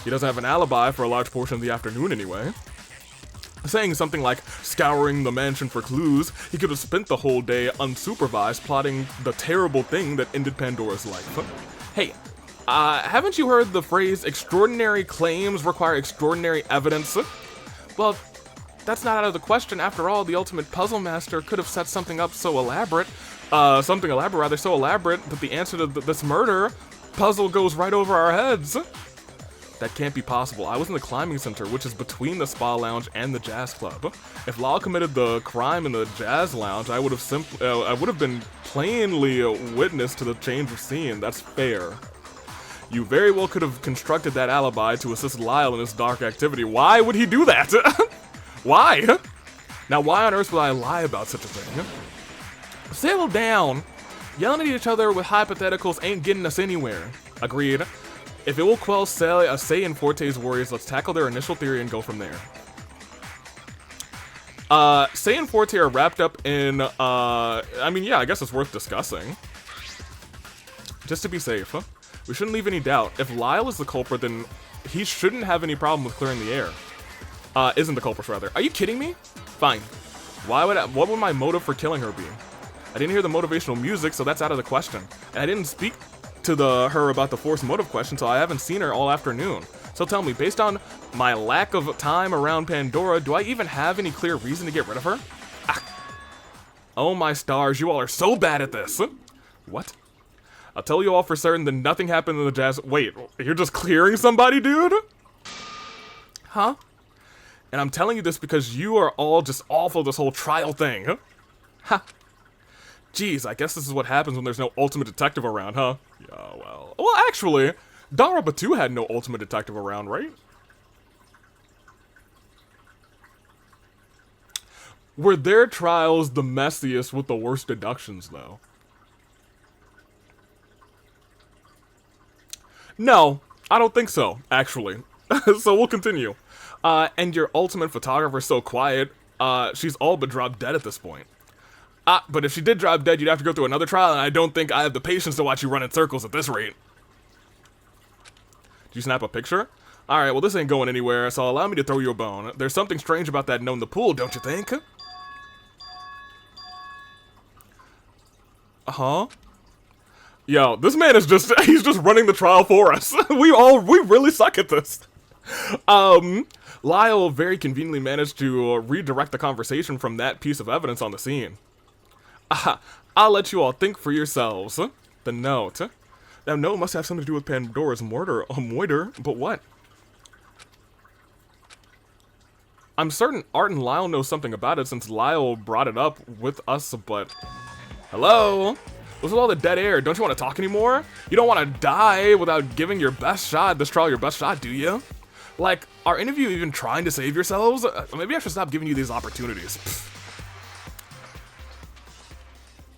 He doesn't have an alibi for a large portion of the afternoon anyway. Saying something like scouring the mansion for clues, he could have spent the whole day unsupervised plotting the terrible thing that ended Pandora's life. Hey, haven't you heard the phrase, extraordinary claims require extraordinary evidence? Well, that's not out of the question. After all, the ultimate puzzle master could have set something up so elaborate, so elaborate that the answer to this murder puzzle goes right over our heads. That can't be possible. I was in the climbing center, which is between the spa lounge and the jazz club. If Lyle committed the crime in the jazz lounge, I would have been plainly a witness to the change of scene. That's fair. You very well could have constructed that alibi to assist Lyle in his dark activity. Why would he do that? Why? Now, why on earth would I lie about such a thing? Settle down. Yelling at each other with hypotheticals ain't getting us anywhere. Agreed. If it will quell Say and Forte's worries, let's tackle their initial theory and go from there. Say and Forte are wrapped up in, I guess it's worth discussing. Just to be safe, we shouldn't leave any doubt. If Lyle is the culprit, then he shouldn't have any problem with clearing the air. Isn't the culprit, rather. Are you kidding me? Fine. What would my motive for killing her be? I didn't hear the motivational music, so that's out of the question. And I didn't speak to her about the forced motive question, so I haven't seen her all afternoon. So tell me, based on my lack of time around Pandora, do I even have any clear reason to get rid of her? Ah. Oh my stars, you all are so bad at this. What? I'll tell you all for certain that nothing happened in the jazz. Wait, you're just clearing somebody, dude? Huh? And I'm telling you this because you are all just awful this whole trial thing. Huh? Ha. Geez, I guess this is what happens when there's no ultimate detective around, huh? Yeah, well... Well, actually, Danganronpa 2 had no ultimate detective around, right? Were their trials the messiest with the worst deductions, though? No, I don't think so, actually. So we'll continue. And your ultimate photographer's so quiet, she's all but dropped dead at this point. But if she did drop dead, you'd have to go through another trial, and I don't think I have the patience to watch you run in circles at this rate. Did you snap a picture? Alright, well this ain't going anywhere, so allow me to throw you a bone. There's something strange about that note in the pool, don't you think? Uh-huh. Yo, this man is he's just running the trial for us. We really suck at this. Lyle very conveniently managed to redirect the conversation from that piece of evidence on the scene. I'll let you all think for yourselves. The note. That note must have something to do with Pandora's murder, but what? I'm certain Art and Lyle know something about it since Lyle brought it up with us, but... Hello? What's with all the dead air? Don't you want to talk anymore? You don't want to die without giving your best shot, this trial your best shot, do you? Like, are any of you even trying to save yourselves? Maybe I should stop giving you these opportunities.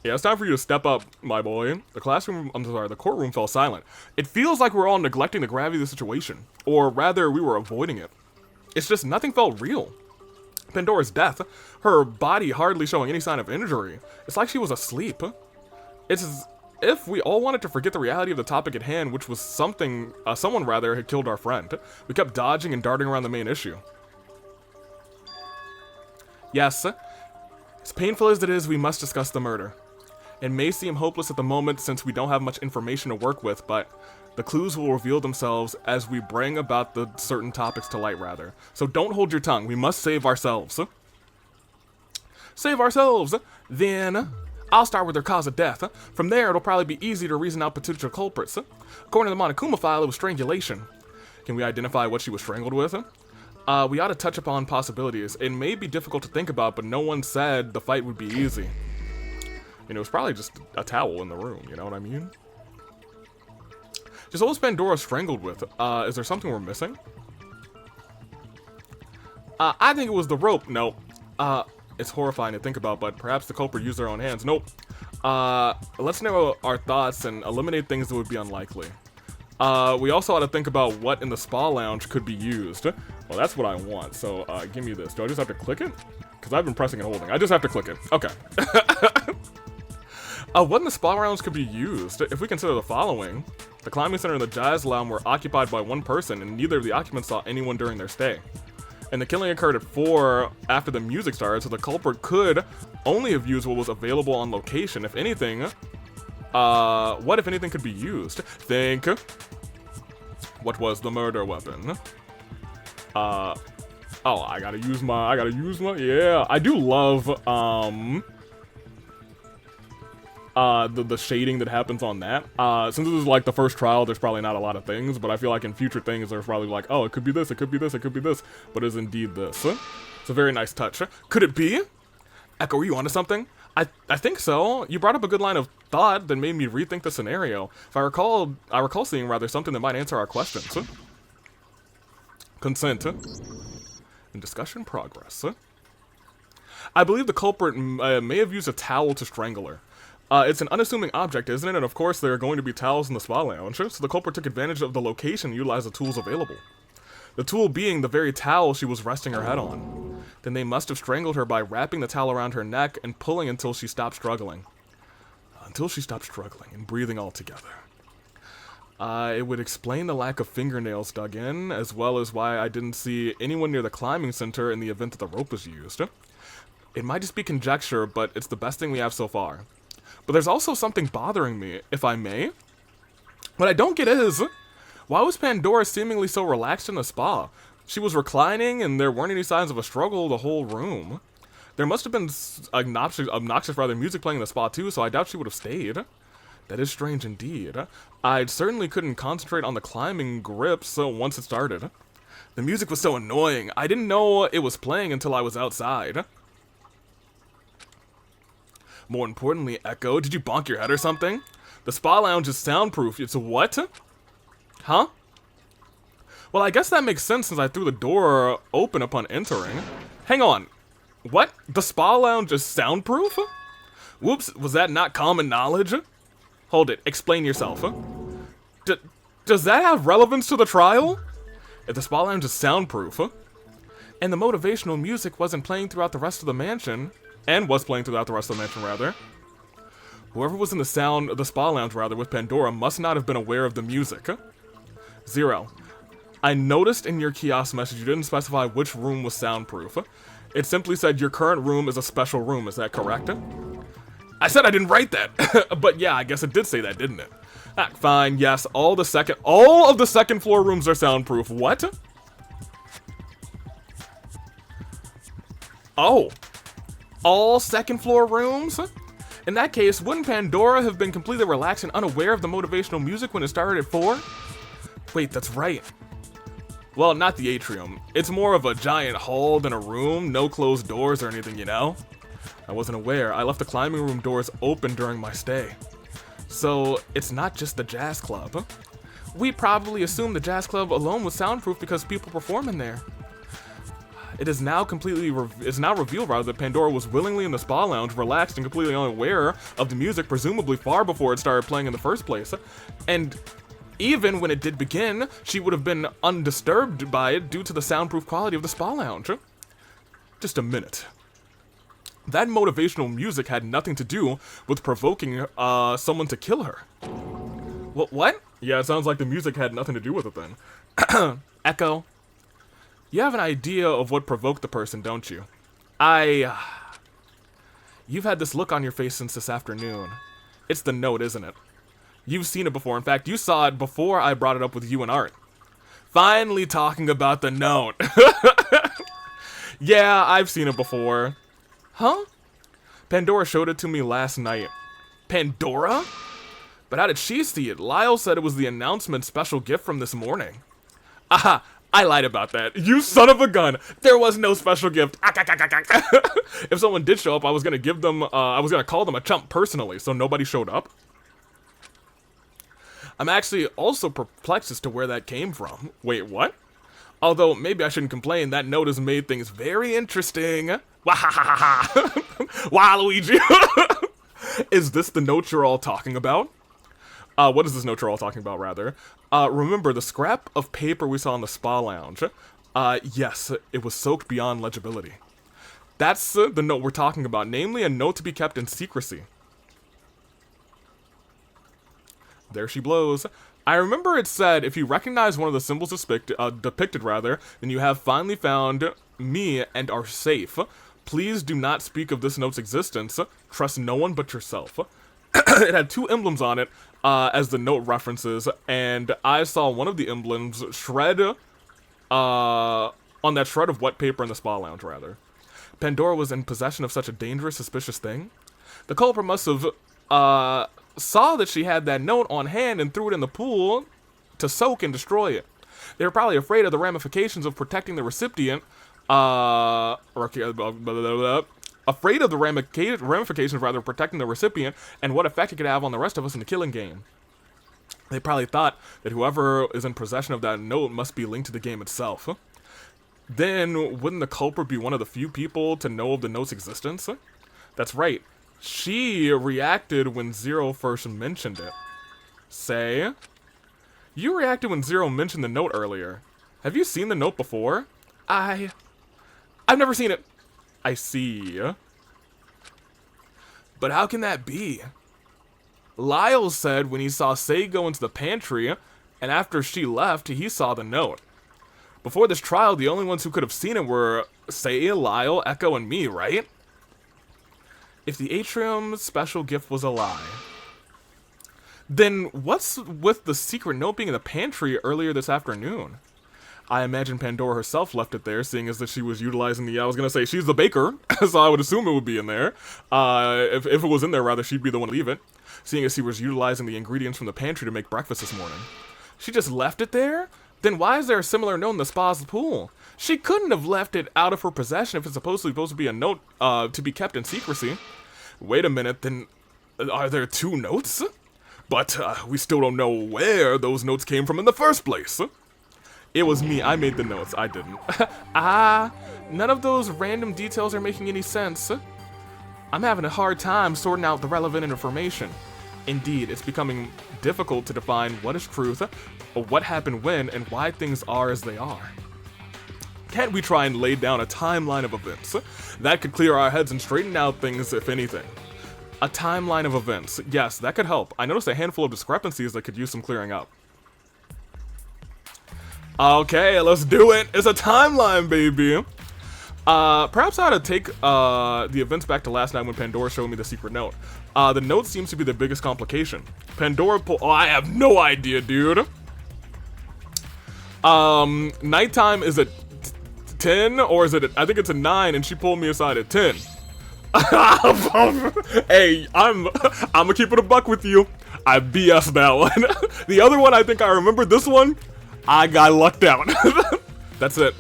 Yeah, it's time for you to step up, my boy. The courtroom fell silent. It feels like we're all neglecting the gravity of the situation. Or rather, we were avoiding it. It's just nothing felt real. Pandora's death, her body hardly showing any sign of injury. It's like she was asleep. It's as if we all wanted to forget the reality of the topic at hand, which was someone had killed our friend. We kept dodging and darting around the main issue. Yes, as painful as it is, we must discuss the murder. It may seem hopeless at the moment since we don't have much information to work with, but the clues will reveal themselves as we bring about the certain topics to light, rather. So don't hold your tongue. We must save ourselves. Save ourselves! Then... I'll start with their cause of death. From there, it'll probably be easy to reason out potential culprits. According to the Monokuma file, it was strangulation. Can we identify what she was strangled with? We ought to touch upon possibilities. It may be difficult to think about, but no one said the fight would be easy. You know, it was probably just a towel in the room, you know what I mean? Just what was Pandora strangled with? Is there something we're missing? I think it was the rope. No. It's horrifying to think about, but perhaps the culprit used their own hands. Nope. Let's narrow our thoughts and eliminate things that would be unlikely. We also ought to think about what in the spa lounge could be used. Well, that's what I want, so give me this. Do I just have to click it? Because I've been pressing and holding. I just have to click it. Okay. What in the spa rounds could be used? If we consider the following. The climbing center and the jazz lounge were occupied by one person, and neither of the occupants saw anyone during their stay. And the killing occurred at 4 after the music started, so the culprit could only have used what was available on location. If anything, what if anything could be used? Think. What was the murder weapon? Oh, I gotta use my, yeah. I do love, the shading that happens on that. Since this is like the first trial, there's probably not a lot of things, but I feel like in future things, there's probably like, oh, it could be this, it could be this, it could be this, but it's indeed this. It's a very nice touch. Could it be? Echo, are you onto something? I think so. You brought up a good line of thought that made me rethink the scenario. If I recall seeing rather something that might answer our questions. Consent. And discussion progress. I believe the culprit may have used a towel to strangle her. It's an unassuming object, isn't it? And of course, there are going to be towels in the spa lounge, so the culprit took advantage of the location and utilized the tools available. The tool being the very towel she was resting her head on. Then they must have strangled her by wrapping the towel around her neck and pulling until she stopped struggling. And breathing altogether. It would explain the lack of fingernails dug in, as well as why I didn't see anyone near the climbing center in the event that the rope was used. It might just be conjecture, but it's the best thing we have so far. But there's also something bothering me, if I may. What I don't get is, why was Pandora seemingly so relaxed in the spa? She was reclining, and there weren't any signs of a struggle the whole room. There must have been obnoxious music playing in the spa too, so I doubt she would have stayed. That is strange indeed. I certainly couldn't concentrate on the climbing grips once it started. The music was so annoying. I didn't know it was playing until I was outside. More importantly, Echo, did you bonk your head or something? The spa lounge is soundproof. It's a what? Huh? Well, I guess that makes sense since I threw the door open upon entering. Hang on. What? The spa lounge is soundproof? Whoops, was that not common knowledge? Hold it, explain yourself. Does that have relevance to the trial? If the spa lounge is soundproof, and the motivational music wasn't playing throughout the rest of the mansion, whoever was in the spa lounge with Pandora must not have been aware of the music. 0. I noticed in your kiosk message you didn't specify which room was soundproof. It simply said your current room is a special room, is that correct? I said I didn't write that, but yeah, I guess it did say that, didn't it? Ah, fine, yes, all of the second floor rooms are soundproof. What? Oh. All second floor rooms? In that case, wouldn't Pandora have been completely relaxed and unaware of the motivational music when it started at 4? Wait, that's right. Well, not the atrium. It's more of a giant hall than a room, no closed doors or anything, you know? I wasn't aware. I left the climbing room doors open during my stay. So, it's not just the jazz club. We probably assumed the jazz club alone was soundproof because people perform in there. It is now revealed that Pandora was willingly in the spa lounge, relaxed and completely unaware of the music, presumably far before it started playing in the first place. And even when it did begin, she would have been undisturbed by it due to the soundproof quality of the spa lounge. Just a minute. That motivational music had nothing to do with provoking someone to kill her. What? Yeah, it sounds like the music had nothing to do with it then. Echo, you have an idea of what provoked the person, don't you? You've had this look on your face since this afternoon. It's the note, isn't it? You've seen it before. In fact, you saw it before I brought it up with you and Art. Finally talking about the note. Yeah, I've seen it before. Huh? Pandora showed it to me last night. Pandora? But how did she see it? Lyle said it was the announcement special gift from this morning. Aha, I lied about that. You son of a gun. There was no special gift. If someone did show up, I was gonna give them, I was gonna call them a chump personally, so nobody showed up. I'm actually also perplexed as to where that came from. Wait, what? Although, maybe I shouldn't complain, that note has made things very interesting. Waluigi! Is this the note you're all talking about? What is this note you're all talking about, rather? Remember the scrap of paper we saw in the spa lounge? Yes, it was soaked beyond legibility. That's the note we're talking about, namely a note to be kept in secrecy. There she blows. I remember it said, if you recognize one of the symbols depicted, then you have finally found me and are safe. Please do not speak of this note's existence. Trust no one but yourself. It had 2 emblems on it, as the note references, and I saw one of the emblems shred, on that shred of wet paper in the spa lounge, rather. Pandora was in possession of such a dangerous, suspicious thing? The culprit must have, saw that she had that note on hand and threw it in the pool to soak and destroy it. They were probably afraid of the ramifications of protecting the recipient, afraid of the ramifications, rather, of protecting the recipient and what effect it could have on the rest of us in the killing game. They probably thought that whoever is in possession of that note must be linked to the game itself. Then, wouldn't the culprit be one of the few people to know of the note's existence? That's right. She reacted when Zero first mentioned it. Say, you reacted when Zero mentioned the note earlier. Have you seen the note before? I've never seen it. I see. But how can that be? Lyle said when he saw Sei go into the pantry, and after she left, he saw the note. Before this trial, the only ones who could have seen it were Sei, Lyle, Echo, and me, right? If the Atrium special gift was a lie, then what's with the secret note being in the pantry earlier this afternoon? I imagine Pandora herself left it there, seeing as that she was utilizing the, I was gonna say, she's the baker, so I would assume it would be in there. If it was in there, rather, she'd be the one to leave it, seeing as she was utilizing the ingredients from the pantry to make breakfast this morning. She just left it there? Then why is there a similar note in the spa's pool? She couldn't have left it out of her possession if it's supposed to be a note, to be kept in secrecy. Wait a minute, then are there 2 notes? But, we still don't know where those notes came from in the first place. It was me, I made the notes, I didn't. None of those random details are making any sense. I'm having a hard time sorting out the relevant information. Indeed, it's becoming difficult to define what is truth, or what happened when, and why things are as they are. Can't we try and lay down a timeline of events? That could clear our heads and straighten out things, if anything. A timeline of events. Yes, that could help. I noticed a handful of discrepancies that could use some clearing up. Okay, let's do it. It's a timeline, baby. Perhaps I ought to take the events back to last night when Pandora showed me the secret note. The note seems to be the biggest complication. Pandora oh, I have no idea, dude. Nighttime is at 10, or is it I think it's a 9, and she pulled me aside at 10. Hey, I'm gonna keep it a buck with you. I BS that one. The other one, I think I remember. This one, I got lucked out. That's it.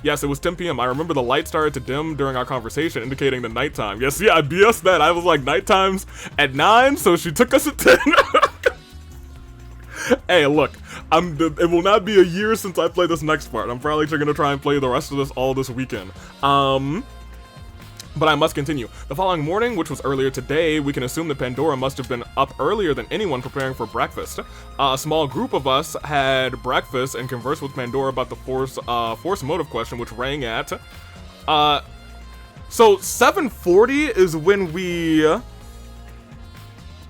Yes, it was 10 p.m. I remember the light started to dim during our conversation, indicating the nighttime. Yes, yeah, I BS that. I was like, nighttime's at 9, so she took us at 10. Hey, look, it will not be a year since I play this next part. I'm probably gonna try and play the rest of this all this weekend. But I must continue. The following morning, which was earlier today, we can assume that Pandora must have been up earlier than anyone preparing for breakfast. A small group of us had breakfast and conversed with Pandora about the force motive question, which rang at... So 7:40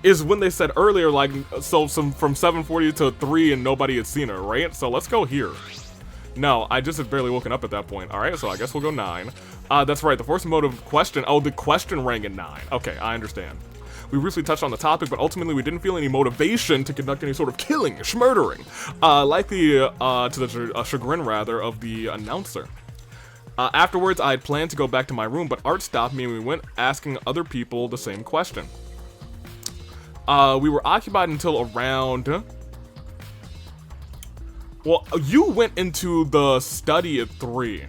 is when they said earlier, like, so from 7:40 to 3 and nobody had seen her, right? So let's go here. No, I just had barely woken up at that point. Alright, so I guess we'll go 9. That's right, the force motive question. Oh, the question rang at 9. Okay, I understand. We briefly touched on the topic, but ultimately we didn't feel any motivation to conduct any sort of killing, schmurdering. Likely to the chagrin, rather, of the announcer. Afterwards, I had planned to go back to my room, but Art stopped me and we went asking other people the same question. We were occupied until around... Well, you went into the study at 3.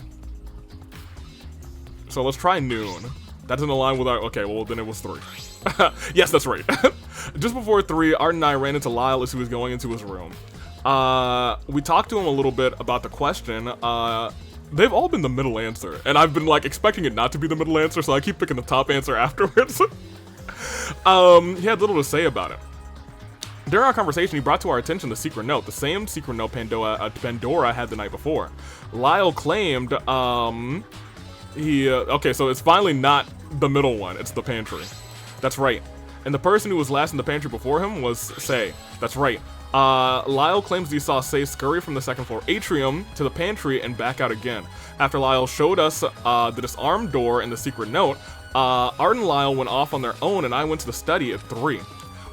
So let's try noon. That doesn't align with our... Okay, well, then it was 3. Yes, that's right. Just before 3, Art and I ran into Lyle as he was going into his room. We talked to him a little bit about the question. They've all been the middle answer. And I've been, like, expecting it not to be the middle answer, so I keep picking the top answer afterwards. He had little to say about it. During our conversation, he brought to our attention the secret note, the same secret note Pandora had the night before. Lyle claimed, okay, so it's finally not the middle one, it's the pantry. That's right. And the person who was last in the pantry before him was Sei. That's right. Lyle claims he saw Sei scurry from the second floor atrium to the pantry and back out again. After Lyle showed us the disarmed door and the secret note, Art and Lyle went off on their own and I went to the study at 3.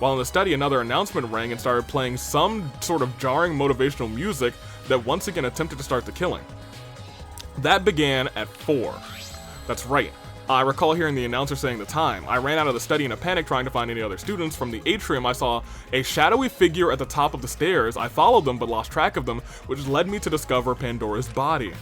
While in the study, another announcement rang and started playing some sort of jarring motivational music that once again attempted to start the killing. That began at 4. That's right. I recall hearing the announcer saying the time. I ran out of the study in a panic trying to find any other students. From the atrium, I saw a shadowy figure at the top of the stairs. I followed them but lost track of them, which led me to discover Pandora's body.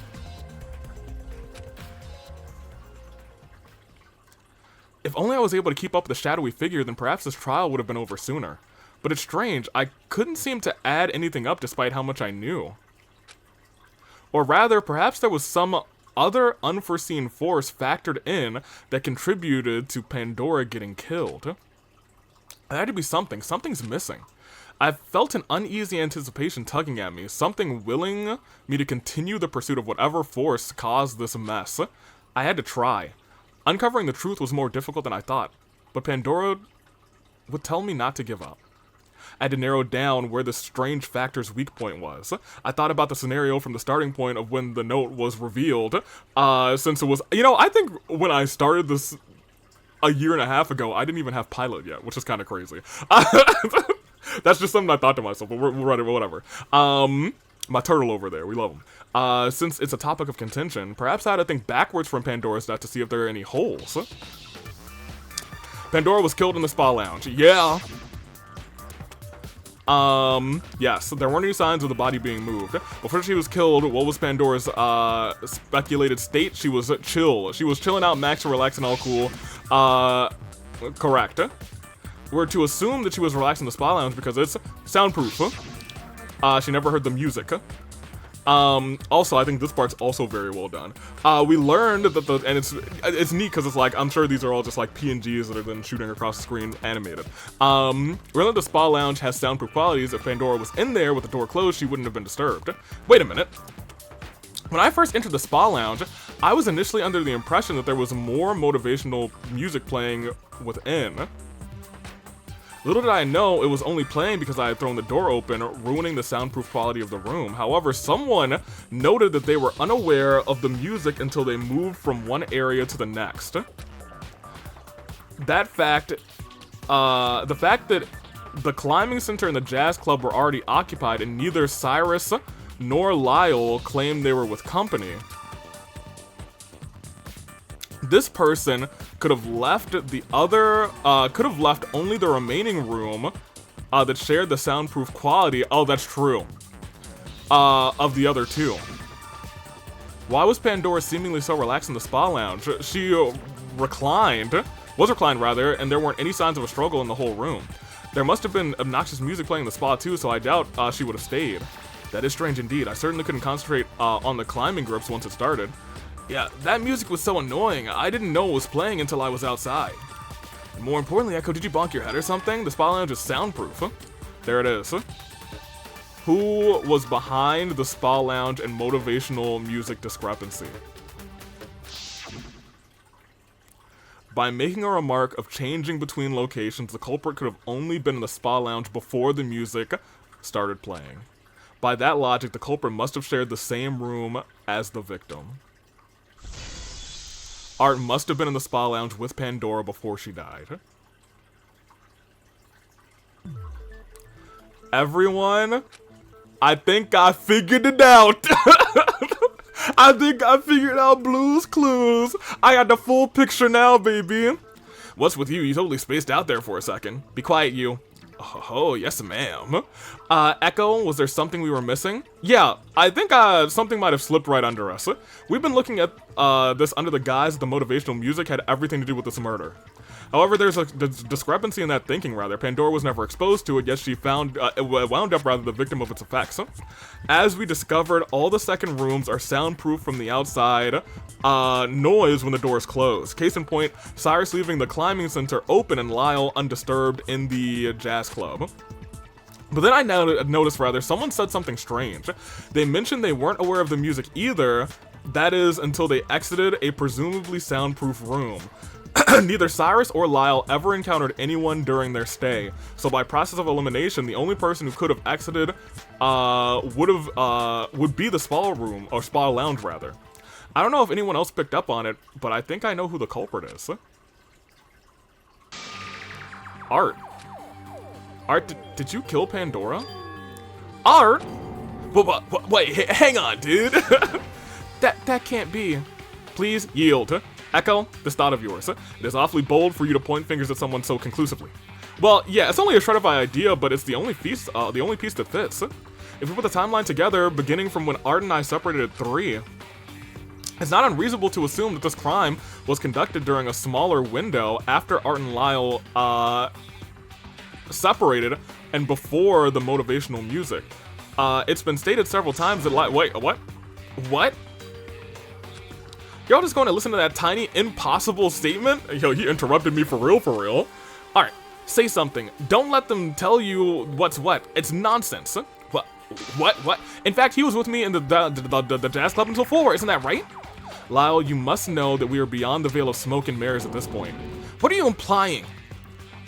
If only I was able to keep up with the shadowy figure, then perhaps this trial would have been over sooner. But it's strange, I couldn't seem to add anything up despite how much I knew. Or rather, perhaps there was some other unforeseen force factored in that contributed to Pandora getting killed. There had to be something. Something's missing. I felt an uneasy anticipation tugging at me, something willing me to continue the pursuit of whatever force caused this mess. I had to try. Uncovering the truth was more difficult than I thought, but Pandora would tell me not to give up. I had to narrow down where the strange factor's weak point was. I thought about the scenario from the starting point of when the note was revealed, since it was, I think when I started this a year and a half ago, I didn't even have Pilot yet, which is kind of crazy. That's just something I thought to myself, but whatever. My turtle over there, we love him. Since it's a topic of contention, perhaps I had to think backwards from Pandora's death to see if there are any holes. Pandora was killed in the spa lounge. Yeah. Yes, there weren't any signs of the body being moved. Before she was killed, what was Pandora's, speculated state? She was chill. She was chilling out, max, relaxing, all cool. Correct. We're to assume that she was relaxing in the spa lounge because it's soundproof. She never heard the music. Also, I think this part's also very well done. We learned that and it's neat because it's like, I'm sure these are all just like PNGs that have been shooting across the screen animated. We learned that the spa lounge has soundproof qualities. If Pandora was in there with the door closed, she wouldn't have been disturbed. Wait a minute. When I first entered the spa lounge, I was initially under the impression that there was more motivational music playing within. Little did I know it was only playing because I had thrown the door open, ruining the soundproof quality of the room. However, someone noted that they were unaware of the music until they moved from one area to the next. The fact that the climbing center and the jazz club were already occupied and neither Cyrus nor Lyle claimed they were with company. This person could have left only the remaining room that shared the soundproof quality. Oh, that's true. Of the other two. Why was Pandora seemingly so relaxed in the spa lounge? She was reclined rather, and there weren't any signs of a struggle in the whole room. There must have been obnoxious music playing in the spa too, so I doubt she would have stayed. That is strange indeed. I certainly couldn't concentrate on the climbing grips once it started. Yeah, that music was so annoying, I didn't know it was playing until I was outside. And more importantly, Echo, did you bonk your head or something? The spa lounge is soundproof. There it is. Who was behind the spa lounge and motivational music discrepancy? By making a remark of changing between locations, the culprit could have only been in the spa lounge before the music started playing. By that logic, the culprit must have shared the same room as the victim. Art must have been in the spa lounge with Pandora before she died. Everyone, I think I figured it out. I think I figured out Blue's Clues. I got the full picture now, baby. What's with you? You totally spaced out there for a second. Be quiet, you. Oh, yes, ma'am. Echo, was there something we were missing? Yeah, I think something might have slipped right under us. We've been looking at this under the guise that the motivational music had everything to do with this murder. However, there's a discrepancy in that thinking, rather. Pandora was never exposed to it, yet she wound up the victim of its effects. As we discovered, all the second rooms are soundproof from the outside noise when the doors close. Case in point, Cyrus leaving the climbing center open and Lyle undisturbed in the jazz club. But then I noticed, someone said something strange. They mentioned they weren't aware of the music either, that is, until they exited a presumably soundproof room. Neither Cyrus or Lyle ever encountered anyone during their stay, so by process of elimination, the only person who could have exited would be the spa room, or spa lounge rather. I don't know if anyone else picked up on it, but I think I know who the culprit is. Art. Art, did you kill Pandora? Art? Wait, hang on, dude. That can't be. Please yield. Echo, this thought of yours. It is awfully bold for you to point fingers at someone so conclusively. Well, yeah, it's only a shred of an idea, but it's the only piece that fits. If we put the timeline together, beginning from when Art and I separated at 3, it's not unreasonable to assume that this crime was conducted during a smaller window after Art and Lyle separated and before the motivational music. It's been stated several times that wait, what? What? Y'all just going to listen to that tiny, impossible statement? Yo, he interrupted me for real. Alright, say something. Don't let them tell you what's what. It's nonsense. What? In fact, he was with me in the jazz club until 4, isn't that right? Lyle, you must know that we are beyond the veil of smoke and mirrors at this point. What are you implying?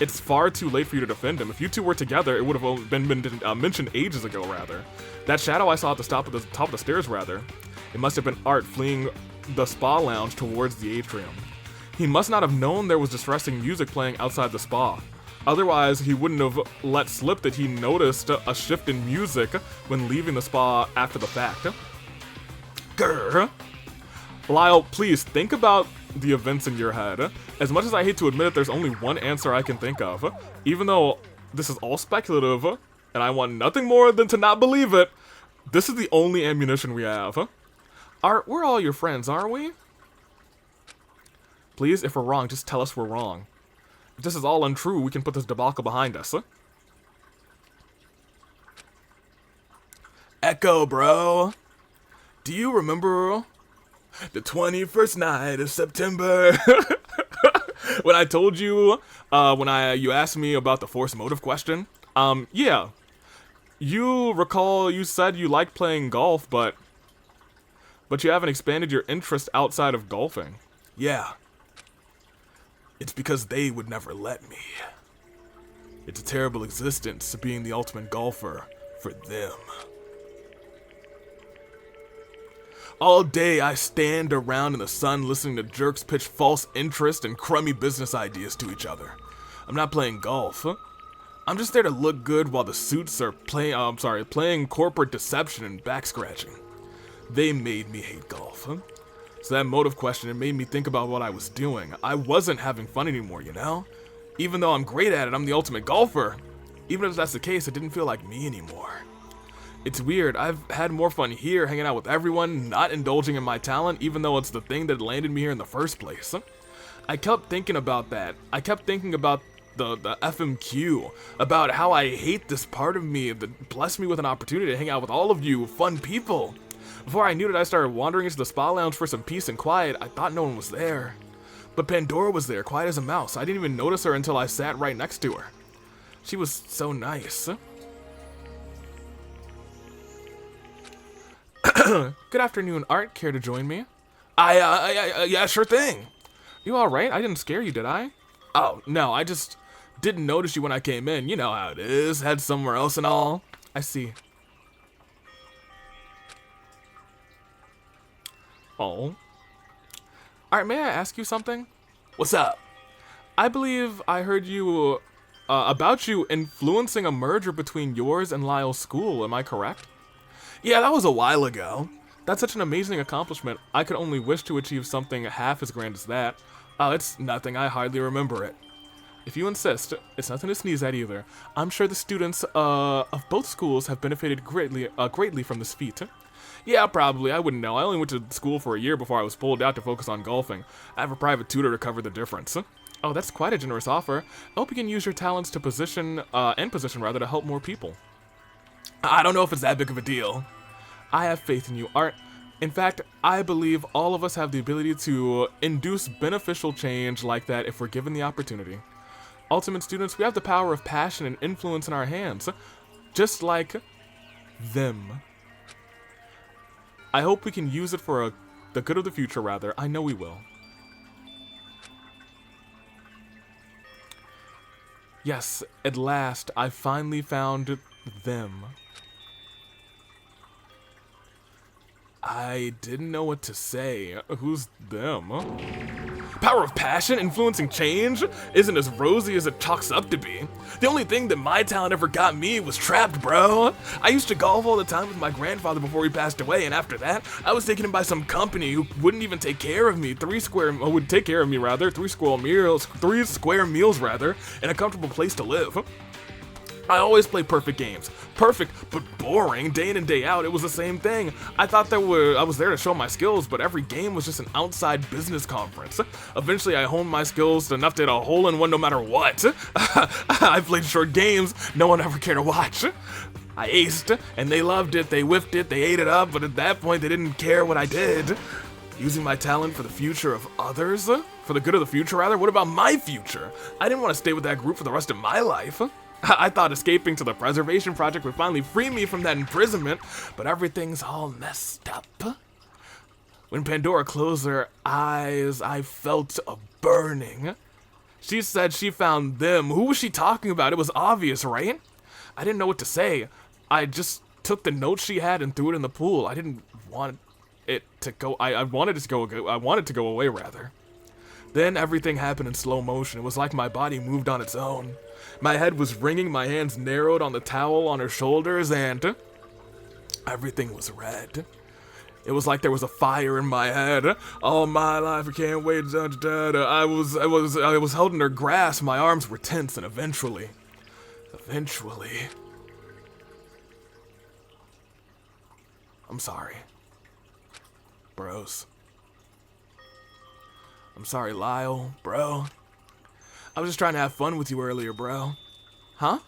It's far too late for you to defend him. If you two were together, it would have been mentioned ages ago, rather. That shadow I saw at the top of the stairs, rather. It must have been Art fleeing the spa lounge towards the atrium. He must not have known there was distressing music playing outside the spa. Otherwise, he wouldn't have let slip that he noticed a shift in music when leaving the spa after the fact. Grr. Lyle, please think about the events in your head. As much as I hate to admit it, there's only one answer I can think of. Even though this is all speculative, and I want nothing more than to not believe it, this is the only ammunition we have. Art, we're all your friends, aren't we? Please, if we're wrong, just tell us we're wrong. If this is all untrue, we can put this debacle behind us. Echo, bro. Do you remember the 21st night of September? When I told you, you asked me about the force motive question? Yeah. You recall you said you liked playing golf, but you haven't expanded your interest outside of golfing. Yeah. It's because they would never let me. It's a terrible existence, being the ultimate golfer for them. All day I stand around in the sun listening to jerks pitch false interest and crummy business ideas to each other. I'm not playing golf. I'm just there to look good while the suits are playing corporate deception and back scratching. They made me hate golf. So that motive question, it made me think about what I was doing. I wasn't having fun anymore, you know? Even though I'm great at it, I'm the ultimate golfer. Even if that's the case, it didn't feel like me anymore. It's weird, I've had more fun here, hanging out with everyone, not indulging in my talent, even though it's the thing that landed me here in the first place. I kept thinking about that. I kept thinking about the FMQ, about how I hate this part of me that blessed me with an opportunity to hang out with all of you fun people. Before I knew it, I started wandering into the spa lounge for some peace and quiet. I thought no one was there. But Pandora was there, quiet as a mouse. I didn't even notice her until I sat right next to her. She was so nice. Good afternoon, Art. Care to join me? Yeah, sure thing. You alright? I didn't scare you, did I? Oh, no, I just didn't notice you when I came in. You know how it is. Head somewhere else and all. I see. Oh. Alright, may I ask you something? What's up? I believe I heard you, about you influencing a merger between yours and Lyle's school, am I correct? Yeah, that was a while ago. That's such an amazing accomplishment. I could only wish to achieve something half as grand as that. Oh, it's nothing, I hardly remember it. If you insist, it's nothing to sneeze at either. I'm sure the students, of both schools have benefited greatly from this feat. Yeah, probably. I wouldn't know. I only went to school for a year before I was pulled out to focus on golfing. I have a private tutor to cover the difference. Oh, that's quite a generous offer. I hope you can use your talents to position to help more people. I don't know if it's that big of a deal. I have faith in you, Art. In fact, I believe all of us have the ability to induce beneficial change like that if we're given the opportunity. Ultimate students, we have the power of passion and influence in our hands, just like them. I hope we can use it for the good of the future, rather. I know we will. Yes, at last, I finally found them. I didn't know what to say. Who's them? Power of passion influencing change isn't as rosy as it chalks up to be. The only thing that my talent ever got me was trapped, bro. I used to golf all the time with my grandfather before he passed away, and after that, I was taken in by some company who wouldn't even take care of me. Three square meals rather, and a comfortable place to live. I always play perfect games. Perfect, but boring, day in and day out. It was the same thing. I thought I was there to show my skills, but every game was just an outside business conference. Eventually, I honed my skills enough to hit a hole-in-one no matter what. I played short games no one ever cared to watch. I aced, and they loved it, they whiffed it, they ate it up, but at that point, they didn't care what I did. Using my talent for the future of others? For the good of the future, rather? What about my future? I didn't want to stay with that group for the rest of my life. I thought escaping to the preservation project would finally free me from that imprisonment, but everything's all messed up. When Pandora closed her eyes, I felt a burning. She said she found them. Who was she talking about? It was obvious, right? I didn't know what to say. I just took the notes she had and threw it in the pool. I didn't want it to go. I wanted it to go. I wanted to go away, rather. Then everything happened in slow motion. It was like my body moved on its own. My head was ringing, my hands narrowed on the towel on her shoulders, and everything was red. It was like there was a fire in my head. All my life, I can't wait. I was held in her grasp. My arms were tense, and eventually, I'm sorry, bros. I'm sorry, Lyle, bro. I was just trying to have fun with you earlier, bro. Huh?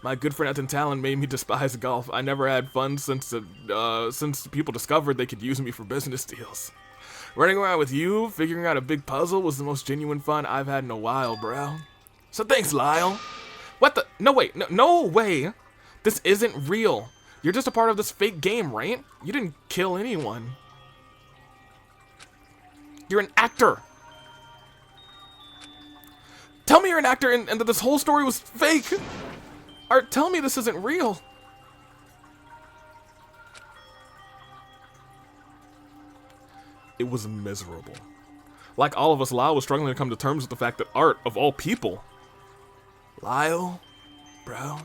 My good friend Ethan Talon made me despise golf. I never had fun since people discovered they could use me for business deals. Running around with you, figuring out a big puzzle was the most genuine fun I've had in a while, bro. So thanks, Lyle. What the? No, wait. No way. This isn't real. You're just a part of this fake game, right? You didn't kill anyone. You're an actor. Tell me you're an actor and that this whole story was fake. Art, tell me this isn't real. It was miserable. Like all of us, Lyle was struggling to come to terms with the fact that Art, of all people... Lyle? Bro?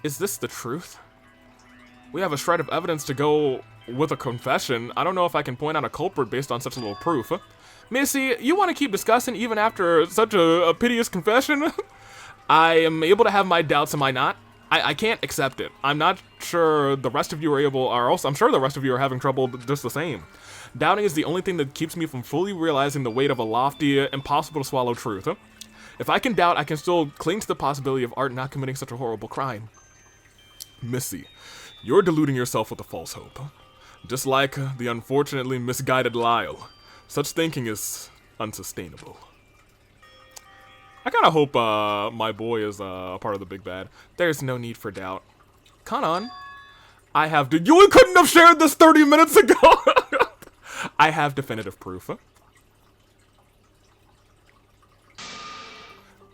Is this the truth? We have a shred of evidence to go with a confession. I don't know if I can point out a culprit based on such little proof. Missy, you want to keep discussing even after such a piteous confession? I am able to have my doubts, am I not? I can't accept it. I'm not sure the rest of you I'm sure the rest of you are having trouble just the same. Doubting is the only thing that keeps me from fully realizing the weight of a lofty, impossible to swallow truth. If I can doubt, I can still cling to the possibility of Art not committing such a horrible crime. Missy, you're deluding yourself with a false hope. Just like the unfortunately misguided Lyle. Such thinking is unsustainable. I kind of hope my boy is a part of the big bad. There's no need for doubt. Kanan, you couldn't have shared this 30 minutes ago! I have definitive proof.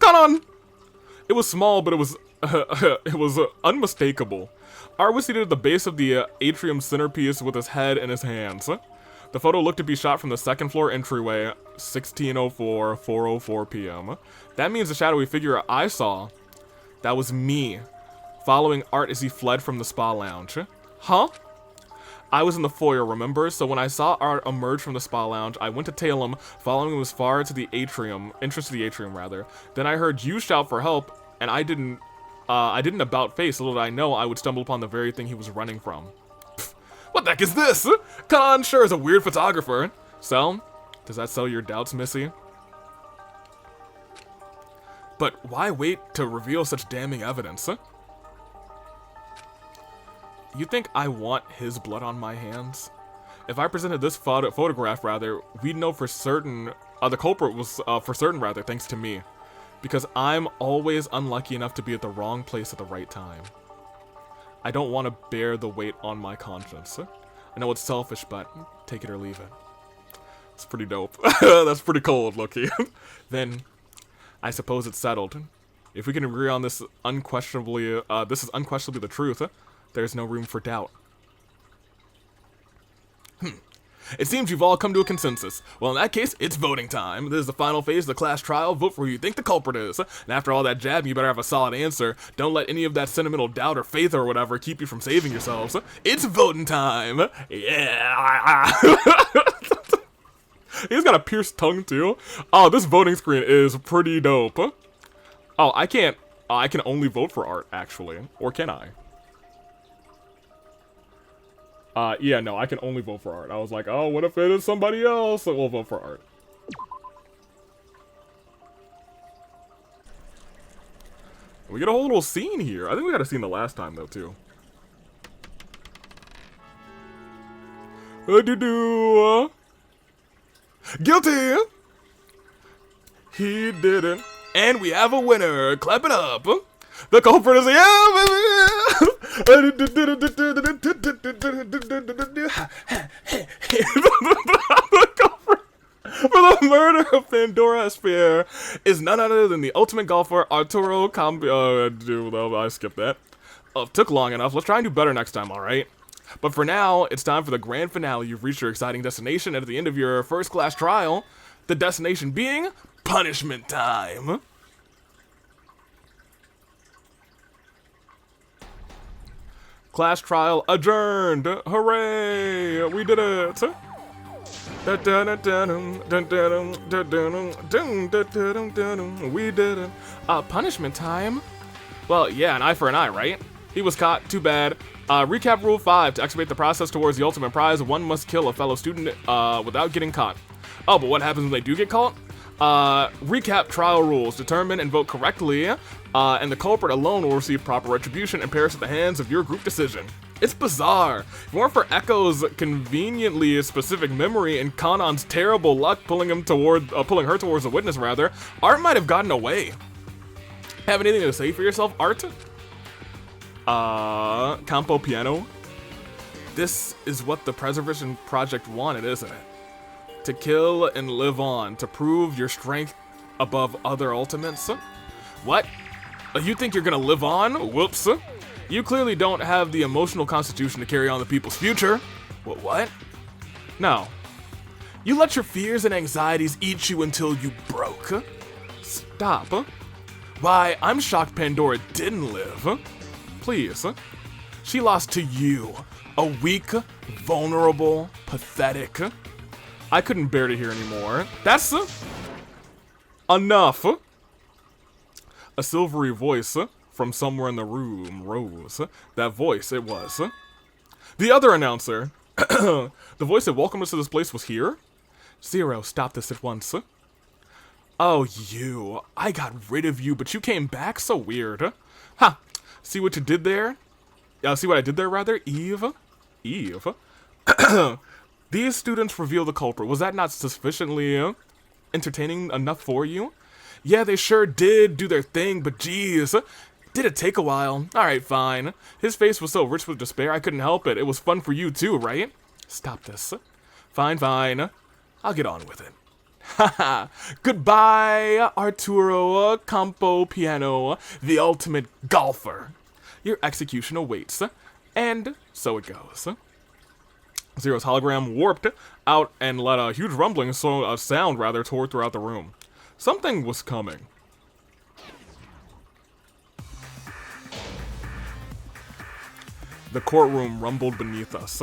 Kanan! It was small, but it was unmistakable. Art was seated at the base of the atrium centerpiece with his head in his hands. The photo looked to be shot from the second floor entryway, 16:04, 4:04 p.m. That means the shadowy figure I saw, that was me, following Art as he fled from the spa lounge. Huh? I was in the foyer, remember? So when I saw Art emerge from the spa lounge, I went to tail him, following him as far to the entrance to the atrium rather. Then I heard you shout for help, and I didn't about face, little did I know I would stumble upon the very thing he was running from. What the heck is this? Khan sure is a weird photographer. So, does that sell your doubts, Missy? But why wait to reveal such damning evidence? You think I want his blood on my hands? If I presented this photograph, rather, we'd know for certain, the culprit was for certain, rather, thanks to me. Because I'm always unlucky enough to be at the wrong place at the right time. I don't want to bear the weight on my conscience. I know it's selfish, but take it or leave it. It's pretty dope. That's pretty cold, low-key. Then, I suppose it's settled. If we can agree on this unquestionably, this is unquestionably the truth, there's no room for doubt. It seems you've all come to a consensus. Well, in that case, it's voting time. This is the final phase of the class trial. Vote for who you think the culprit is. And after all that jabbing, you better have a solid answer. Don't let any of that sentimental doubt or faith or whatever keep you from saving yourselves. It's voting time. Yeah. He's got a pierced tongue, too. Oh, this voting screen is pretty dope. Oh, I can only vote for art, actually. Or can I? Yeah, no, I can only vote for art. I was like, oh, what if it is somebody else? So we'll vote for art. We get a whole little scene here. I think we got a scene the last time, though, too. Guilty! He didn't. And we have a winner. Clap it up. The culprit is the culprit for the murder of Pandora Spear is none other than the ultimate golfer Arturo I skipped that. Took long enough. Let's try and do better next time, alright? But for now, it's time for the grand finale. You've reached your exciting destination, and at the end of your first class trial, the destination being punishment time. Class trial adjourned! Hooray! We did it! We did it. Punishment time? Well, yeah, an eye for an eye, right? He was caught, too bad. Recap Rule 5. To expedite the process towards the ultimate prize, one must kill a fellow student without getting caught. Oh, but what happens when they do get caught? Recap trial rules. Determine and vote correctly, and the culprit alone will receive proper retribution and perish at the hands of your group decision. It's bizarre. If it weren't for Echo's conveniently specific memory and Kanon's terrible luck pulling her towards the witness, rather, Art might have gotten away. Have anything to say for yourself, Art? Campo Piano? This is what the Preservation Project wanted, isn't it? To kill and live on, to prove your strength above other ultimates? What? You think you're gonna live on? Whoops. You clearly don't have the emotional constitution to carry on the people's future. What? No. You let your fears and anxieties eat you until you broke. Stop. Why, I'm shocked Pandora didn't live. Please. She lost to you. A weak, vulnerable, pathetic. I couldn't bear to hear anymore. That's enough. A silvery voice from somewhere in the room rose. That voice, it was. The other announcer. The voice that welcomed us to this place was here? Zero, stop this at once. Oh, you. I got rid of you, but you came back? So weird. Ha! See what you did there? See what I did there, rather? Eve? These students reveal the culprit. Was that not sufficiently entertaining enough for you? Yeah, they sure did do their thing, but geez, did it take a while? Alright, fine. His face was so rich with despair, I couldn't help it. It was fun for you too, right? Stop this. Fine. I'll get on with it. Haha. Goodbye, Arturo Campo Piano, the ultimate golfer. Your execution awaits. And so it goes. Zero's hologram warped out and let a huge rumbling sound tore throughout the room. Something was coming. The courtroom rumbled beneath us.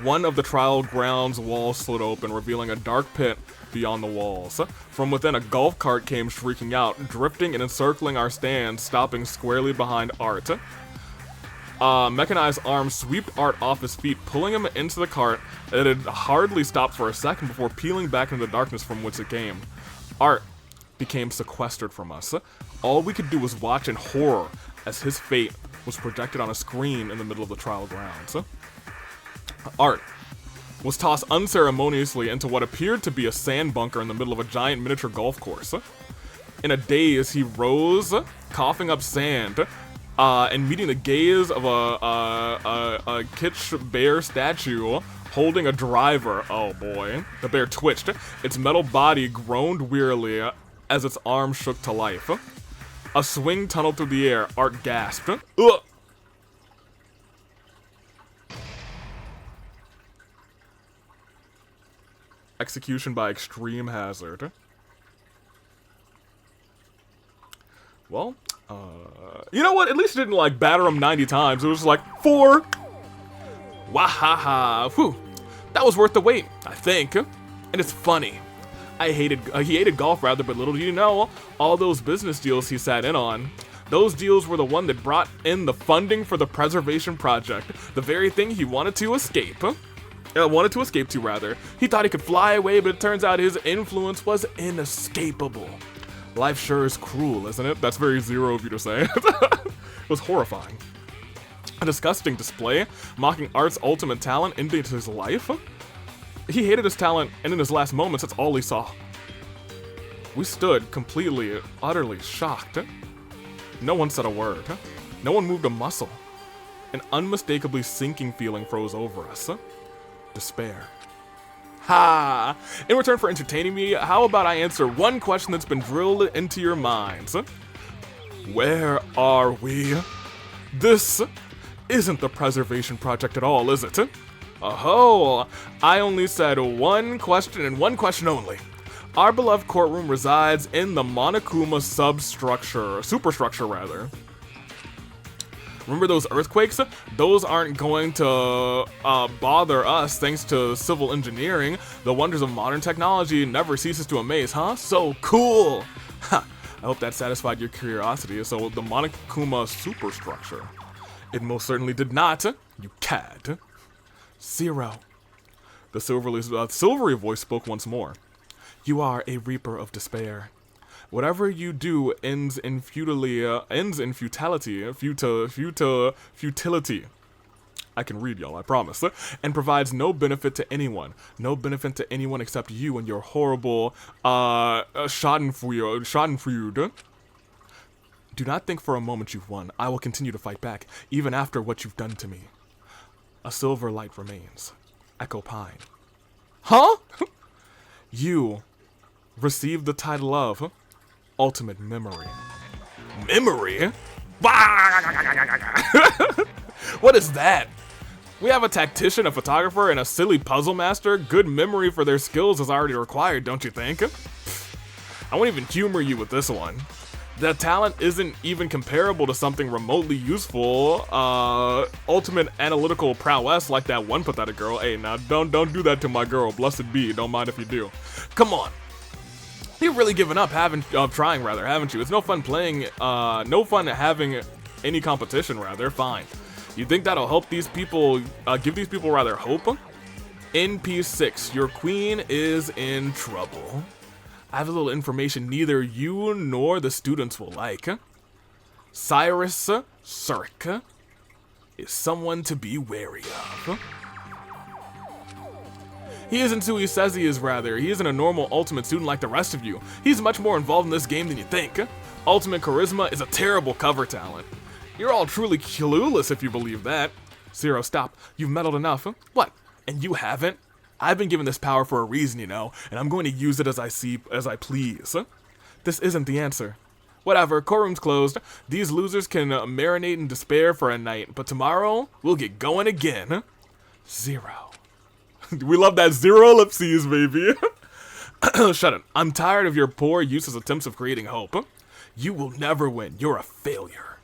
One of the trial grounds walls slid open, revealing a dark pit beyond the walls. From within, a golf cart came shrieking out, drifting and encircling our stand, stopping squarely behind Art. Mechanized arms swept Art off his feet, pulling him into the cart. It had hardly stopped for a second before peeling back into the darkness from which it came. Art became sequestered from us. All we could do was watch in horror as his fate was projected on a screen in the middle of the trial grounds. Art was tossed unceremoniously into what appeared to be a sand bunker in the middle of a giant miniature golf course. In a daze, he rose, coughing up sand, and meeting the gaze of a kitsch bear statue holding a driver. Oh boy. The bear twitched. Its metal body groaned wearily as its arms shook to life. A swing tunneled through the air. Art gasped. Ugh! Execution by extreme hazard. Well, you know what? At least it didn't, like, batter him 90 times. It was like, 4. Wahaha. Whew. That was worth the wait, I think. And it's funny. He hated golf rather, but little do you know, all those business deals he sat in on. Those deals were the one that brought in the funding for the preservation project. The very thing he wanted to escape. He thought he could fly away, but it turns out his influence was inescapable. Life sure is cruel, isn't it? That's very Zero of you to say. It was horrifying. A disgusting display, mocking Art's ultimate talent into his life. He hated his talent, and in his last moments, that's all he saw. We stood completely, utterly shocked. No one said a word. No one moved a muscle. An unmistakably sinking feeling froze over us. Despair. Ha! In return for entertaining me, how about I answer one question that's been drilled into your minds? Where are we? This isn't the preservation project at all, is it? Oh, I only said one question and one question only. Our beloved courtroom resides in the Monokuma superstructure rather. Remember those earthquakes? Those aren't going to bother us thanks to civil engineering. The wonders of modern technology never ceases to amaze, huh? So cool! Ha! I hope that satisfied your curiosity. So the Monokuma superstructure. It most certainly did not, you cad. Zero. The silvery voice spoke once more. You are a reaper of despair. Whatever you do ends in futility. I can read, y'all, I promise. And provides no benefit to anyone. No benefit to anyone except you and your horrible, Schadenfreude. Do not think for a moment you've won. I will continue to fight back, even after what you've done to me. A silver light remains. Echo Pine. Huh? You received the title of Ultimate Memory. Memory? What is that? We have a tactician, a photographer, and a silly puzzle master. Good memory for their skills is already required, don't you think? I won't even humor you with this one. The talent isn't even comparable to something remotely useful. Ultimate analytical prowess like that one pathetic girl. Hey, now don't do that to my girl. Blessed be. Don't mind if you do. Come on. You've really given up trying, haven't you? It's no fun playing, no fun having any competition, rather. Fine. You think that'll help these people, give these people rather hope? NP6, your queen is in trouble. I have a little information neither you nor the students will like. Cyrus Surik is someone to be wary of. He isn't who he says he is, rather. He isn't a normal Ultimate student like the rest of you. He's much more involved in this game than you think. Ultimate Charisma is a terrible cover talent. You're all truly clueless if you believe that. Zero, stop. You've meddled enough. What? And you haven't? I've been given this power for a reason, you know, and I'm going to use it as I please. This isn't the answer. Whatever, courtroom's closed. These losers can marinate in despair for a night, but tomorrow, we'll get going again. Zero. We love that zero ellipses, baby. Shut it. I'm tired of your poor, useless attempts of creating hope. You will never win. You're a failure.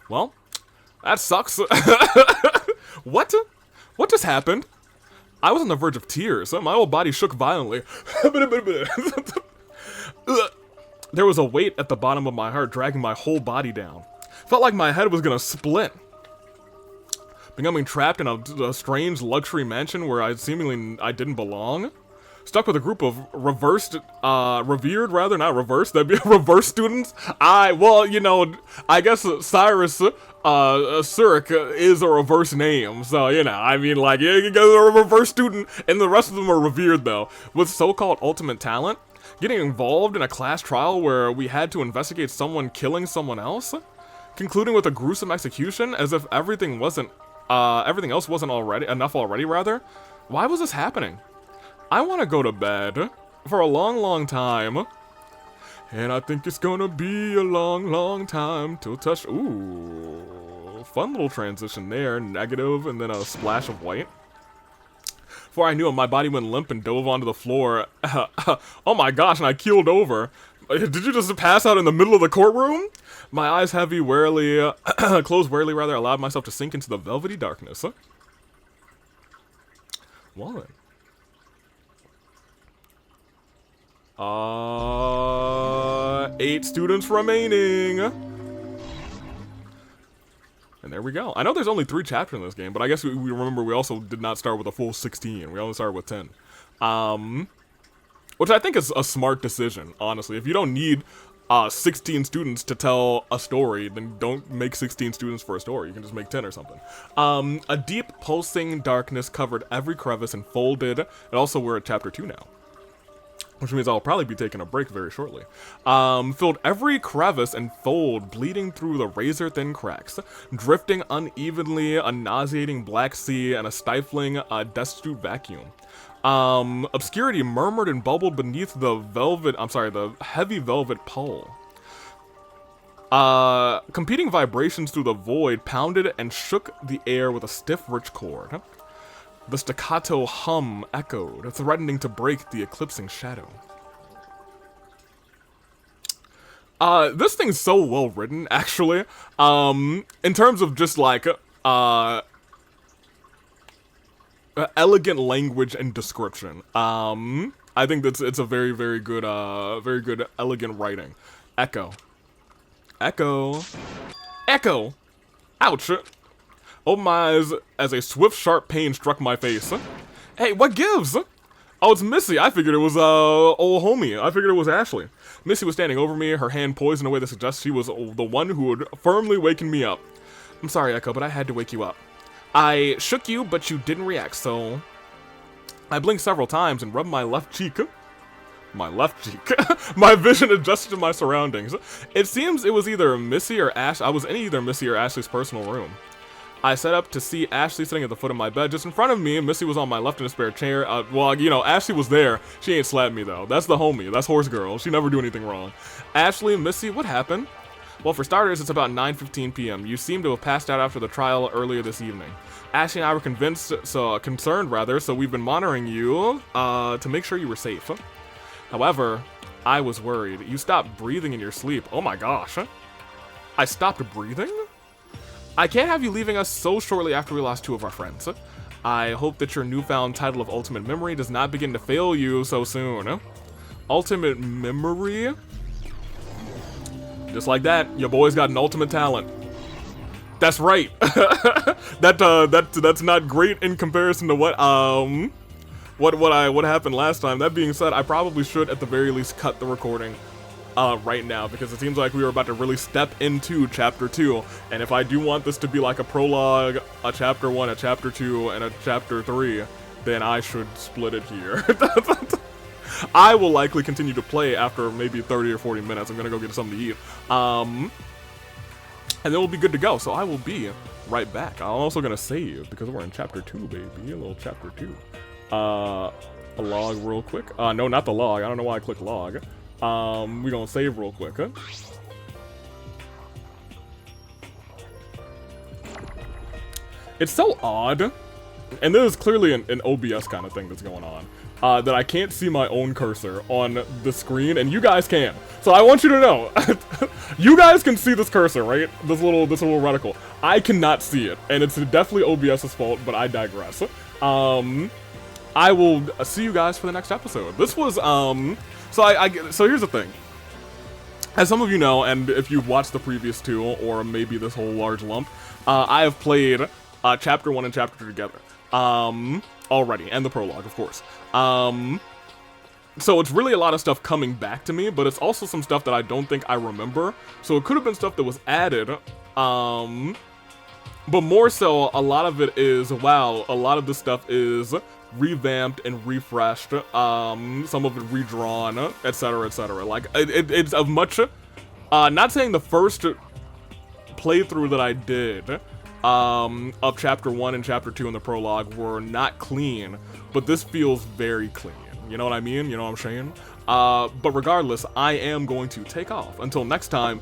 Well, that sucks. What? What just happened? I was on the verge of tears. My whole body shook violently. There was a weight at the bottom of my heart dragging my whole body down. Felt like my head was gonna split. Becoming trapped in a strange luxury mansion where I didn't belong. Stuck with a group of reversed students. Well, you know, I guess Cyrus Surik is a reverse name, so, you know, I mean, like, you got a reverse student, and the rest of them are revered, though. With so-called ultimate talent, getting involved in a class trial where we had to investigate someone killing someone else, concluding with a gruesome execution, as if everything else wasn't already, rather. Why was this happening? I want to go to bed for a long, long time. And I think it's gonna be a long, long time till touch. Ooh, fun little transition there. Negative, and then a splash of white. Before I knew it, my body went limp and dove onto the floor. Oh my gosh, and I keeled over. Did you just pass out in the middle of the courtroom? My eyes heavy, warily, closed warily rather, allowed myself to sink into the velvety darkness. Well then. 8 students remaining. And there we go. I know there's only 3 chapters in this game, but I guess we remember we also did not start with a full 16. We only started with 10. Which I think is a smart decision, honestly. If you don't need 16 students to tell a story, then don't make 16 students for a story. You can just make 10 or something. A deep, pulsing darkness covered every crevice and folded. And also, we're at chapter 2 now, which means I'll probably be taking a break very shortly. Filled every crevice and fold, bleeding through the razor-thin cracks, drifting unevenly, a nauseating black sea, and a stifling, destitute vacuum. Obscurity murmured and bubbled beneath the heavy velvet pall. Competing vibrations through the void pounded and shook the air with a stiff, rich chord. The staccato hum echoed, threatening to break the eclipsing shadow. This thing's so well written, actually. In terms of just like, elegant language and description. I think it's a very, very good, elegant writing. Echo. Echo. Echo! Ouch! Opened my eyes as a swift, sharp pain struck my face. Hey, what gives? Oh, it's Missy. I figured it was, old homie. I figured it was Ashley. Missy was standing over me, her hand poised in a way that suggests she was the one who would firmly waken me up. I'm sorry, Echo, but I had to wake you up. I shook you, but you didn't react, so... I blinked several times and rubbed my left cheek. My left cheek. My vision adjusted to my surroundings. It seems it was either Missy or Ash. I was in either Missy or Ashley's personal room. I sat up to see Ashley sitting at the foot of my bed just in front of me, and Missy was on my left in a spare chair. Well, you know, Ashley was there. She ain't slapped me, though. That's the homie. That's Horse Girl. She never do anything wrong. Ashley, Missy, what happened? Well, for starters, it's about 9:15 p.m. You seem to have passed out after the trial earlier this evening. Ashley and I were concerned, so we've been monitoring you, to make sure you were safe. However, I was worried. You stopped breathing in your sleep. Oh my gosh. I stopped breathing? I can't have you leaving us so shortly after we lost 2 of our friends. I hope that your newfound title of Ultimate Memory does not begin to fail you so soon. Ultimate Memory? Just like that, your boy's got an ultimate talent. That's right. That's not great in comparison to what happened last time. That being said, I probably should at the very least cut the recording right now, because it seems like we were about to really step into chapter 2, and if I do want this to be like a prologue, a chapter 1, a chapter 2, and a chapter 3, then I should split it here. I will likely continue to play after maybe 30 or 40 minutes. I'm gonna go get something to eat. And then we'll be good to go. So I will be right back. I'm also gonna save because we're in chapter 2, baby. A little chapter 2. A log real quick. No, not the log. I don't know why I clicked log. We gonna save real quick, huh? It's so odd, and this is clearly an OBS kind of thing that's going on. That I can't see my own cursor on the screen, and you guys can. So I want you to know, you guys can see this cursor, right? This little reticle. I cannot see it, and it's definitely OBS's fault, but I digress. I will see you guys for the next episode. This was, so here's the thing. As some of you know, and if you've watched the previous 2, or maybe this whole large lump, I have played chapter 1 and chapter 2 together. Already, and the prologue, of course. So it's really a lot of stuff coming back to me, but it's also some stuff that I don't think I remember. So it could have been stuff that was added, but more so, a lot of it is, wow, a lot of this stuff is revamped and refreshed, some of it redrawn, etc., etc. Like, it's of much, not saying the first playthrough that I did of chapter 1 and chapter 2 in the prologue were not clean, but this feels very clean. You know what I mean? You know what I'm saying? But regardless, I am going to take off. Until next time,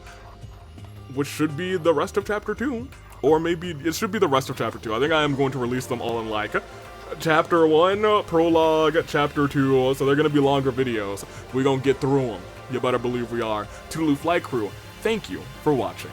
which should be the rest of chapter 2. Or maybe it should be the rest of chapter 2. I think I am going to release them all in like chapter 1, prologue, chapter 2. So they're going to be longer videos. We're going to get through them. You better believe we are. Toodaloo Flight Crew, thank you for watching.